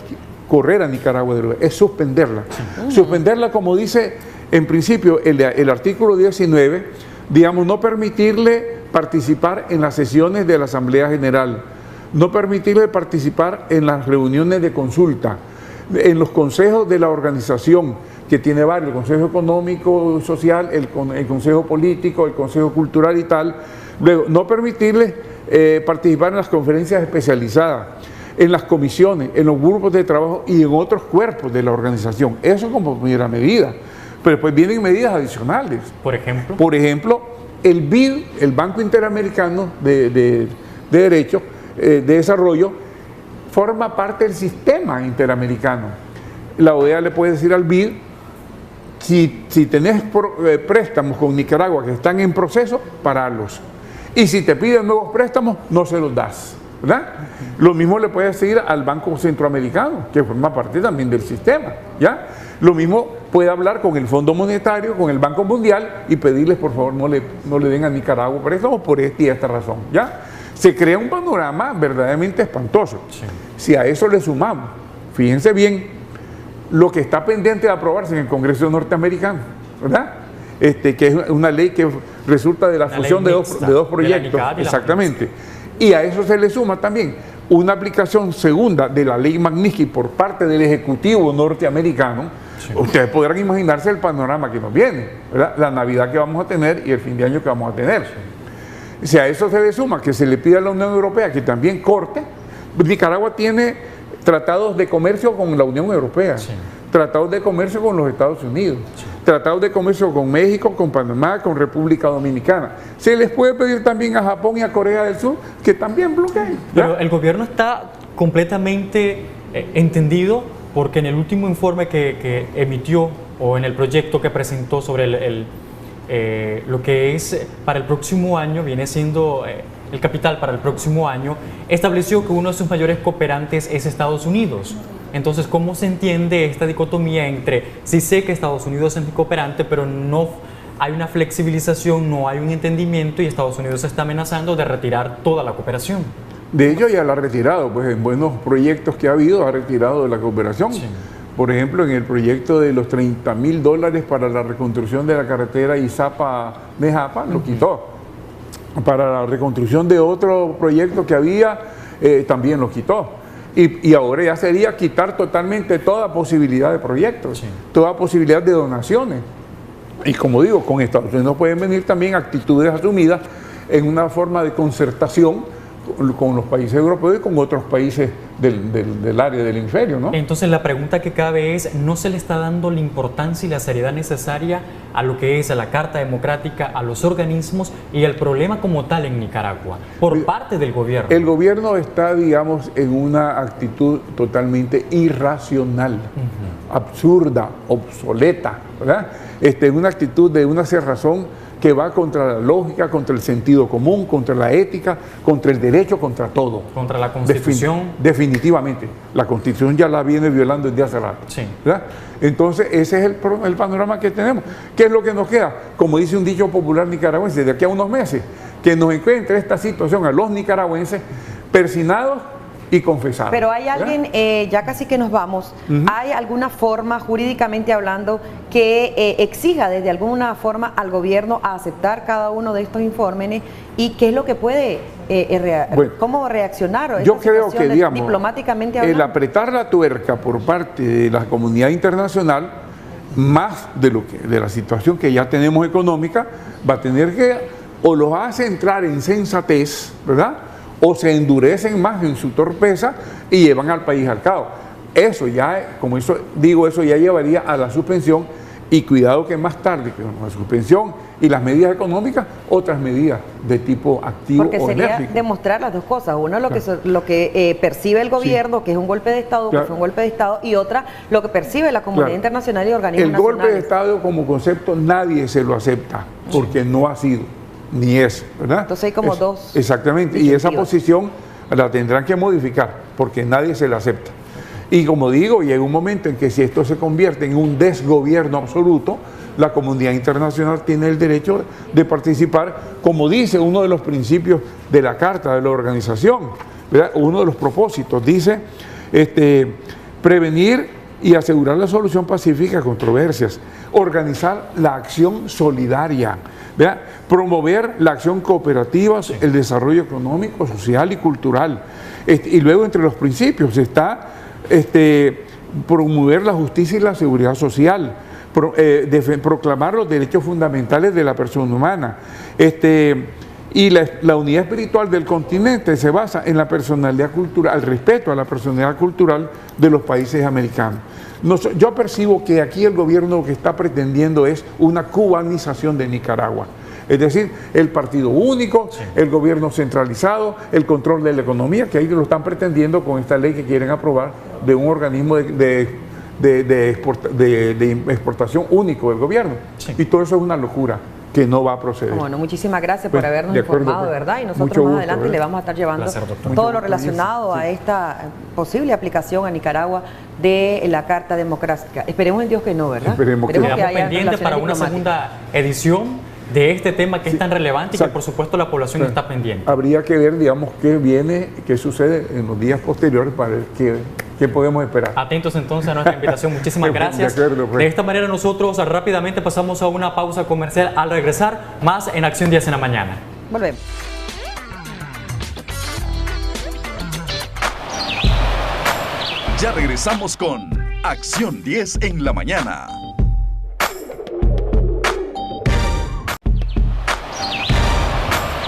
correr a Nicaragua de lugar, es suspenderla. Suspenderla, como dice en principio el artículo 19, digamos, no permitirle participar en las sesiones de la Asamblea General, no permitirle participar en las reuniones de consulta, en los consejos de la organización, que tiene varios, el Consejo Económico, Social, el Consejo Político, el Consejo Cultural y tal. Luego, no permitirle participar en las conferencias especializadas, en las comisiones, en los grupos de trabajo y en otros cuerpos de la organización. Eso como primera medida. Pero pues vienen medidas adicionales. ¿Por ejemplo? Por ejemplo, el BID, el Banco Interamericano de Desarrollo, forma parte del sistema interamericano. La OEA le puede decir al BID, si tenés préstamos con Nicaragua que están en proceso, pararlos. Y si te piden nuevos préstamos, no se los das, ¿verdad? Lo mismo le puede decir al Banco Centroamericano, que forma parte también del sistema, ¿ya? Lo mismo puede hablar con el Fondo Monetario, con el Banco Mundial y pedirles, por favor, no le den a Nicaragua préstamos por esta y esta razón, ¿ya? Se crea un panorama verdaderamente espantoso. Sí. Si a eso le sumamos, fíjense bien, lo que está pendiente de aprobarse en el Congreso norteamericano, ¿verdad? Que es una ley que resulta de la fusión de dos proyectos, exactamente. Y a eso se le suma también una aplicación segunda de la ley Magnitsky por parte del Ejecutivo norteamericano. Sí. Ustedes podrán imaginarse el panorama que nos viene, ¿verdad? La Navidad que vamos a tener y el fin de año que vamos a tener. Sí. Si a eso se le suma que se le pide a la Unión Europea que también corte, Nicaragua tiene tratados de comercio con la Unión Europea, sí, tratados de comercio con los Estados Unidos, sí, tratados de comercio con México, con Panamá, con República Dominicana. Se les puede pedir también a Japón y a Corea del Sur que también bloqueen. Pero el gobierno está completamente entendido, porque en el último informe que emitió o en el proyecto que presentó sobre lo que es para el próximo año, viene siendo el capital para el próximo año, estableció que uno de sus mayores cooperantes es Estados Unidos. Entonces, ¿cómo se entiende esta dicotomía entre, sí sé que Estados Unidos es mi cooperante, pero no hay una flexibilización, no hay un entendimiento y Estados Unidos está amenazando de retirar toda la cooperación? De hecho, ya la ha retirado, pues en buenos proyectos que ha habido, ha retirado de la cooperación. Sí. Por ejemplo, en el proyecto de los $30,000 para la reconstrucción de la carretera Izapa-Nejapa, lo quitó. Para la reconstrucción de otro proyecto que había, también lo quitó. Y ahora ya sería quitar totalmente toda posibilidad de proyectos, sí, toda posibilidad de donaciones. Y como digo, con Estados Unidos pueden venir también actitudes asumidas en una forma de concertación con los países europeos y con otros países del área del hemisferio, ¿no? Entonces la pregunta que cabe es, ¿no se le está dando la importancia y la seriedad necesaria a lo que es a la Carta Democrática, a los organismos y al problema como tal en Nicaragua, por parte del gobierno? El gobierno está, digamos, en una actitud totalmente irracional, absurda, obsoleta, ¿verdad? En una actitud de una cerrazón que va contra la lógica, contra el sentido común, contra la ética, contra el derecho, contra todo. Contra la Constitución. Definitivamente. La Constitución ya la viene violando desde hace rato. Sí. ¿Verdad? Entonces, ese es el panorama que tenemos. ¿Qué es lo que nos queda? Como dice un dicho popular nicaragüense, de aquí a unos meses, que nos encuentre esta situación a los nicaragüenses persinados y confesar. Pero hay alguien, ya casi que nos vamos, ¿hay alguna forma, jurídicamente hablando, que exija desde alguna forma al gobierno a aceptar cada uno de estos informes y qué es lo que puede, cómo reaccionar? Yo creo que, digamos, diplomáticamente el hablando, apretar la tuerca por parte de la comunidad internacional, más de la situación que ya tenemos económica, va a tener que, o los hace entrar en sensatez, ¿verdad?, o se endurecen más en su torpeza y llevan al país al caos. Eso ya, como eso digo, eso ya llevaría a la suspensión, y cuidado que más tarde, que con la suspensión y las medidas económicas, otras medidas de tipo activo porque o sería enérgico. demostrar las dos cosas. Una, lo que percibe el gobierno, que es un golpe de Estado, que fue un golpe de Estado, y otra, lo que percibe la comunidad internacional y organismos nacionales. El golpe de Estado como concepto nadie se lo acepta, porque no ha sido, ni es, ¿verdad? Entonces hay como dos. Exactamente, y esa posición la tendrán que modificar, porque nadie se la acepta. Y como digo, llega un momento en que si esto se convierte en un desgobierno absoluto, la comunidad internacional tiene el derecho de participar, como dice uno de los principios de la Carta de la Organización, ¿verdad? Uno de los propósitos dice, prevenir y asegurar la solución pacífica a controversias, organizar la acción solidaria, ¿verdad?, promover la acción cooperativa, el desarrollo económico, social y cultural. Y luego entre los principios está promover la justicia y la seguridad social, proclamar los derechos fundamentales de la persona humana. Y la unidad espiritual del continente se basa en la personalidad cultural, el respeto a la personalidad cultural de los países americanos. Yo percibo que aquí el gobierno lo que está pretendiendo es una cubanización de Nicaragua. Es decir, el partido único, el gobierno centralizado, el control de la economía, que ahí lo están pretendiendo con esta ley que quieren aprobar de un organismo de exportación único del gobierno. Y todo eso es una locura que no va a proceder. Bueno, muchísimas gracias por habernos informado, ¿verdad? Y nosotros más adelante le vamos a estar llevando todo lo relacionado a esta posible aplicación a Nicaragua de la Carta Democrática. Esperemos en Dios que no, ¿verdad? Esperemos que haya pendiente para una segunda edición de este tema que es tan relevante y que por supuesto la población está pendiente. Habría que ver, digamos, qué sucede en los días posteriores para ver qué podemos esperar. Atentos entonces a nuestra invitación. Muchísimas gracias. De esta manera nosotros rápidamente pasamos a una pausa comercial. Al regresar, más en Acción 10 en la mañana. Volvemos. Ya regresamos con Acción 10 en la mañana.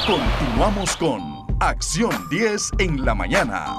Continuamos con Acción 10 en la mañana.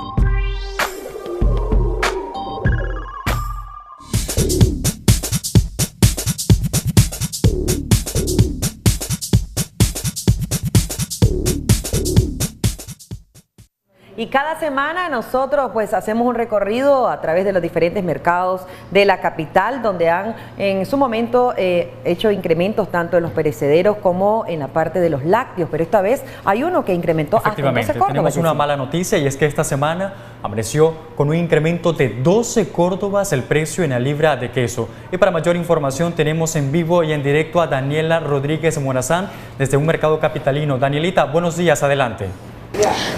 Y cada semana nosotros pues hacemos un recorrido a través de los diferentes mercados de la capital, donde han en su momento hecho incrementos tanto en los perecederos como en la parte de los lácteos, pero esta vez hay uno que incrementó hasta 12 córdobas. Tenemos una mala noticia, y es que esta semana amaneció con un incremento de 12 córdobas el precio en la libra de queso. Y para mayor información tenemos en vivo y en directo a Daniela Rodríguez Morazán desde un mercado capitalino. Danielita, buenos días, adelante.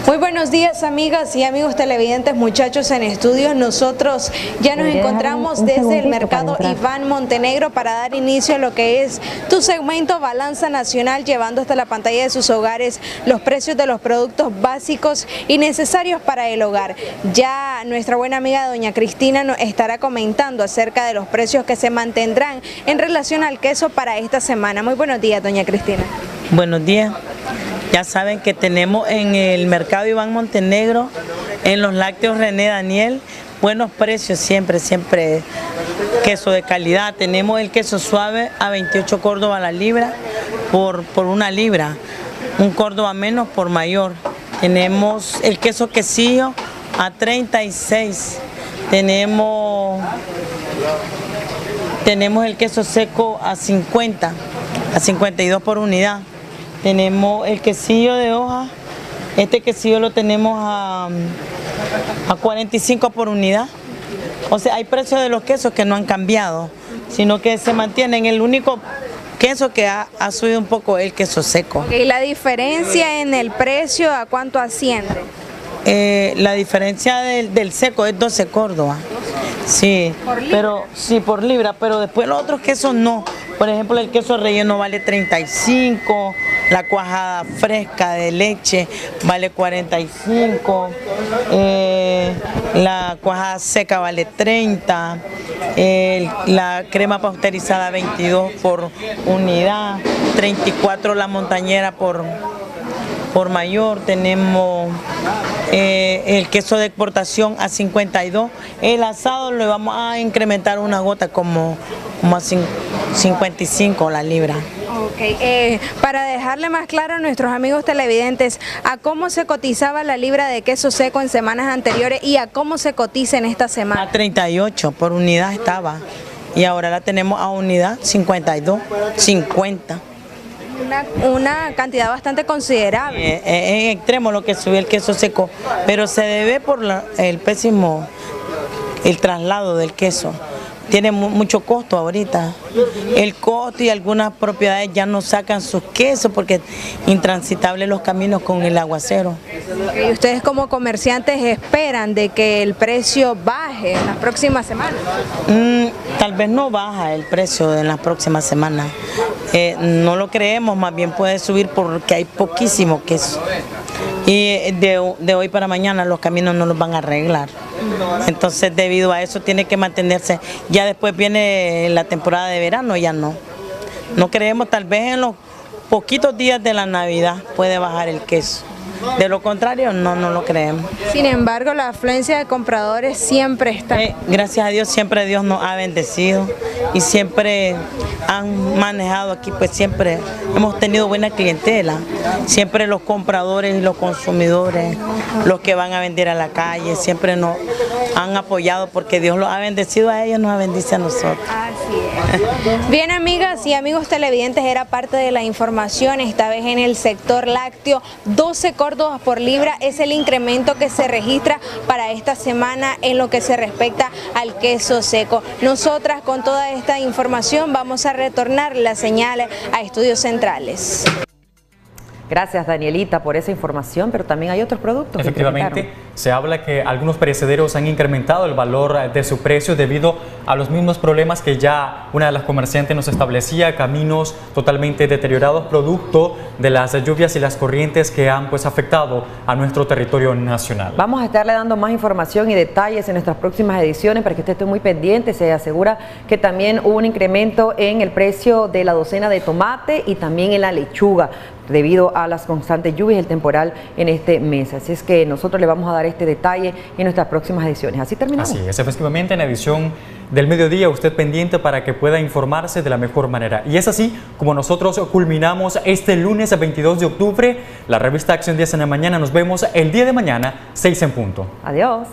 Muy buenos días, amigas y amigos televidentes, muchachos en estudios. Nosotros ya nos encontramos desde el mercado Iván Montenegro para dar inicio a lo que es tu segmento Balanza Nacional, llevando hasta la pantalla de sus hogares los precios de los productos básicos y necesarios para el hogar. Ya nuestra buena amiga doña Cristina nos estará comentando acerca de los precios que se mantendrán en relación al queso para esta semana. Muy buenos días, doña Cristina. Buenos días. Ya saben que tenemos en el mercado Iván Montenegro, en los lácteos René Daniel, buenos precios siempre, queso de calidad. Tenemos el queso suave a 28 córdobas la libra por una libra, un córdoba menos por mayor. Tenemos el queso quesillo a 36, tenemos el queso seco a 50, a 52 por unidad. Tenemos el quesillo de hoja, este quesillo lo tenemos a 45 por unidad. O sea, hay precios de los quesos que no han cambiado, sino que se mantienen. El único queso que ha subido un poco es el queso seco. ¿Y la diferencia en el precio a cuánto asciende? La diferencia del seco es 12 Córdoba. Sí, pero sí, por libra, pero después los otros quesos no. Por ejemplo, el queso relleno vale 35, la cuajada fresca de leche vale 45, la cuajada seca vale 30, la crema pasteurizada 22 por unidad, 34 la montañera por mayor, tenemos el queso de exportación a 52, el asado le vamos a incrementar una gota como a 55 la libra. Ok, para dejarle más claro a nuestros amigos televidentes, ¿a cómo se cotizaba la libra de queso seco en semanas anteriores y a cómo se cotiza en esta semana? A 38 por unidad estaba y ahora la tenemos a unidad 52, 50. Una cantidad bastante considerable. Es extremo lo que subió el queso seco, pero se debe por el traslado del queso. Tiene mucho costo ahorita. El costo y algunas propiedades ya no sacan sus quesos porque es intransitable los caminos con el aguacero. ¿Y ustedes como comerciantes esperan de que el precio baje en las próximas semanas? Tal vez no baja el precio en las próximas semanas. No lo creemos, más bien puede subir porque hay poquísimo queso. Y de hoy para mañana los caminos no los van a arreglar. Entonces debido a eso tiene que mantenerse. Ya después viene la temporada de verano, ya no. No creemos, tal vez en los poquitos días de la Navidad puede bajar el queso. De lo contrario, no lo creemos. Sin embargo, la afluencia de compradores siempre está. Gracias a Dios, siempre Dios nos ha bendecido y siempre han manejado aquí, pues siempre hemos tenido buena clientela. Siempre los compradores y los consumidores, los que van a vender a la calle, siempre nos han apoyado porque Dios los ha bendecido a ellos, nos bendice a nosotros. Así es. Bien, amigas y amigos televidentes, era parte de la información, esta vez en el sector lácteo. 12 Córdobas por libra es el incremento que se registra para esta semana en lo que se respecta al queso seco. Nosotras con toda esta información vamos a retornar la señal a Estudios Centrales. Gracias, Danielita, por esa información, pero también hay otros productos. Efectivamente, se habla que algunos perecederos han incrementado el valor de su precio debido a los mismos problemas que ya una de las comerciantes nos establecía, caminos totalmente deteriorados producto de las lluvias y las corrientes que han afectado a nuestro territorio nacional. Vamos a estarle dando más información y detalles en nuestras próximas ediciones para que usted esté muy pendiente. Se asegura que también hubo un incremento en el precio de la docena de tomate y también en la lechuga, debido a las constantes lluvias y el temporal en este mes. Así es que nosotros le vamos a dar este detalle en nuestras próximas ediciones. Así terminamos. Así es, efectivamente, en la edición del mediodía, usted pendiente para que pueda informarse de la mejor manera. Y es así como nosotros culminamos este lunes 22 de octubre, la revista Acción 10 en la mañana. Nos vemos el día de mañana, 6 en punto. Adiós.